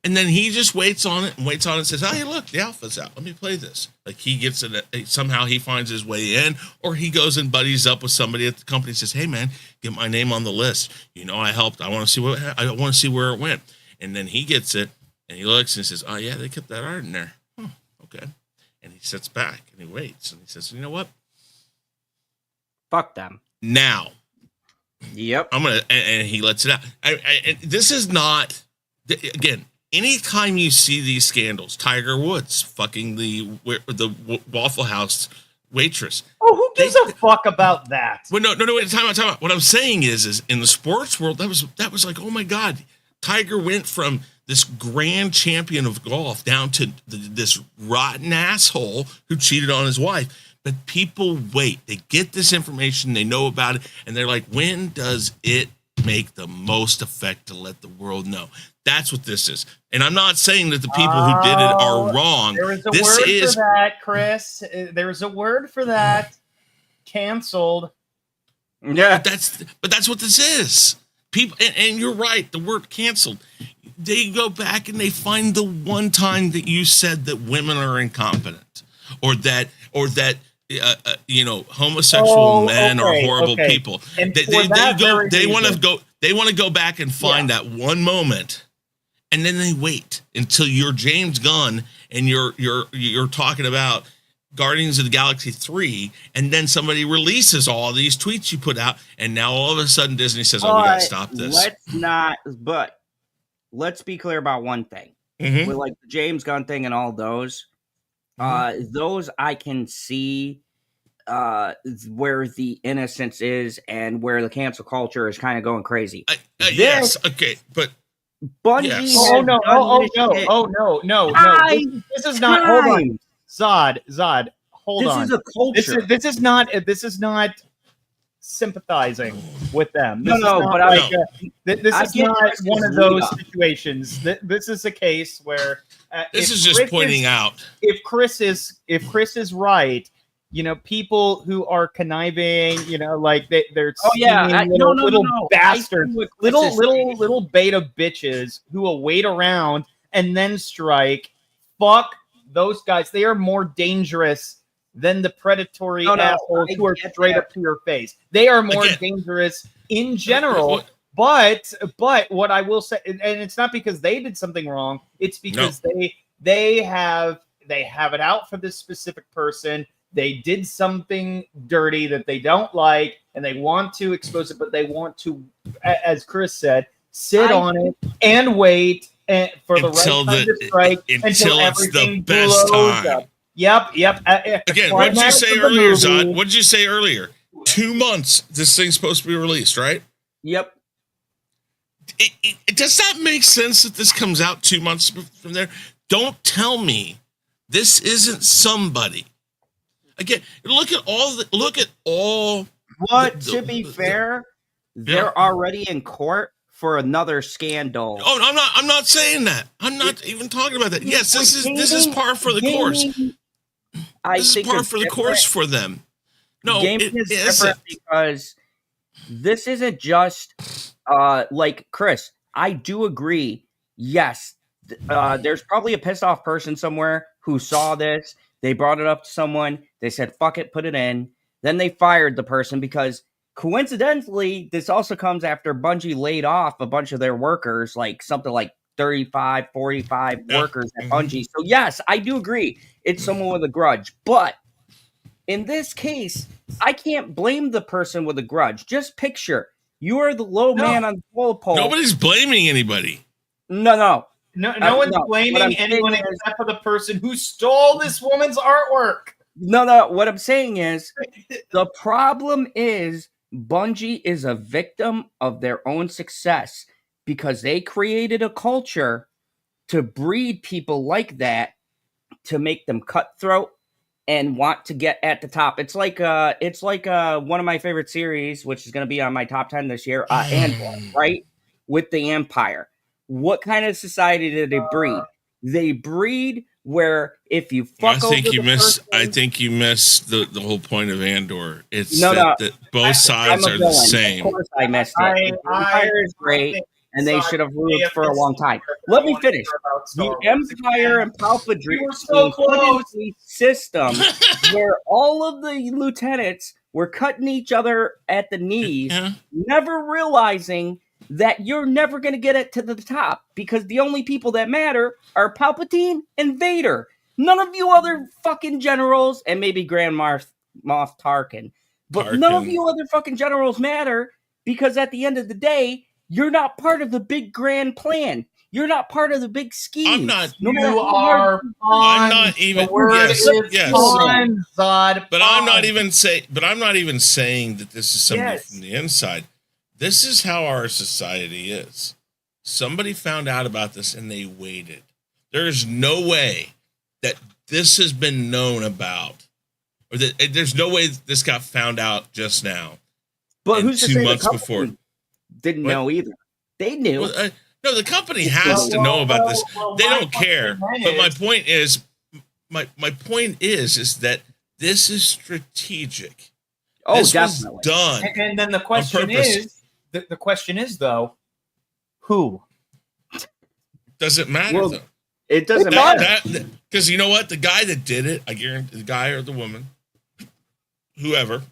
And then he just waits on it and says, hey, look, the alpha's out. Let me play this. Like he gets it. Somehow he finds his way in, or he goes and buddies up with somebody at the company and says, hey, man, get my name on the list. You know, I helped. I want to see where it went. And then he gets it and he looks and he says, oh, yeah, they kept that art in there. Okay. And he sits back and he waits and he says, you know what? Fuck them. Now. Yep. And he lets it out. And this is not, again, anytime you see these scandals, Tiger Woods fucking the Waffle House waitress. Oh, who gives a fuck about that? Well, no, wait, time out. What I'm saying is in the sports world, that was like, oh my God, Tiger went from this grand champion of golf down to this rotten asshole who cheated on his wife. But people wait. They get this information. They know about it. And they're like, when does it make the most effect to let the world know? That's what this is. And I'm not saying that the people who did it are wrong. There is a word for that, Chris. There's a word for that. Canceled. Yeah. But that's what this is. People, and you're right, the word canceled. They go back and they find the one time that you said that women are incompetent or that homosexual men are horrible people. And They want to go back and find that one moment, and then they wait until you're James Gunn and you're talking about Guardians of the Galaxy 3, and then somebody releases all these tweets you put out, and now all of a sudden Disney says, "Oh, we gotta stop this." Let's be clear about one thing. Mm-hmm. With like the James Gunn thing and all those, those I can see where the innocence is and where the cancel culture is kind of going crazy. Yes, okay, but Bungie. Yes. Oh no! This is not. Hold on, Zod. Hold on. This is a culture. This is not sympathizing with them. This is not one of those situations. This is a case where this is just pointing out if Chris is right. People who are conniving, like they're little bastards, little beta bitches who will wait around and then strike. Fuck those guys. They are more dangerous than the predatory assholes who are straight up to your face. They are more dangerous in general. But what I will say, and it's not because they did something wrong. It's because they have it out for this specific person. They did something dirty that they don't like, and they want to expose it, but they want to, as Chris said, sit on it and wait for the right time to strike until it's the best time. Up. Yep. Again, what did you say earlier, Zod? What did you say earlier? 2 months this thing's supposed to be released, right? Yep. Does that make sense that this comes out 2 months from there? Don't tell me this isn't somebody. Again, look at all. To be fair, they're already in court for another scandal. Oh, I'm not saying that. I'm not even talking about that. Yes, this is par for the course. This is par for the course for them. No, gaming is different because this isn't just like Chris. I do agree. Yes, there's probably a pissed off person somewhere who saw this. They brought it up to someone. They said, fuck it, put it in. Then they fired the person because coincidentally, this also comes after Bungie laid off a bunch of their workers, like something like 35, 45 workers at Bungie. So yes, I do agree. It's someone with a grudge. But in this case, I can't blame the person with a grudge. Just picture, you are the low man on the toll pole. Nobody's blaming anybody. No. No one's blaming anyone except for the person who stole this woman's artwork. No. What I'm saying is, the problem is Bungie is a victim of their own success because they created a culture to breed people like that to make them cutthroat and want to get at the top. It's like one of my favorite series, which is going to be on my top 10 this year, Andor, right? With the Empire. What kind of society did they breed? They breed where if you fuck over the person, I think you missed the whole point of Andor. It's that both sides are the same. Of course I missed it. The Empire is great, and they should have ruled for a long time. Let me finish. The Empire and Palpatine system where all of the lieutenants were cutting each other at the knees, never realizing that you're never going to get it to the top because the only people that matter are Palpatine and Vader. None of you other fucking generals, and maybe Grand Moff Tarkin, but none of you other fucking generals matter because at the end of the day, you're not part of the big grand plan. You're not part of the big scheme. I'm not. I'm not even. Zod. But I'm not even saying that this is somebody from the inside. This is how our society is. Somebody found out about this and they waited. There is no way that this has been known about, or that there's no way this got found out just now. But who's 2 months before? Didn't know either. They knew. Well, no, the company has to know about this. They don't care. But my point is that this is strategic. Oh, this definitely. Was done. And then the question is. The question is, though, who? Does it matter, though? It doesn't matter. Because you know what? The guy that did it, I guarantee the guy or the woman, whoever,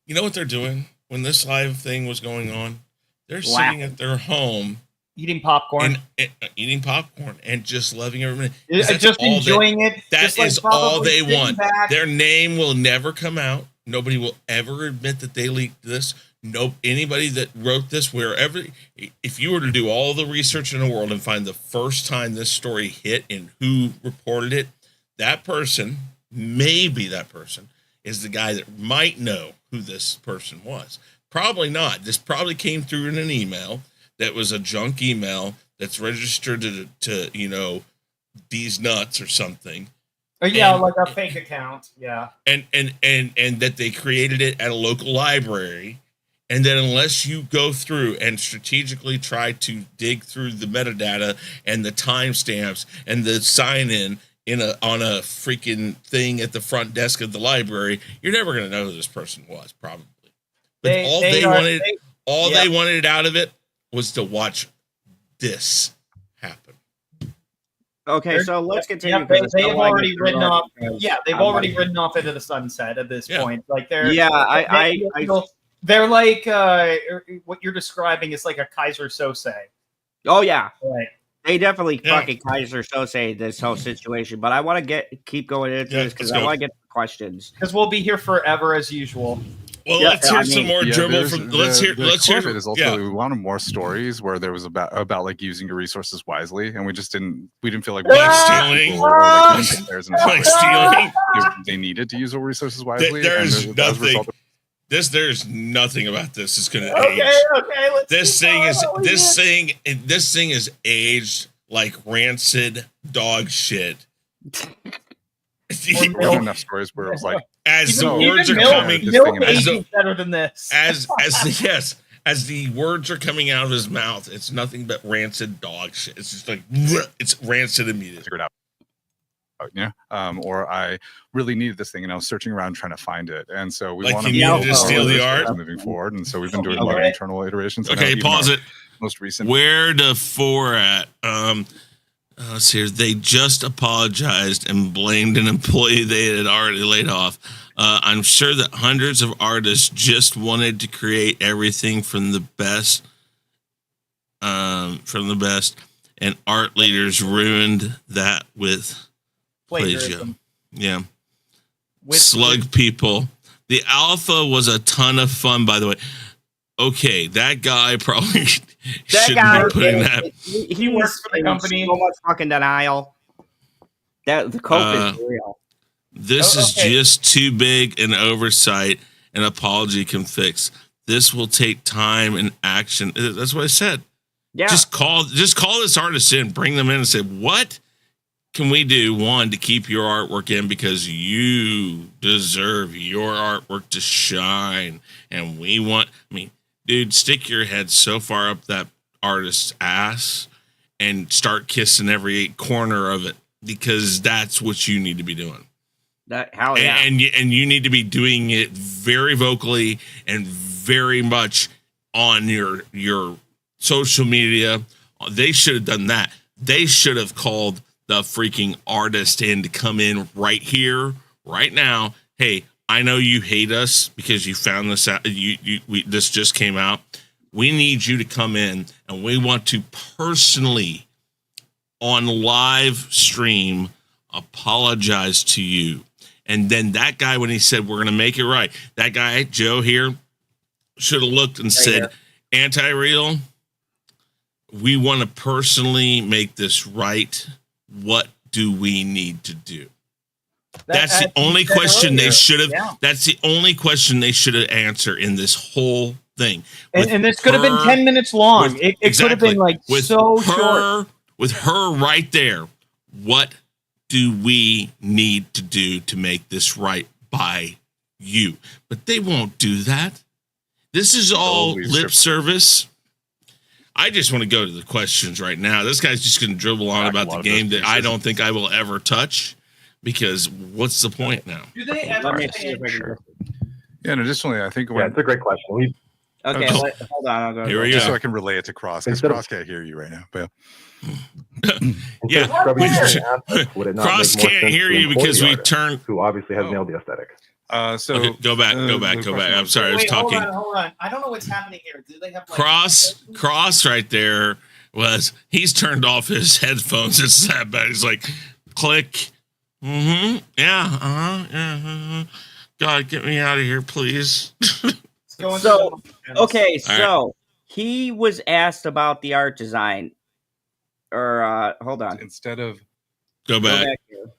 you know what they're doing when this live thing was going on? They're sitting at their home eating popcorn and just loving every minute. Just enjoying it. That is all they want. Their name will never come out. Nobody will ever admit that they leaked this. Anybody that wrote this, wherever, if you were to do all the research in the world and find the first time this story hit and who reported it, that person, maybe that person, is the guy that might know who this person was. Probably not. This probably came through in an email that was a junk email that's registered to these nuts or something. Like a fake account. Yeah. And that they created it at a local library. And then unless you go through and strategically try to dig through the metadata and the timestamps and the sign in on a freaking thing at the front desk of the library, you're never going to know who this person was, probably. But they wanted out of it was to watch this happen. Okay, so let's continue. They've already written off. Yeah, they've already written off into the sunset at this point. Like they're they're like what you're describing is like a Kaiser Sose. Oh yeah, right. They definitely fucking Kaiser Sose this whole situation. But I want to keep going into this because I want to get the questions. Because we'll be here forever as usual. Well, let's hear some more dribble from. Let's hear. It is also we wanted more stories where there was about like using your resources wisely, and we didn't feel like stealing. Stealing. They needed to use their resources wisely. There's nothing. There's nothing about this is going to age. Okay. This thing is aged like rancid dog shit. There's enough stories where it was like, as the words are coming, better than this. As the words are coming out of his mouth, it's nothing but rancid dog shit. It's just like it's rancid immediately. Figured out. Or I really needed this thing and I was searching around trying to find it, and so we want to steal the art moving forward, and so we've been doing a lot of internal iterations. Okay, pause it. Most recent. Where the 4 at? Let's see. They just apologized and blamed an employee they had already laid off. I'm sure that hundreds of artists just wanted to create everything from the best, and art leaders ruined that with plagiarism. Yeah. Slug people. The alpha was a ton of fun, by the way. Okay, that guy probably shouldn't be putting that. He works for the company. So much fucking denial. The coke is real. This is just too big an oversight an apology can fix. This will take time and action. That's what I said. Yeah. Just call this artist in, bring them in and say, what can we do, one, to keep your artwork in because you deserve your artwork to shine. And we want, dude, stick your head so far up that artist's ass and start kissing every corner of it because that's what you need to be doing. And you need to be doing it very vocally and very much on your social media. They should have done that. They should have called the freaking artist in to come in right here, right now. Hey, I know you hate us because you found this out. This just came out. We need you to come in, and we want to personally, on live stream, apologize to you. And then that guy, when he said we're going to make it right, that guy Joe here should have looked and said, "Anti-real, we want to personally make this right. What do we need to do?" That's the only question they should have. Yeah. That's the only question they should have answered in this whole thing. And this could have been 10 minutes long. It could have been like so short. With her right there, what do we need to do to make this right by you? But they won't do that. This is all lip service. I just want to go to the questions right now. This guy's just going to dribble on about the game that I don't think I will ever touch because what's the point now? Do they ever sure. Yeah, and additionally, I think it's a great question. Okay, hold on. I'll go. Here we go. Just so I can relay it to Cross, because Cross can't hear you right now. But yeah, Cross can't hear you because we turned. Who obviously has nailed the aesthetic. So okay, go back. I'm sorry, I was talking. Hold on. I don't know what's happening here. Do they have Cross right there he's turned off his headphones. It's that bad. He's like, click. Yeah. Yeah. God, get me out of here, please. So he was asked about the art design. Or hold on. Instead of go back here.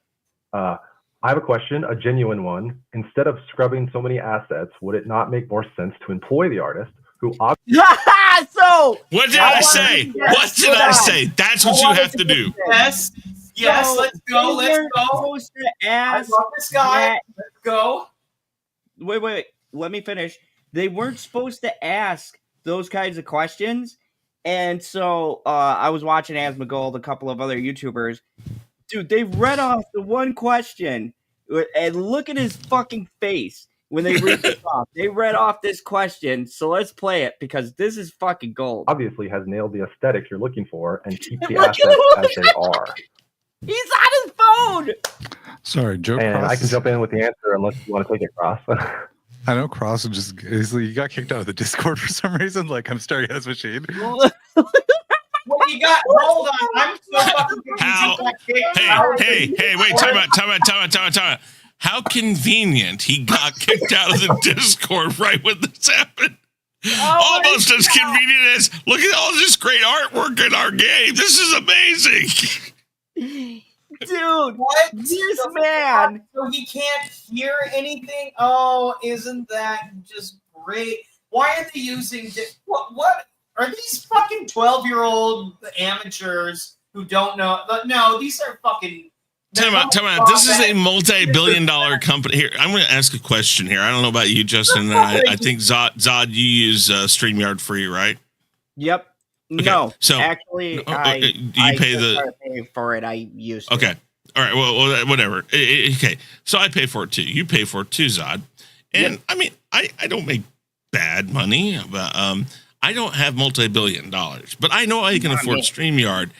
I have a question, a genuine one. Instead of scrubbing so many assets, would it not make more sense to employ the artist who So what did I say? What did I say? That's what you have to do. Yes. Let's go. I love this guy. Let's go. Wait. Let me finish. They weren't supposed to ask those kinds of questions. And so I was watching Asmongold, a couple of other YouTubers. Dude, they read off the one question, and look at his fucking face when they read this off. They read off this question, so let's play it because this is fucking gold. Obviously has nailed the aesthetic you're looking for and keep the assets as they are. He's on his phone! Sorry, Joe And Cross. I can jump in with the answer unless you want to take it, Cross. I know Cross just he got kicked out of the Discord for some reason. Like, I'm staring at his machine. What you got? Hold on. I'm so fucking Hey, wait, time out. How convenient he got kicked out of the Discord right when this happened. Almost as convenient as, look at all this great artwork in our game. This is amazing. Dude, what? This man. So he can't hear anything? Oh, isn't that just great? Why are they using this? What? Are these fucking 12-year-old amateurs who don't know? No, these are fucking... Time out. This is a multi-billion-dollar company. Here, I'm going to ask a question here. I don't know about you, Justin. I think Zod, you use StreamYard free, right? Yep. Okay, no, so actually, I pay for it. I used to. Okay. All right. Well, whatever. Okay. So I pay for it too. You pay for it too, Zod. And yep. I mean, I don't make bad money, but I don't have multi-billion dollars, but I know I can afford StreamYard.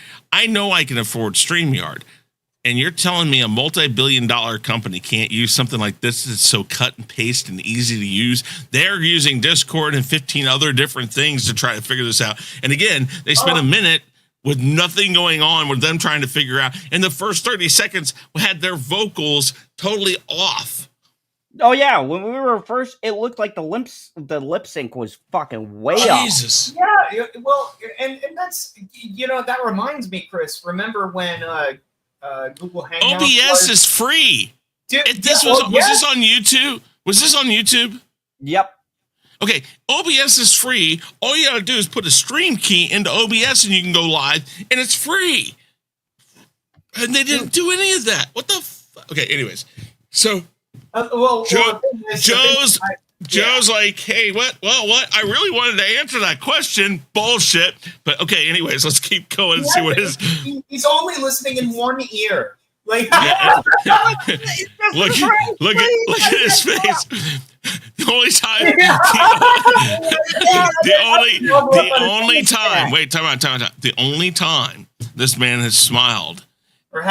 And you're telling me a multi-billion-dollar company can't use something like this that's so cut and paste and easy to use? They're using Discord and 15 other different things to try to figure this out. And again, they spent a minute with nothing going on with them trying to figure out. And the first 30 seconds had their vocals totally off. Oh yeah, when we were first, it looked like the lip sync was fucking way off. Jesus. Yeah, well, and that's, that reminds me, Chris. Remember when Google Hangouts OBS is free. Dude, was this on YouTube? Was this on YouTube? Yep. Okay, OBS is free. All you gotta do is put a stream key into OBS and you can go live, and it's free. And they didn't do any of that. What the fuck? Okay, anyways. So Joe's like, hey, what? Well, what? I really wanted to answer that question. Bullshit. But okay, anyways, let's keep going and see what his. He's only listening in one ear. Like, look at his face. The only time, the only time. Wait, time out. The only time this man has smiled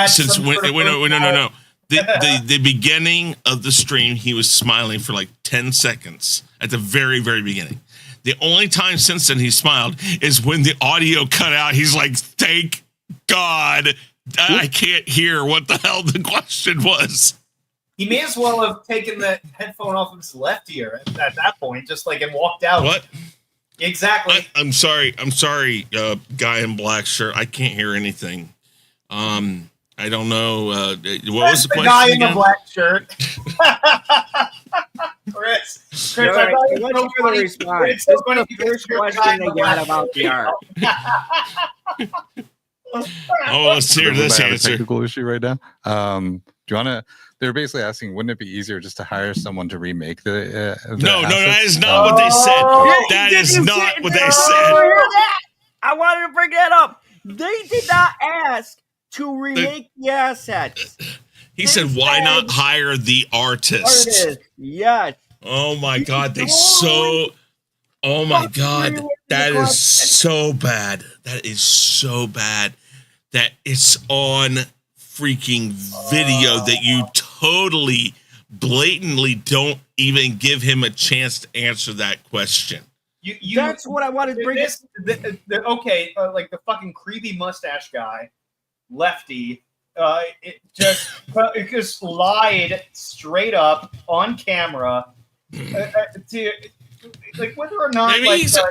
since when? No. The beginning of the stream, he was smiling for like 10 seconds at the very, very beginning. The only time since then he smiled is when the audio cut out. He's like, thank God I can't hear what the hell the question was. He may as well have taken the headphone off of his left ear at that point, just like, and walked out. What? Exactly. I'm sorry, guy in black shirt. I can't hear anything. I don't know. What was the question? Guy in the black shirt. Chris, I thought it was so funny. It's so funny. The first question they got about the art. Let's hear this answer. Technical issue right now. Do you want to? They're basically asking, wouldn't it be easier just to hire someone to remake the No, assets? that is not what they said. That is not what they said. I wanted to bring that up. They did not ask to remake the assets. He said, why not hire the artist? Yes. Oh my God. Oh my God. That is so bad. That is so bad that it's on freaking video that you totally blatantly don't even give him a chance to answer that question. That's what I wanted to bring like the fucking creepy mustache guy, Lefty, it just lied straight up on camera to like whether or not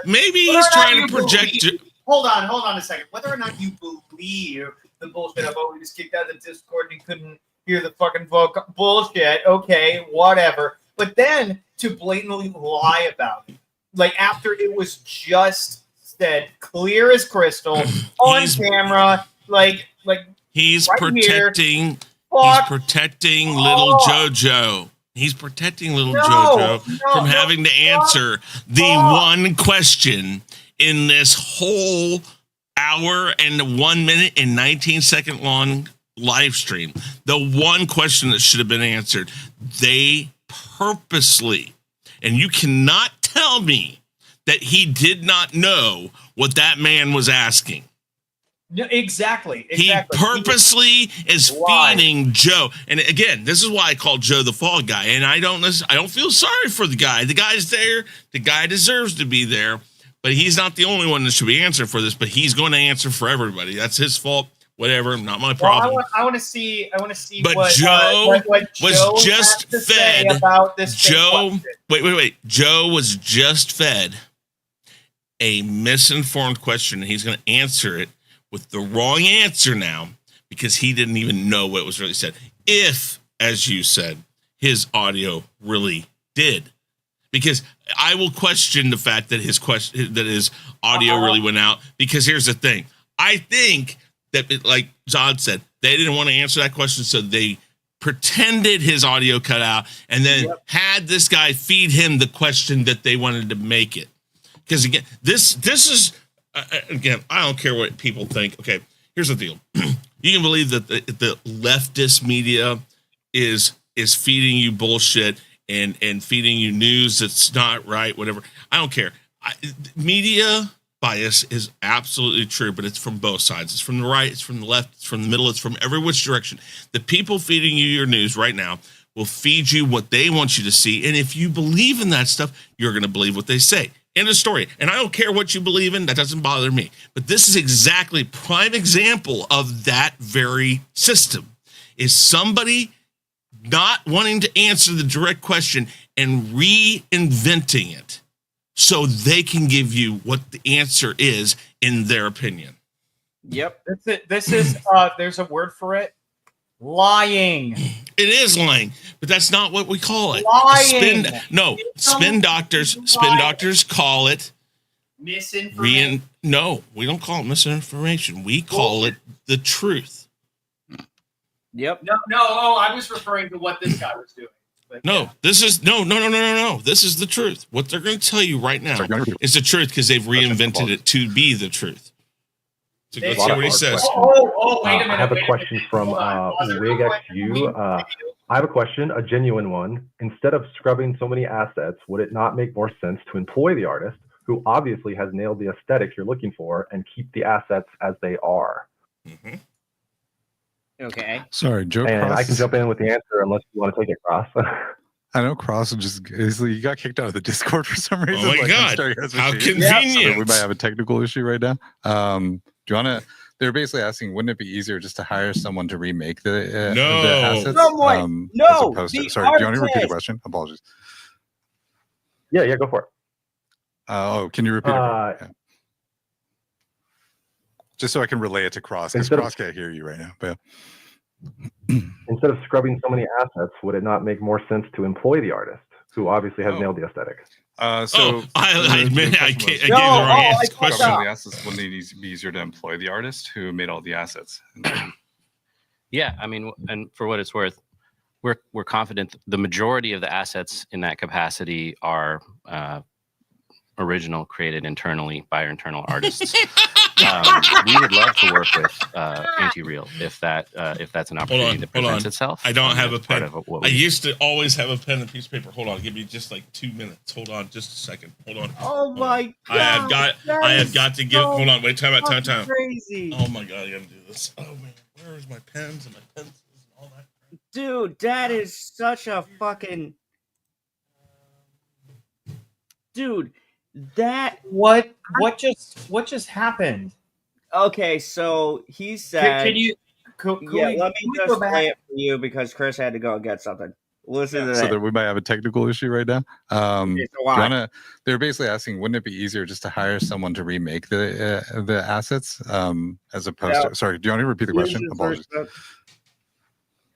maybe he's trying to project. Hold on a second. Whether or not you believe the bullshit of he was kicked out of the Discord and he couldn't hear the fucking bullshit, okay, whatever. But then to blatantly lie about it, like after it was just said clear as crystal on camera, like he's right protecting. Here, he's protecting little JoJo. He's protecting little JoJo from having to answer the one question in this whole hour and 1 minute and 19-second long live stream. The one question that should have been answered. They purposely, and you cannot tell me that he did not know what that man was asking. No, exactly. He purposely is feeding Joe. And again, this is why I call Joe the fall guy. And I don't feel sorry for the guy. The guy's there. The guy deserves to be there. But he's not the only one that should be answering for this. But he's going to answer for everybody. That's his fault. Whatever, not my problem. Well, I want to see. But what Joe was just fed about this. Joe, wait. Joe was just fed a misinformed question, and he's going to answer it with the wrong answer now because he didn't even know what was really said. If, as you said, his audio really did, because I will question the fact that his audio really went out. Because here's the thing: I think that, like Zod said, they didn't want to answer that question, so they pretended his audio cut out, and then had this guy feed him the question that they wanted to make it. Because again, this is. Again, I don't care what people think. Okay, here's the deal. You can believe that the leftist media is feeding you bullshit and feeding you news that's not right, whatever. I don't care. Media bias is absolutely true, but it's from both sides. It's from the right, it's from the left, it's from the middle, it's from every which direction. The people feeding you your news right now will feed you what they want you to see. And if you believe in that stuff, you're going to believe what they say. End of story. And I don't care what you believe in. That doesn't bother me. But this is exactly prime example of that very system. Is somebody not wanting to answer the direct question and reinventing it so they can give you what the answer is in their opinion. Yep. That's it. This is, there's a word for it. Lying. It is lying, but that's not what we call it. Lying. Spin doctors call it misinformation. No, we don't call it misinformation. We call it the truth. Yep. No. Oh, I was referring to what this guy was doing. No, this is no. This is the truth. What they're going to tell you right now is the truth because they've reinvented it to be the truth. So let's see what he says. Wait a minute. I have a question from WigXU. I have a question, a genuine one. Instead of scrubbing so many assets, would it not make more sense to employ the artist who obviously has nailed the aesthetic you're looking for and keep the assets as they are? Mm-hmm. Okay. Sorry, Joe. And Cross. I can jump in with the answer unless you want to take it, Cross. I know Cross he got kicked out of the Discord for some reason. Oh my God! How convenient! So we might have a technical issue right now. Do you want to? They're basically asking, wouldn't it be easier just to hire someone to remake the assets? No. Sorry, do you want to repeat the question? Apologies. Yeah, go for it. Can you repeat it? Yeah. Just so I can relay it to Cross, because Cross can't hear you right now. But instead of scrubbing so many assets, would it not make more sense to employ the artist who obviously has nailed the aesthetic? I admit I gave the wrong question. The assets wouldn't it be easier to employ the artist who made all the assets? Yeah, I mean, and for what it's worth, we're confident the majority of the assets in that capacity are original, created internally by our internal artists. We would love to work with Anti-Real if that's an opportunity that presents itself. I don't have a pen. I used to always have a pen and piece of paper. Hold on, give me just like 2 minutes. Hold on, just a second. Hold on. Oh my God! I have got to give. Hold on, wait, time out. Crazy. Oh my God, I got to do this. Oh man, where is my pens and my pencils and all that? Dude, that is such a fucking... Dude, that... What just happened? Okay, so he said... Can you... let me just play it for you because Chris had to go and get something. Listen to that. So that we might have a technical issue right now. They're basically asking, wouldn't it be easier just to hire someone to remake the assets as opposed to... Sorry, do you want to repeat the question? Apologies.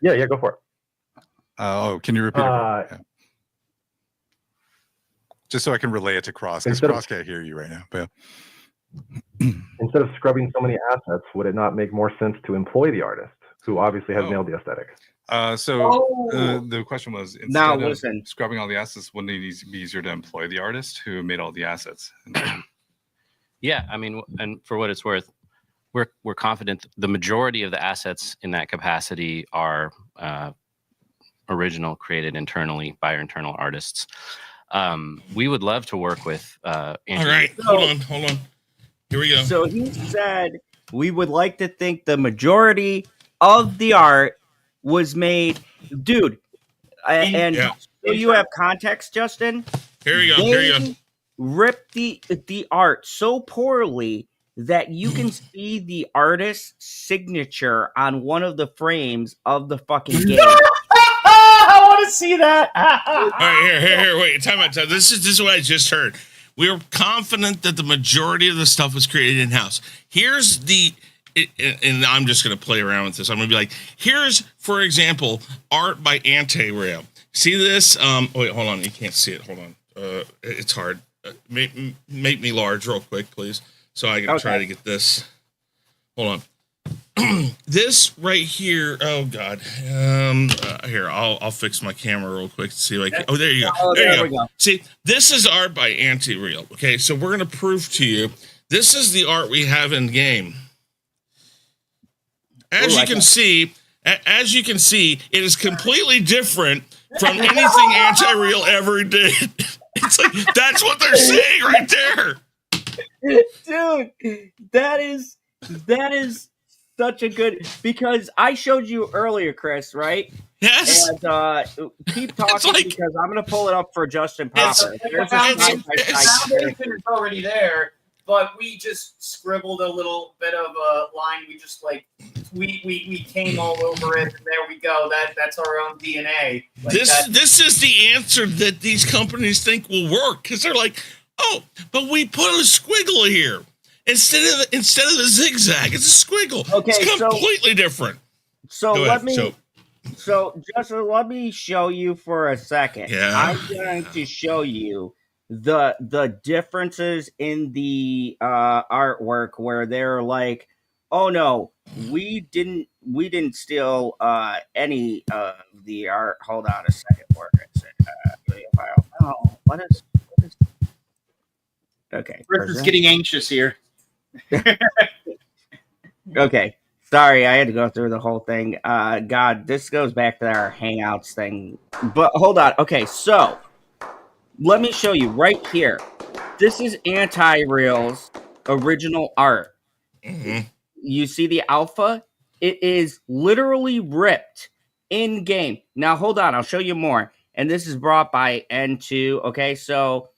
Yeah, go for it. Can you repeat it? Yeah. Just so I can relay it to Cross, because Cross can't hear you right now. But instead of scrubbing so many assets, would it not make more sense to employ the artist, who obviously has nailed the aesthetic? The question was, instead of scrubbing all the assets, wouldn't it be easier to employ the artist who made all the assets? Yeah, I mean, and for what it's worth, we're confident the majority of the assets in that capacity are original, created internally by our internal artists. We would love to work with Andrew. All right, hold on. Here we go. So he said we would like to think the majority of the art was made, dude. So you have context, Justin. Here we go. They ripped the art so poorly that you can see the artist's signature on one of the frames of the fucking game. I want to see that. All right, here. Wait, time out. This is what I just heard. We are confident that the majority of the stuff was created in-house. Here's and I'm just going to play around with this. I'm going to be like, here's, for example, art by Anti-Rail. See this? Wait, hold on. You can't see it. Hold on. It's hard. Make me large real quick, please. So I can try to get this. Hold on. This right here. Oh God. Here, I'll fix my camera real quick to see if I can. Oh, there you go. There you go. See, this is art by Anti-Real. Okay, so we're gonna prove to you. This is the art we have in game. As you can see, it is completely different from anything Anti-Real ever did. It's like that's what they're saying right there. Dude, that is such a good, because I showed you earlier, Chris, right? Yes. And keep talking because I'm gonna pull it up for Justin Proper. The foundation is already there, but we just scribbled a little bit of a line. We just we came all over it, and there we go. That's our own DNA. This is the answer that these companies think will work, because they're like, oh, but we put a squiggle here instead of the zigzag. It's a squiggle. Okay, it's completely different. So Justin, let me show you for a second. Yeah. I'm going to show you the differences in the artwork where they're like, oh no, we didn't steal any of the art. Hold on a second. Where is it? Oh, what is? Okay. Chris is getting anxious here. Okay. Sorry, I had to go through the whole thing. God, this goes back to our Hangouts thing. But hold on. Okay, so let me show you right here. This is Anti-Real's original art. Mm-hmm. You see the alpha? It is literally ripped in game. Now, hold on. I'll show you more. And this is brought by N2. Okay, so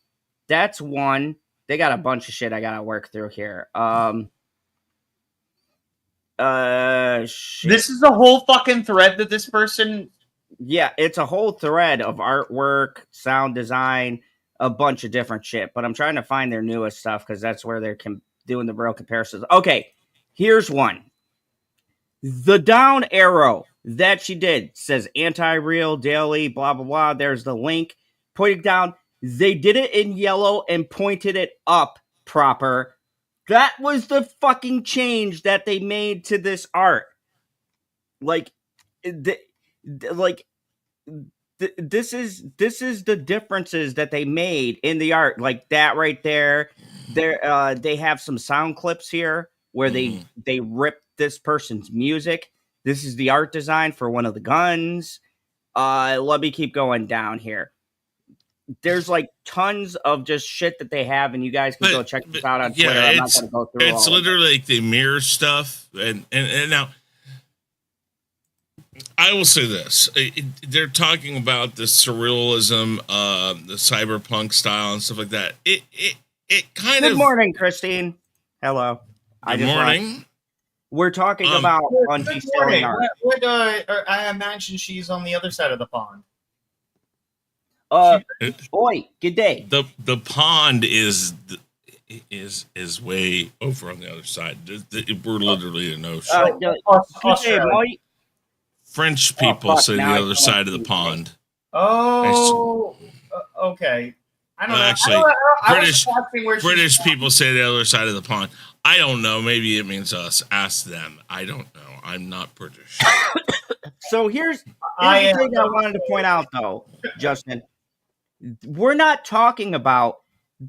that's one. They got a bunch of shit I got to work through here. This is a whole fucking thread that this person... Yeah, it's a whole thread of artwork, sound design, a bunch of different shit. But I'm trying to find their newest stuff because that's where they're doing the real comparisons. Okay, here's one. The down arrow that she did says Anti-Real Daily, blah, blah, blah. There's the link. Pointing down. They did it in yellow and pointed it up proper. That was the fucking change that they made to this art. This is the differences that they made in the art. Like that right there. They have some sound clips here where they ripped this person's music. This is the art design for one of the guns. Let me keep going down here. There's like tons of just shit that they have, and you guys can go check this out on Twitter. I'm not going to go through it's literally like they mirror stuff, and now I I will say this: they're talking about the surrealism, the cyberpunk style, and stuff like that. It kind of. Good morning, Christine. Hello. Good morning. We're talking about Bungie selling art. I imagine she's on the other side of the pond. Boy, good day. The pond is way over on the other side. We're literally in ocean. French people say the other side of the pond. Oh, okay. I don't know. Actually, British people say the other side of the pond. I don't know. Maybe it means us. Ask them. I don't know. I'm not British. So here's the thing I wanted to point out, though, Justin. We're not talking about,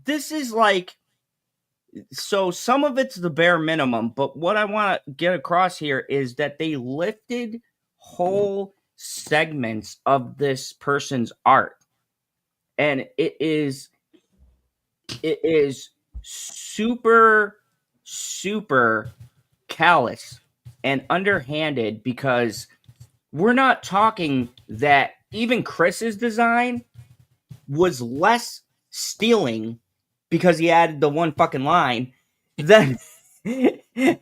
this is like, so some of it's the bare minimum, but what I want to get across here is that they lifted whole segments of this person's art. And it is super, super callous and underhanded, because we're not talking that even Chris's design was less stealing because he added the one fucking line, then,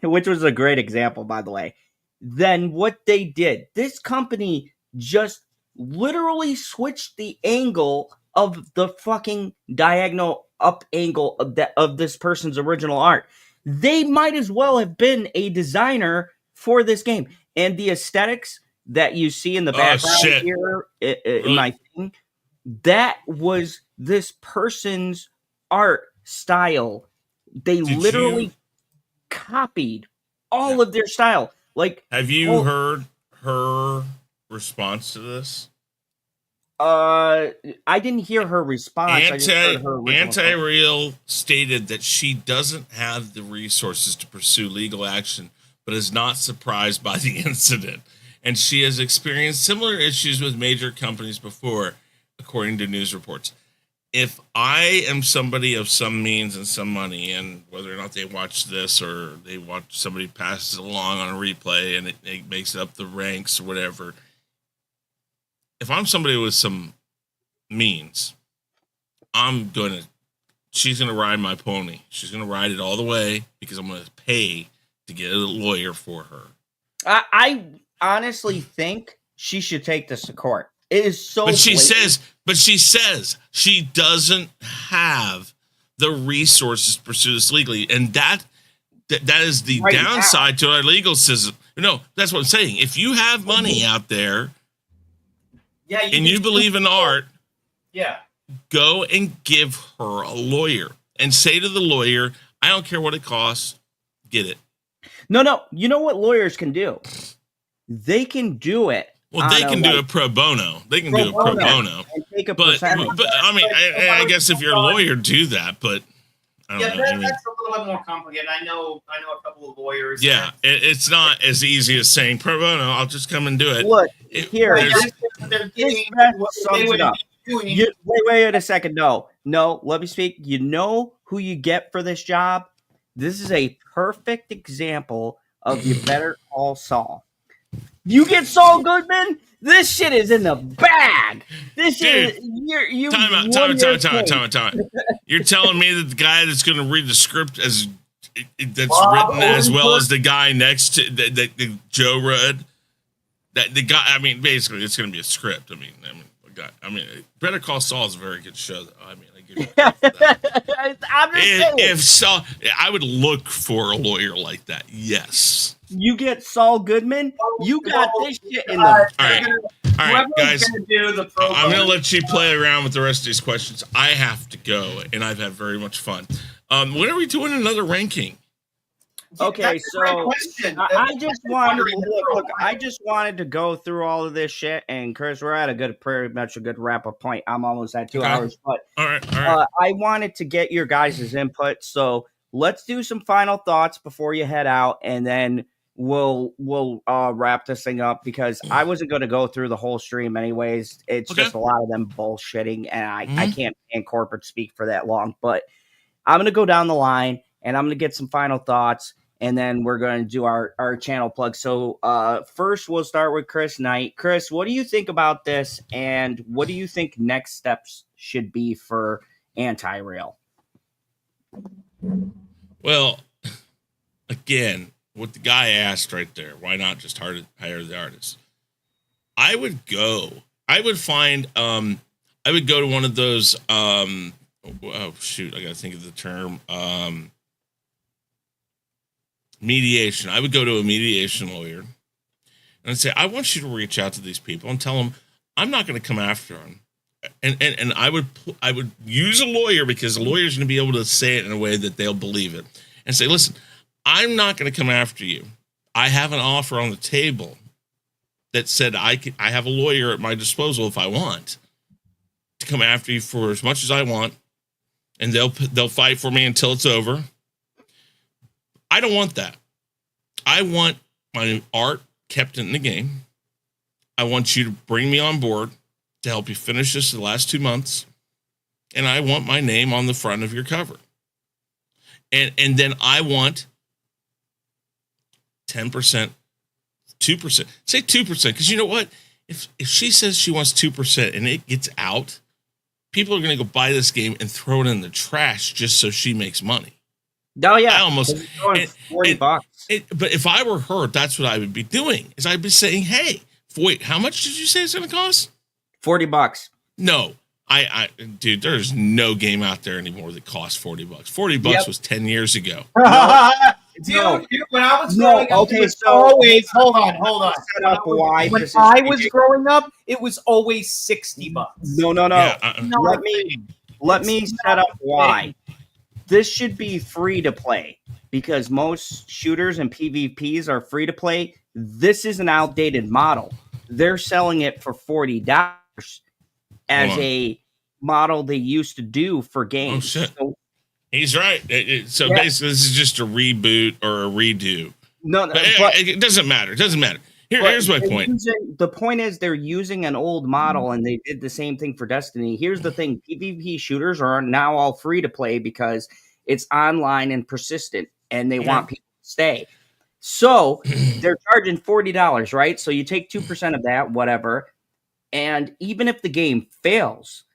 which was a great example, by the way, than what they did. This company just literally switched the angle of the fucking diagonal up angle of this person's original art. They might as well have been a designer for this game. And the aesthetics that you see in the background here in my thing, that was this person's art style. They literally copied all of their style. Like, have you heard her response to this? I didn't hear her response. Anti-Real stated that she doesn't have the resources to pursue legal action, but is not surprised by the incident. And she has experienced similar issues with major companies before, according to news reports. If I am somebody of some means and some money, and whether or not they watch this or they watch somebody pass it along on a replay and it makes it up the ranks or whatever, if I'm somebody with some means, she's going to ride my pony. She's going to ride it all the way because I'm going to pay to get a lawyer for her. I honestly think she should take this to court. It is so. But she says she doesn't have the resources to pursue this legally, and that is the downside to our legal system. No, that's what I'm saying. If you have money out there, and you believe in art, go and give her a lawyer and say to the lawyer, "I don't care what it costs, get it." No. You know what lawyers can do? They can do it. Well, they can do it pro bono. They can do it pro bono. But I mean, I guess if you're a lawyer, do that. But I don't know. That's a little bit more complicated. I know a couple of lawyers. Yeah, it's not as easy as saying pro bono. I'll just come and do it. Look, here. Wait a second. No. Let me speak. You know who you get for this job? This is a perfect example of you better call Saul. You get Saul Goodman? This shit is in the bag. This shit is you. Time out. You're telling me that the guy that's going to read the script that's written as well as the guy next to that Joe read, that the guy. I mean, basically, it's going to be a script. I mean, Better Call Saul is a very good show. Though. I mean, I give you that. I'm just saying. If Saul, I would look for a lawyer like that. Yes. You get Saul Goodman. You got this shit in the. All right, guys. I'm gonna let you play around with the rest of these questions. I have to go, and I've had very much fun. When are we doing another ranking? Okay, so I just wanted to go through all of this shit, and Chris, we're at pretty much a good wrap up point. I'm almost at 2 hours, but all right. I wanted to get your guys' input, so let's do some final thoughts before you head out, and then we'll wrap this thing up, because I wasn't going to go through the whole stream anyways. It's just a lot of them bullshitting, and I can't stand corporate speak for that long, but I'm going to go down the line, and I'm going to get some final thoughts. and then we're going to do our channel plug. So first, we'll start with Chris Knight. Chris, what do you think about this, and what do you think next steps should be for Anti-Rail? Well, again, what the guy asked right there, why not just hire the artist? I would find, I would go to one of those, oh shoot, I got to think of the term, mediation. I would go to a mediation lawyer and I'd say, I want you to reach out to these people and tell them I'm not going to come after them. And I would use a lawyer, because a lawyer is going to be able to say it in a way that they'll believe it, and say, listen, I'm not going to come after you. I have an offer on the table that said I have a lawyer at my disposal if I want to come after you for as much as I want, and they'll fight for me until it's over. I don't want that. I want my art kept in the game. I want you to bring me on board to help you finish this the last 2 months. And I want my name on the front of your cover. And then I want 10%, 2%. Say 2%, because you know what? If she says she wants 2% and it gets out, people are going to go buy this game and throw it in the trash just so she makes money. Oh yeah, I almost $40. But if I were her, that's what I would be doing. Is I'd be saying, "Hey, wait, how much did you say it's going to cost? $40. No, dude, there's no game out there anymore that costs $40. $40 was 10 years ago. Dude, when I was growing up, it was always hold on. When I was growing up, it was always $60. No. Yeah, Let me set up why. This should be free to play, because most shooters and PvPs are free to play. This is an outdated model. They're selling it for $40 as a model they used to do for games. Oh, shit. So, he's right. So basically, this is just a reboot or a redo. No, it doesn't matter. It doesn't matter. Here's my point. The point is, they're using an old model, and they did the same thing for Destiny. Here's the thing. PvP shooters are now all free to play because it's online and persistent, and they want people to stay. So they're charging $40, right? So you take 2% of that, whatever. And even if the game fails,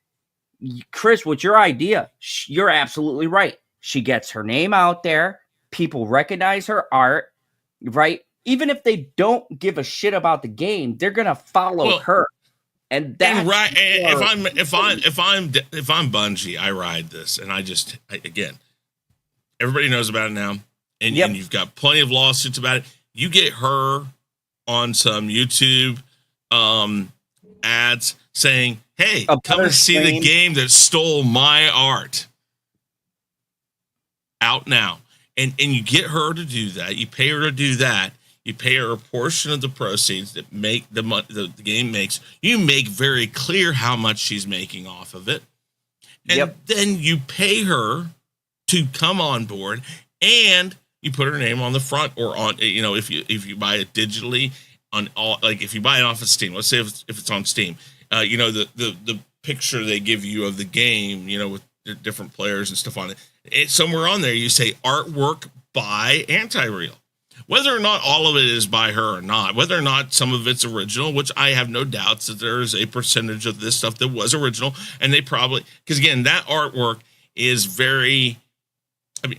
Chris, what's your idea? You're absolutely right. She gets her name out there. People recognize her art, right? Even if they don't give a shit about the game, they're gonna follow her. And that's right. If I'm Bungie, I ride this, and again, everybody knows about it now, and you've got plenty of lawsuits about it. You get her on some YouTube ads saying, "Hey, come and see the game that stole my art." Out now, and you get her to do that. You pay her to do that. You pay her a portion of the proceeds that make the game makes. You make very clear how much she's making off of it, and then you pay her to come on board, and you put her name on the front, or on, if you buy it digitally on all, like if you buy it off of Steam. Let's say if it's on Steam, the picture they give you of the game, with the different players and stuff on it. It's somewhere on there you say artwork by Anti-Rail. Whether or not all of it is by her or not, whether or not some of it's original, which I have no doubts that there is a percentage of this stuff that was original, and they probably, because again, that artwork is very,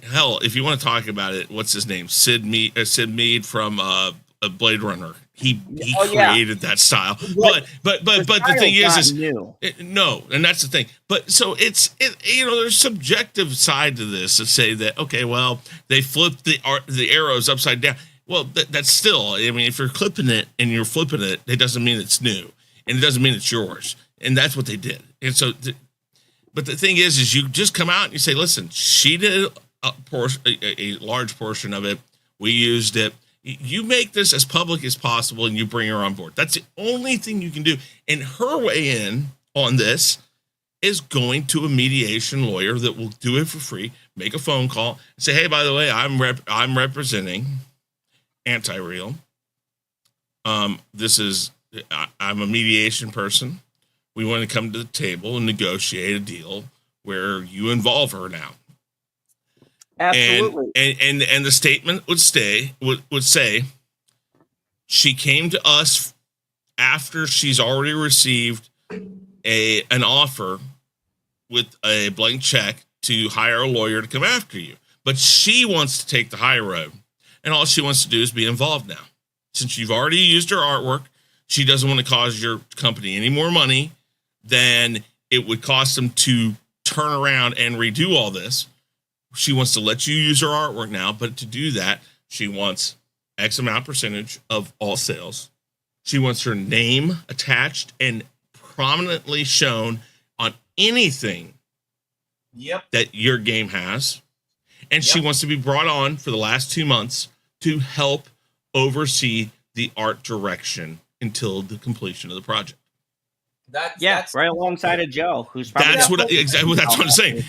hell, if you want to talk about it, what's his name? Sid Mead from Blade Runner. He created that style, but the thing is no, and that's the thing. But so there's subjective side to this to say that, okay, well, they flipped the arrows upside down. Well, that's still, if you're clipping it and you're flipping it, it doesn't mean it's new, and it doesn't mean it's yours, and that's what they did. And so, but the thing is you just come out and you say, listen, she did a large portion of it. We used it. You make this as public as possible, and you bring her on board. That's the only thing you can do. And her way in on this is going to a mediation lawyer that will do it for free, make a phone call, and say, hey, by the way, I'm representing Anti-Rail. I'm a mediation person. We want to come to the table and negotiate a deal where you involve her now. Absolutely. And the statement would say she came to us after she's already received an offer with a blank check to hire a lawyer to come after you. But she wants to take the high road. And all she wants to do is be involved now. Since you've already used her artwork, she doesn't want to cause your company any more money than it would cost them to turn around and redo all this. She wants to let you use her artwork now, but to do that, she wants X amount percentage of all sales. She wants her name attached and prominently shown on anything that your game has. And she wants to be brought on for the last 2 months to help oversee the art direction until the completion of the project. That's right alongside of Joe, who's probably that's what I'm saying.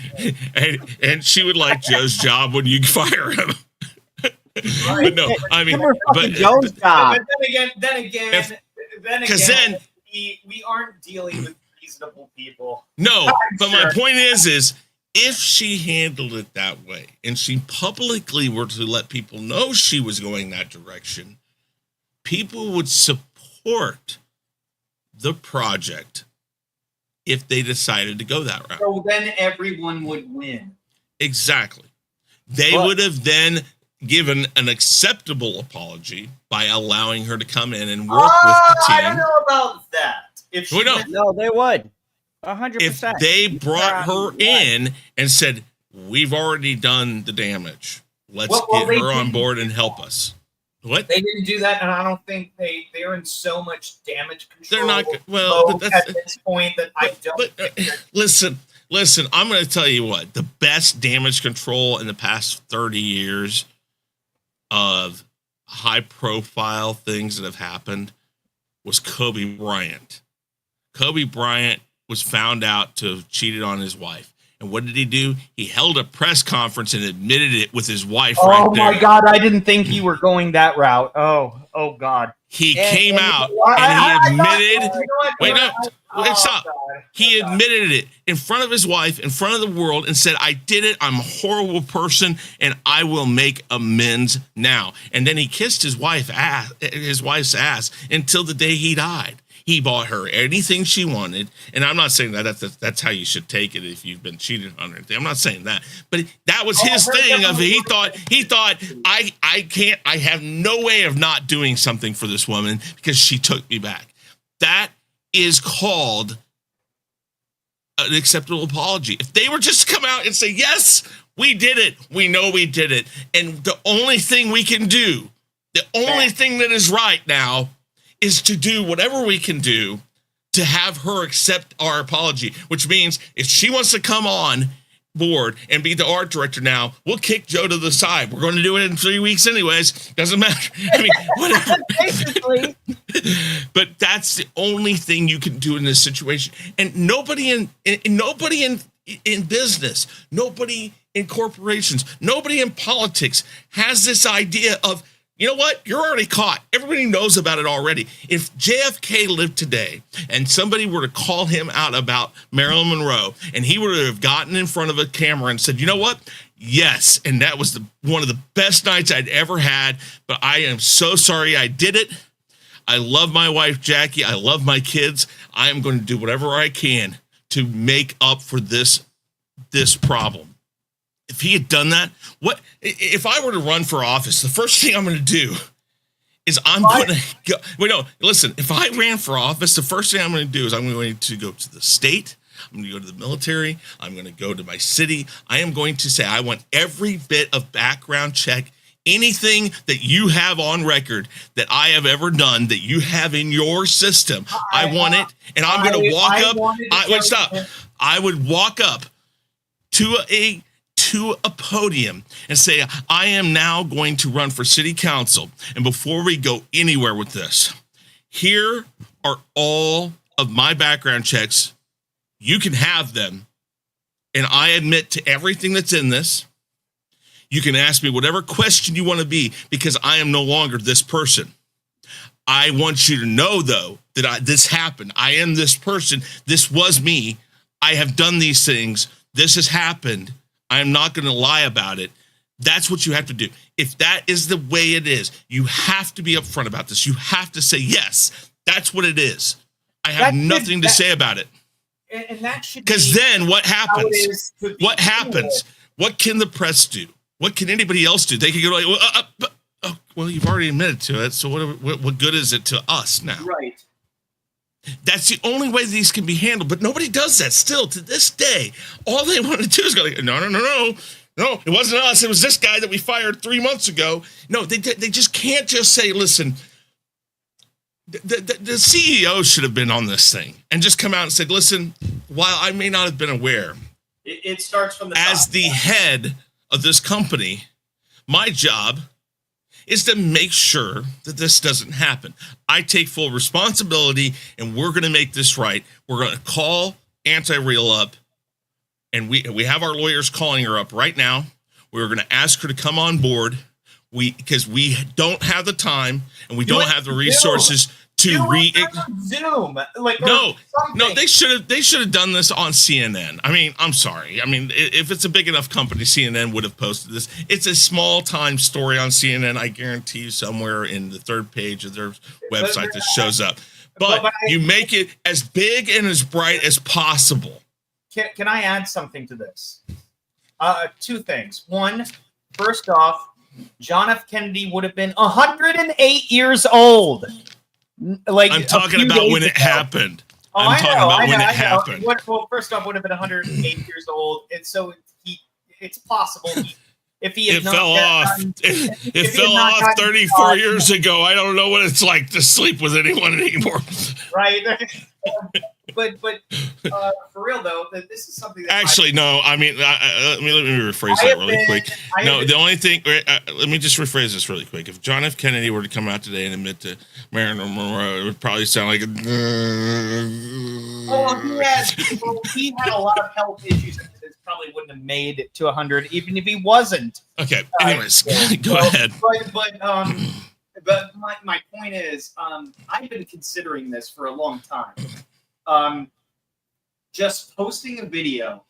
And she would like Joe's job when you fire him. But no, I mean, but Joe's job. But then again, we aren't dealing with reasonable people. No, but my point is if she handled it that way and she publicly were to let people know she was going that direction, people would support the project if they decided to go that route. So then everyone would win. Exactly. They would have then given an acceptable apology by allowing her to come in and work with the team. I don't know about that. If she no, they would. 100%. If they brought her in and said, we've already done the damage, let's get her on board and help us. What? They didn't do that, and I don't think they're in so much damage control. They're not but that's, at this point that I don't. Listen. I'm going to tell you what the best damage control in the past 30 years of high-profile things that have happened was Kobe Bryant. Kobe Bryant was found out to have cheated on his wife. And what did he do? He held a press conference and admitted it with his wife right there. Oh, my God. I didn't think you were going that route. Oh God. He came out and he admitted... Stop. He admitted it in front of his wife, in front of the world, and said, I did it. I'm a horrible person, and I will make amends now. And then he kissed his wife's ass until the day he died. He bought her anything she wanted. And I'm not saying that's how you should take it if you've been cheated on or anything. I'm not saying that. But that was his thing of he thought I have no way of not doing something for this woman because she took me back. That is called an acceptable apology. If they were just to come out and say, yes, we did it. We know we did it. And the only thing we can do, the only thing that is right now is to do whatever we can do to have her accept our apology, which means if she wants to come on board and be the art director now, we'll kick Joe to the side. We're going to do it in 3 weeks anyways. Doesn't matter. I mean, whatever. Basically. But that's the only thing you can do in this situation. And nobody in business, nobody in corporations, nobody in politics has this idea of, you know what? You're already caught. Everybody knows about it already. If JFK lived today and somebody were to call him out about Marilyn Monroe and he would have gotten in front of a camera and said, you know what? Yes. And that was one of the best nights I'd ever had, but I am so sorry I did it. I love my wife, Jackie. I love my kids. I am going to do whatever I can to make up for this problem. If he had done that, what if I were to run for office? The first thing I'm going to do is I'm going to go. Wait, no, listen. If I ran for office, the first thing I'm going to do is I'm going to go to the state. I'm going to go to the military. I'm going to go to my city. I am going to say I want every bit of background check. Anything that you have on record that I have ever done that you have in your system, I want it. And I'm going to walk up. I would walk up to a podium and say, I am now going to run for city council. And before we go anywhere with this, here are all of my background checks. You can have them. And I admit to everything that's in this. You can ask me whatever question you want to be because I am no longer this person. I want you to know, though, that this happened. I am this person. This was me. I have done these things. This has happened. I am not going to lie about it. That's what you have to do. If that is the way it is, you have to be upfront about this. You have to say, yes, that's what it is. I have nothing to say about it. And that should be, because then what happens? What happens? What can the press do? What can anybody else do? They can go like, well, you've already admitted to it. So what good is it to us now? Right. That's the only way these can be handled. But nobody does that still to this day. All they want to do is go like, no, it wasn't us. It was this guy that we fired 3 months ago. No, they just can't just say, listen, the CEO should have been on this thing and just come out and said, listen, while I may not have been aware, it starts from the as top. The head of this company, my job is to make sure that this doesn't happen. I take full responsibility, and we're going to make this right. We're going to call Anti-Real up. And we have our lawyers calling her up right now. We're going to ask her to come on board. Because we don't have the time and we don't have the resources to Zoom. Like no, they should have done this on CNN. I mean, I'm sorry. I mean, if it's a big enough company, CNN would have posted this. It's a small time story on CNN. I guarantee you somewhere in the third page of their website that shows up. But you make it as big and as bright as possible. Can I add something to this? 2 things. One, first off, John F. Kennedy would have been 108 years old. Like I'm talking about when it happened. I'm talking about when it happened. Well, first off, would have been 108 years old, and so it's possible if he had it fell off. It fell off 34 years ago. I don't know what it's like to sleep with anyone anymore. Right. But for real though, this is something that actually no. I mean, let me rephrase that really quick. No, the only thing. Let me just rephrase this really quick. If John F. Kennedy were to come out today and admit to Marilyn Monroe, it would probably sound like he had a lot of health issues. It probably wouldn't have made it to 100, even if he wasn't. Okay. Anyways, go ahead. But my point is, I've been considering this for a long time. Just posting a video,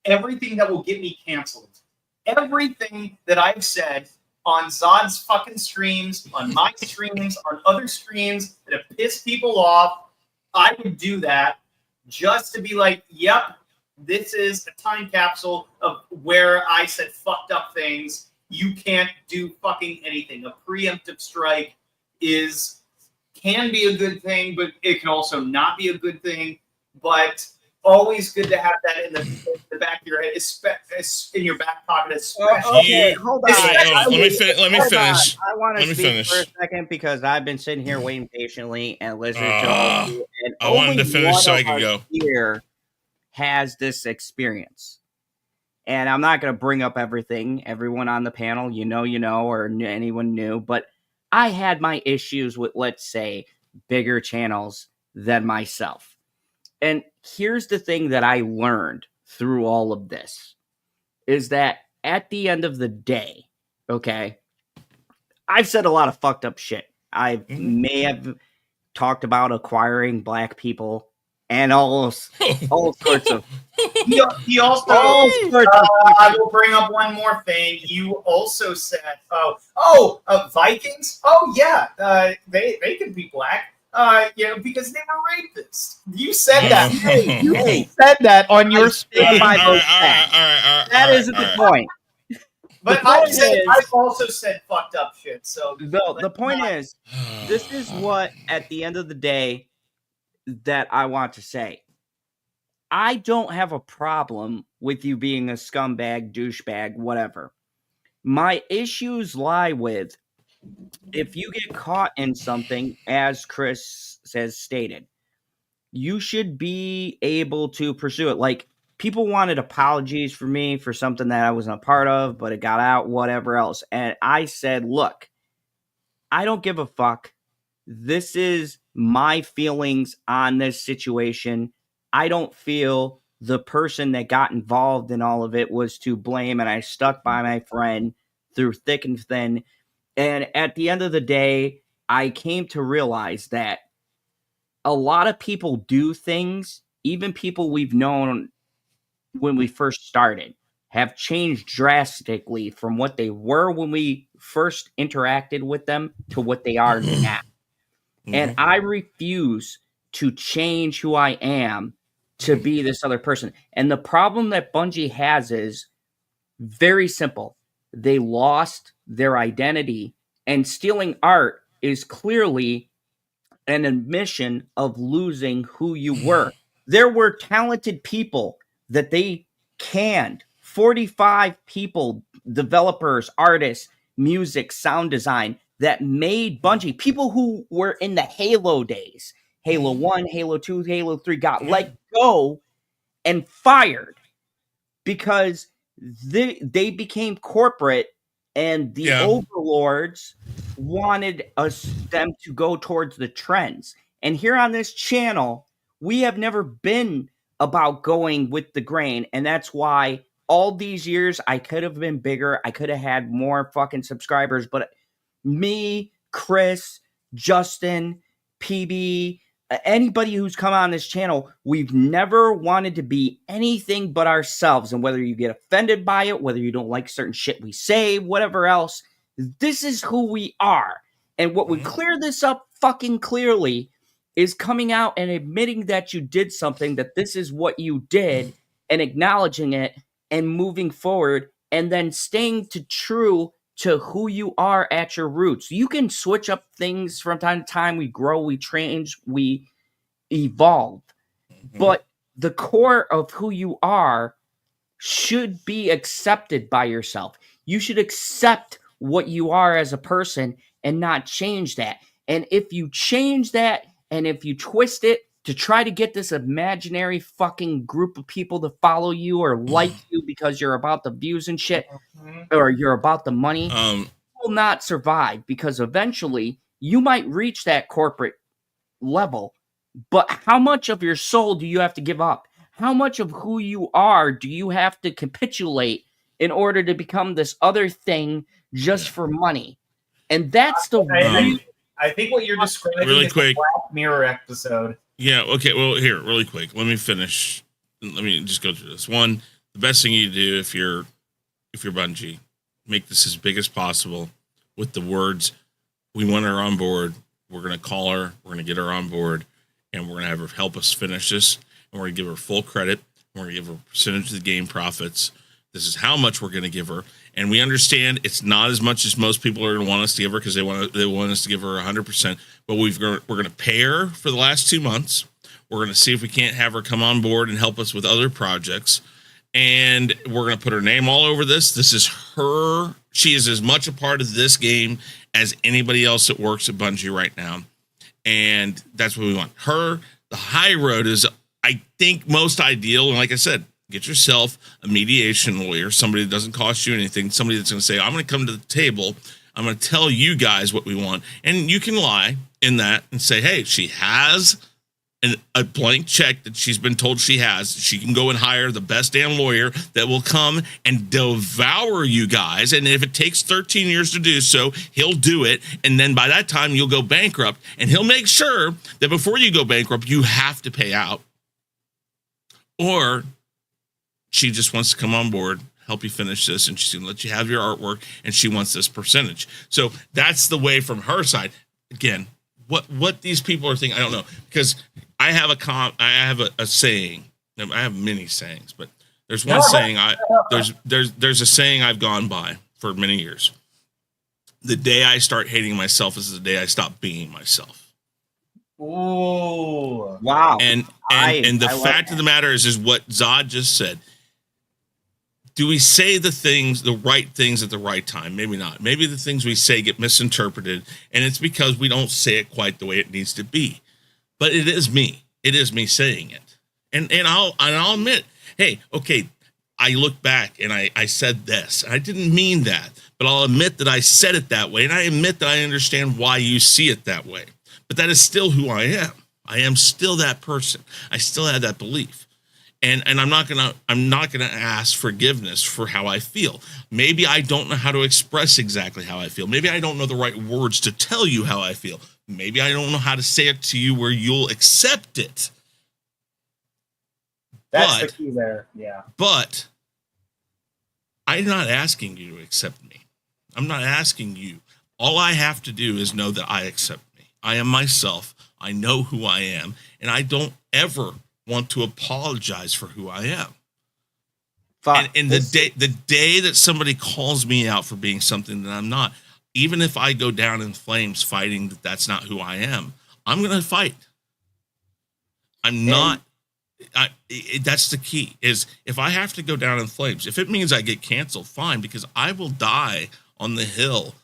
everything that will get me canceled, everything that I've said on Zod's fucking streams, on my streams, on other streams that have pissed people off, I would do that just to be like, yep, this is a time capsule of where I said fucked up things. You can't do fucking anything. A preemptive strike can be a good thing, but it can also not be a good thing. But always good to have that in the back of your head, in your back pocket. Okay, hold on. Let me finish. I want to speak for a second because I've been sitting here waiting patiently and listening to all of you. And I wanted to finish so I could go. Here has this experience. And I'm not going to bring up everyone on the panel, or anyone new, but I had my issues with, let's say, bigger channels than myself. And here's the thing that I learned through all of this is that at the end of the day, okay, I've said a lot of fucked up shit. I may have talked about acquiring black people and all sorts of. He also. I will bring up one more thing. You also said, Vikings. Oh yeah, they can be black. Because they were rapists. You said that. You said that on your stream. That isn't the point. But I've also said fucked up shit. So the point is, this is what at the end of the day that I want to say. I don't have a problem with you being a scumbag, douchebag, whatever. My issues lie with if you get caught in something, as Chris has stated, you should be able to pursue it. Like, people wanted apologies for me for something that I wasn't a part of, but it got out, whatever else. And I said, look, I don't give a fuck. This is my feelings on this situation. I don't feel the person that got involved in all of it was to blame, and I stuck by my friend through thick and thin. And at the end of the day, I came to realize that a lot of people do things, even people we've known when we first started, have changed drastically from what they were when we first interacted with them to what they are now. And I refuse to change who I am to be this other person. And the problem that Bungie has is very simple. They lost their identity, and stealing art is clearly an admission of losing who you were. There were talented people that they canned. 45 people, developers, artists, music, sound design, that made Bungie. People who were in the Halo days. Halo 1, Halo 2, Halo 3 got let go and fired because they became corporate, and the overlords wanted them to go towards the trends. And here on this channel, we have never been about going with the grain, and that's why all these years I could have been bigger. I could have had more fucking subscribers, but me, Chris, Justin, PB, anybody who's come on this channel, we've never wanted to be anything but ourselves. And whether you get offended by it, whether you don't like certain shit we say, whatever else, this is who we are. And what would clear this up fucking clearly is coming out and admitting that you did something, that this is what you did, and acknowledging it and moving forward, and then staying true to who you are at your roots. You can switch up things from time to time. We grow, we change, we evolve. But the core of who you are should be accepted by yourself. You should accept what you are as a person and not change that. And if you change that, and if you twist it to try to get this imaginary fucking group of people to follow you or like you because you're about the views and shit, or you're about the money, you will not survive, because eventually you might reach that corporate level. But how much of your soul do you have to give up? How much of who you are do you have to capitulate in order to become this other thing just for money? And that's the I think what you're describing really is quick. a Black Mirror episode. Yeah, okay, well, here, really quick. Let me finish. Let me just go through this. One, the best thing you do if you're Bungie, make this as big as possible with the words, we want her on board. We're going to call her. We're going to get her on board, and we're going to have her help us finish this, and we're going to give her full credit. We're going to give her a percentage of the game profits. This is how much we're going to give her. And we understand it's not as much as most people are going to want us to give her, because they want us to give her 100%. But we're going to pay her for the last 2 months. We're going to see if we can't have her come on board and help us with other projects. And we're going to put her name all over this. This is her. She is as much a part of this game as anybody else that works at Bungie right now. And that's what we want. Her, the high road is, I think, most ideal. And like I said, get yourself a mediation lawyer, somebody that doesn't cost you anything, somebody that's going to say, I'm going to come to the table, I'm going to tell you guys what we want. And you can lie in that and say, hey, she has a blank check that she's been told she has. She can go and hire the best damn lawyer that will come and devour you guys. And if it takes 13 years to do so, he'll do it. And then by that time, you'll go bankrupt. And he'll make sure that before you go bankrupt, you have to pay out. Or she just wants to come on board, help you finish this, and she's going to let you have your artwork, and she wants this percentage. So that's the way from her side. Again, what these people are thinking, I don't know, because I have a saying. I have many sayings, but there's one saying there's a saying I've gone by for many years. The day I start hating myself is the day I stop being myself. Ooh, wow! And the fact of the matter is what Zod just said. Do we say the right things at the right time? Maybe not. Maybe the things we say get misinterpreted, and it's because we don't say it quite the way it needs to be. But it is me. It is me saying it. And I'll admit, hey, okay, I look back and I said this. I didn't mean that, but I'll admit that I said it that way, and I admit that I understand why you see it that way. But that is still who I am. I am still that person. I still have that belief. And I'm not gonna ask forgiveness for how I feel. Maybe I don't know how to express exactly how I feel. Maybe I don't know the right words to tell you how I feel. Maybe I don't know how to say it to you where you'll accept it. That's the key there. Yeah. But I'm not asking you to accept me. I'm not asking you. All I have to do is know that I accept me. I am myself. I know who I am, and I don't ever want to apologize for who I am. And the day that somebody calls me out for being something that I'm not, even if I go down in flames fighting that that's not who I am, I'm going to fight. I'm not. That's the key, is if I have to go down in flames, if it means I get canceled, fine, because I will die on the hill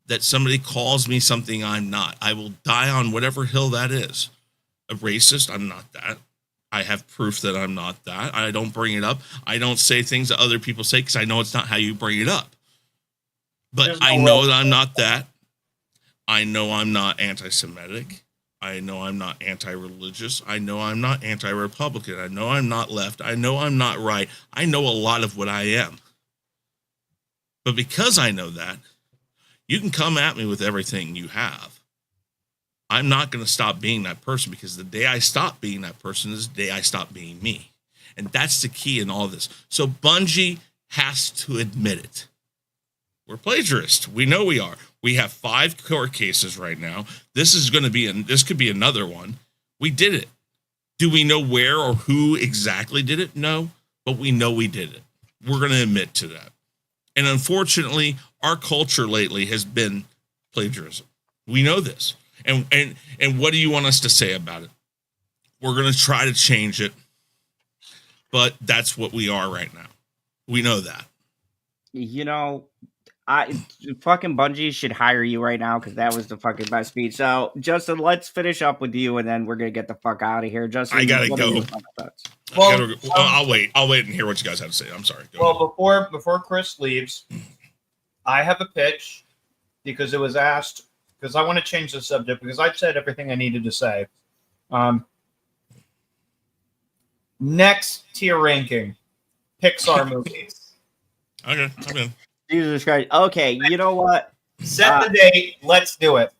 that somebody calls me something I'm not. I will die on whatever hill that is. A racist, I'm not that. I have proof that I'm not that. I don't bring it up. I don't say things that other people say because I know it's not how you bring it up. But I know that I'm not that. I know I'm not anti-Semitic. I know I'm not anti-religious. I know I'm not anti-Republican. I know I'm not left. I know I'm not right. I know a lot of what I am. But because I know that, you can come at me with everything you have. I'm not going to stop being that person, because the day I stop being that person is the day I stop being me. And that's the key in all this. So Bungie has to admit it. We're plagiarists. We know we are. We have 5 court cases right now. This is going to be, this could be another one. We did it. Do we know where or who exactly did it? No, but we know we did it. We're going to admit to that. And unfortunately, our culture lately has been plagiarism. We know this. And what do you want us to say about it? We're going to try to change it, but that's what we are right now. We know that. You know, fucking Bungie should hire you right now, because that was the fucking best speech. So, Justin, let's finish up with you, and then we're going to get the fuck out of here. Justin, I got to go. Well, I'll wait. I'll wait and hear what you guys have to say. I'm sorry. Before Chris leaves, I have a pitch, because it was asked, because I want to change the subject, because I've said everything I needed to say. Next tier ranking, Pixar movies. Okay, I'm in. Jesus Christ. Okay, you know what? Set the date. Let's do it.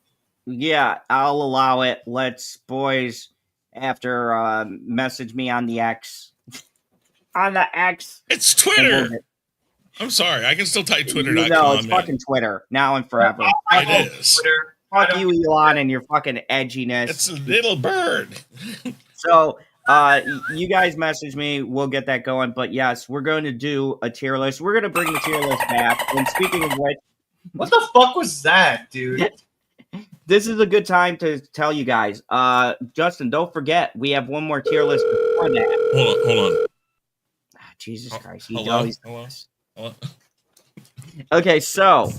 Yeah, I'll allow it. Let's, boys, after message me on the X. On the X. It's Twitter. I'm sorry. I can still type Twitter.com. No, it's fucking Twitter. Now and forever. It is. Twitter. Fuck you, Elon, and your fucking edginess. It's a little bird. So, you guys message me. We'll get that going. But yes, we're going to do a tier list. We're going to bring the tier list back. And speaking of which, what the fuck was that, dude? This is a good time to tell you guys. Justin, don't forget, we have one more tier list before that. Hold on. Jesus Christ. Hello. Okay, so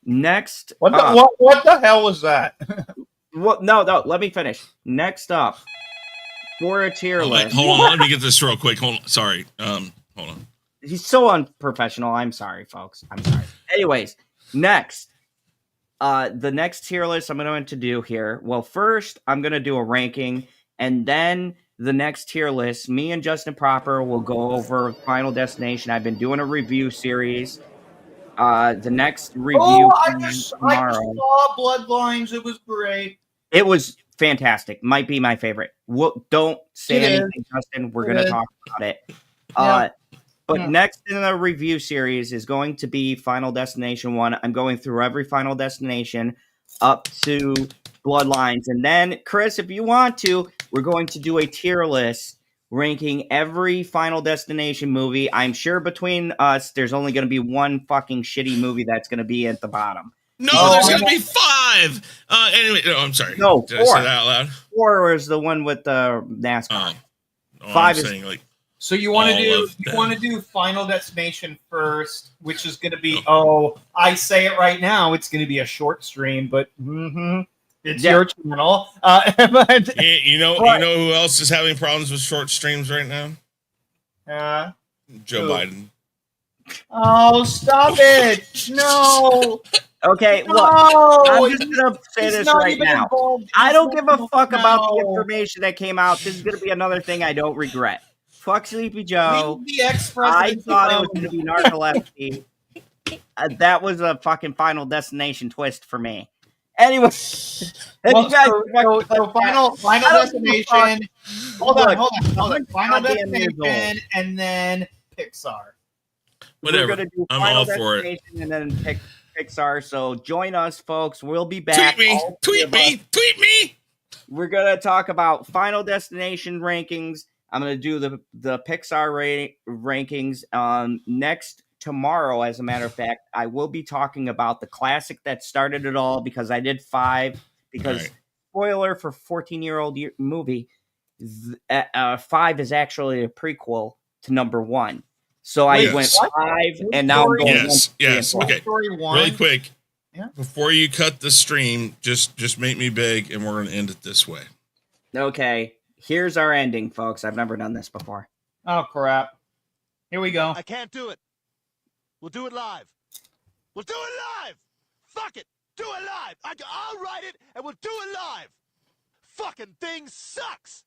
next. What the hell was that? Well, no, let me finish. Next up, for a tier list. Hold on, let me get this real quick. Hold on. Sorry. Hold on. He's so unprofessional. I'm sorry, folks. I'm sorry. Anyways, next. The next tier list I'm going to do here. Well, first, I'm going to do a ranking, and then the next tier list, me and Justin Proper will go over Final Destination. I've been doing a review series. The next review I saw Bloodlines. It was great. It was fantastic. Might be my favorite. Don't say anything, Justin. We're going to talk about it. But next in the review series is going to be Final Destination 1. I'm going through every Final Destination up to Bloodlines. And then, Chris, if you want to, we're going to do a tier list ranking every Final Destination movie. I'm sure between us, there's only going to be one fucking shitty movie that's going to be at the bottom. No, there's going to be 5. Anyway, no, I'm sorry. No, 4. Did I say that out loud? 4 is the one with the NASCAR. 5 is saying, like, so you want to do Final Destination first, which is going to be I say it right now, it's going to be a short stream, but it's your channel. You know who else is having problems with short streams right now? Joe Biden. Oh, stop it! No. Okay, no, look, I'm just going to say this right now. I don't give a fuck about the information that came out. This is going to be another thing I don't regret. Fuck Sleepy Joe. I thought it was going to be narcolepsy. That was a fucking Final Destination twist for me. Anyway, Final Destination. Hold on. Final Destination, and then Pixar. Whatever. We're gonna do I'm Final all for it. Destination and then pick Pixar. So join us, folks. We'll be back. Tweet me. We're gonna talk about Final Destination rankings. I'm gonna do the Pixar rankings next tomorrow. As a matter of fact, I will be talking about the classic that started it all because I did 5. Because spoiler for 14-year-old movie, 5 is actually a prequel to number 1. So I went 5, and now I'm going. Yes. Okay. Really quick. Yeah. Before you cut the stream, just make me big, and we're gonna end it this way. Okay. Here's our ending, folks. I've never done this before. Oh crap! Here we go. I can't do it. We'll do it live. We'll do it live. Fuck it. Do it live. I'll write it, and we'll do it live. Fucking thing sucks.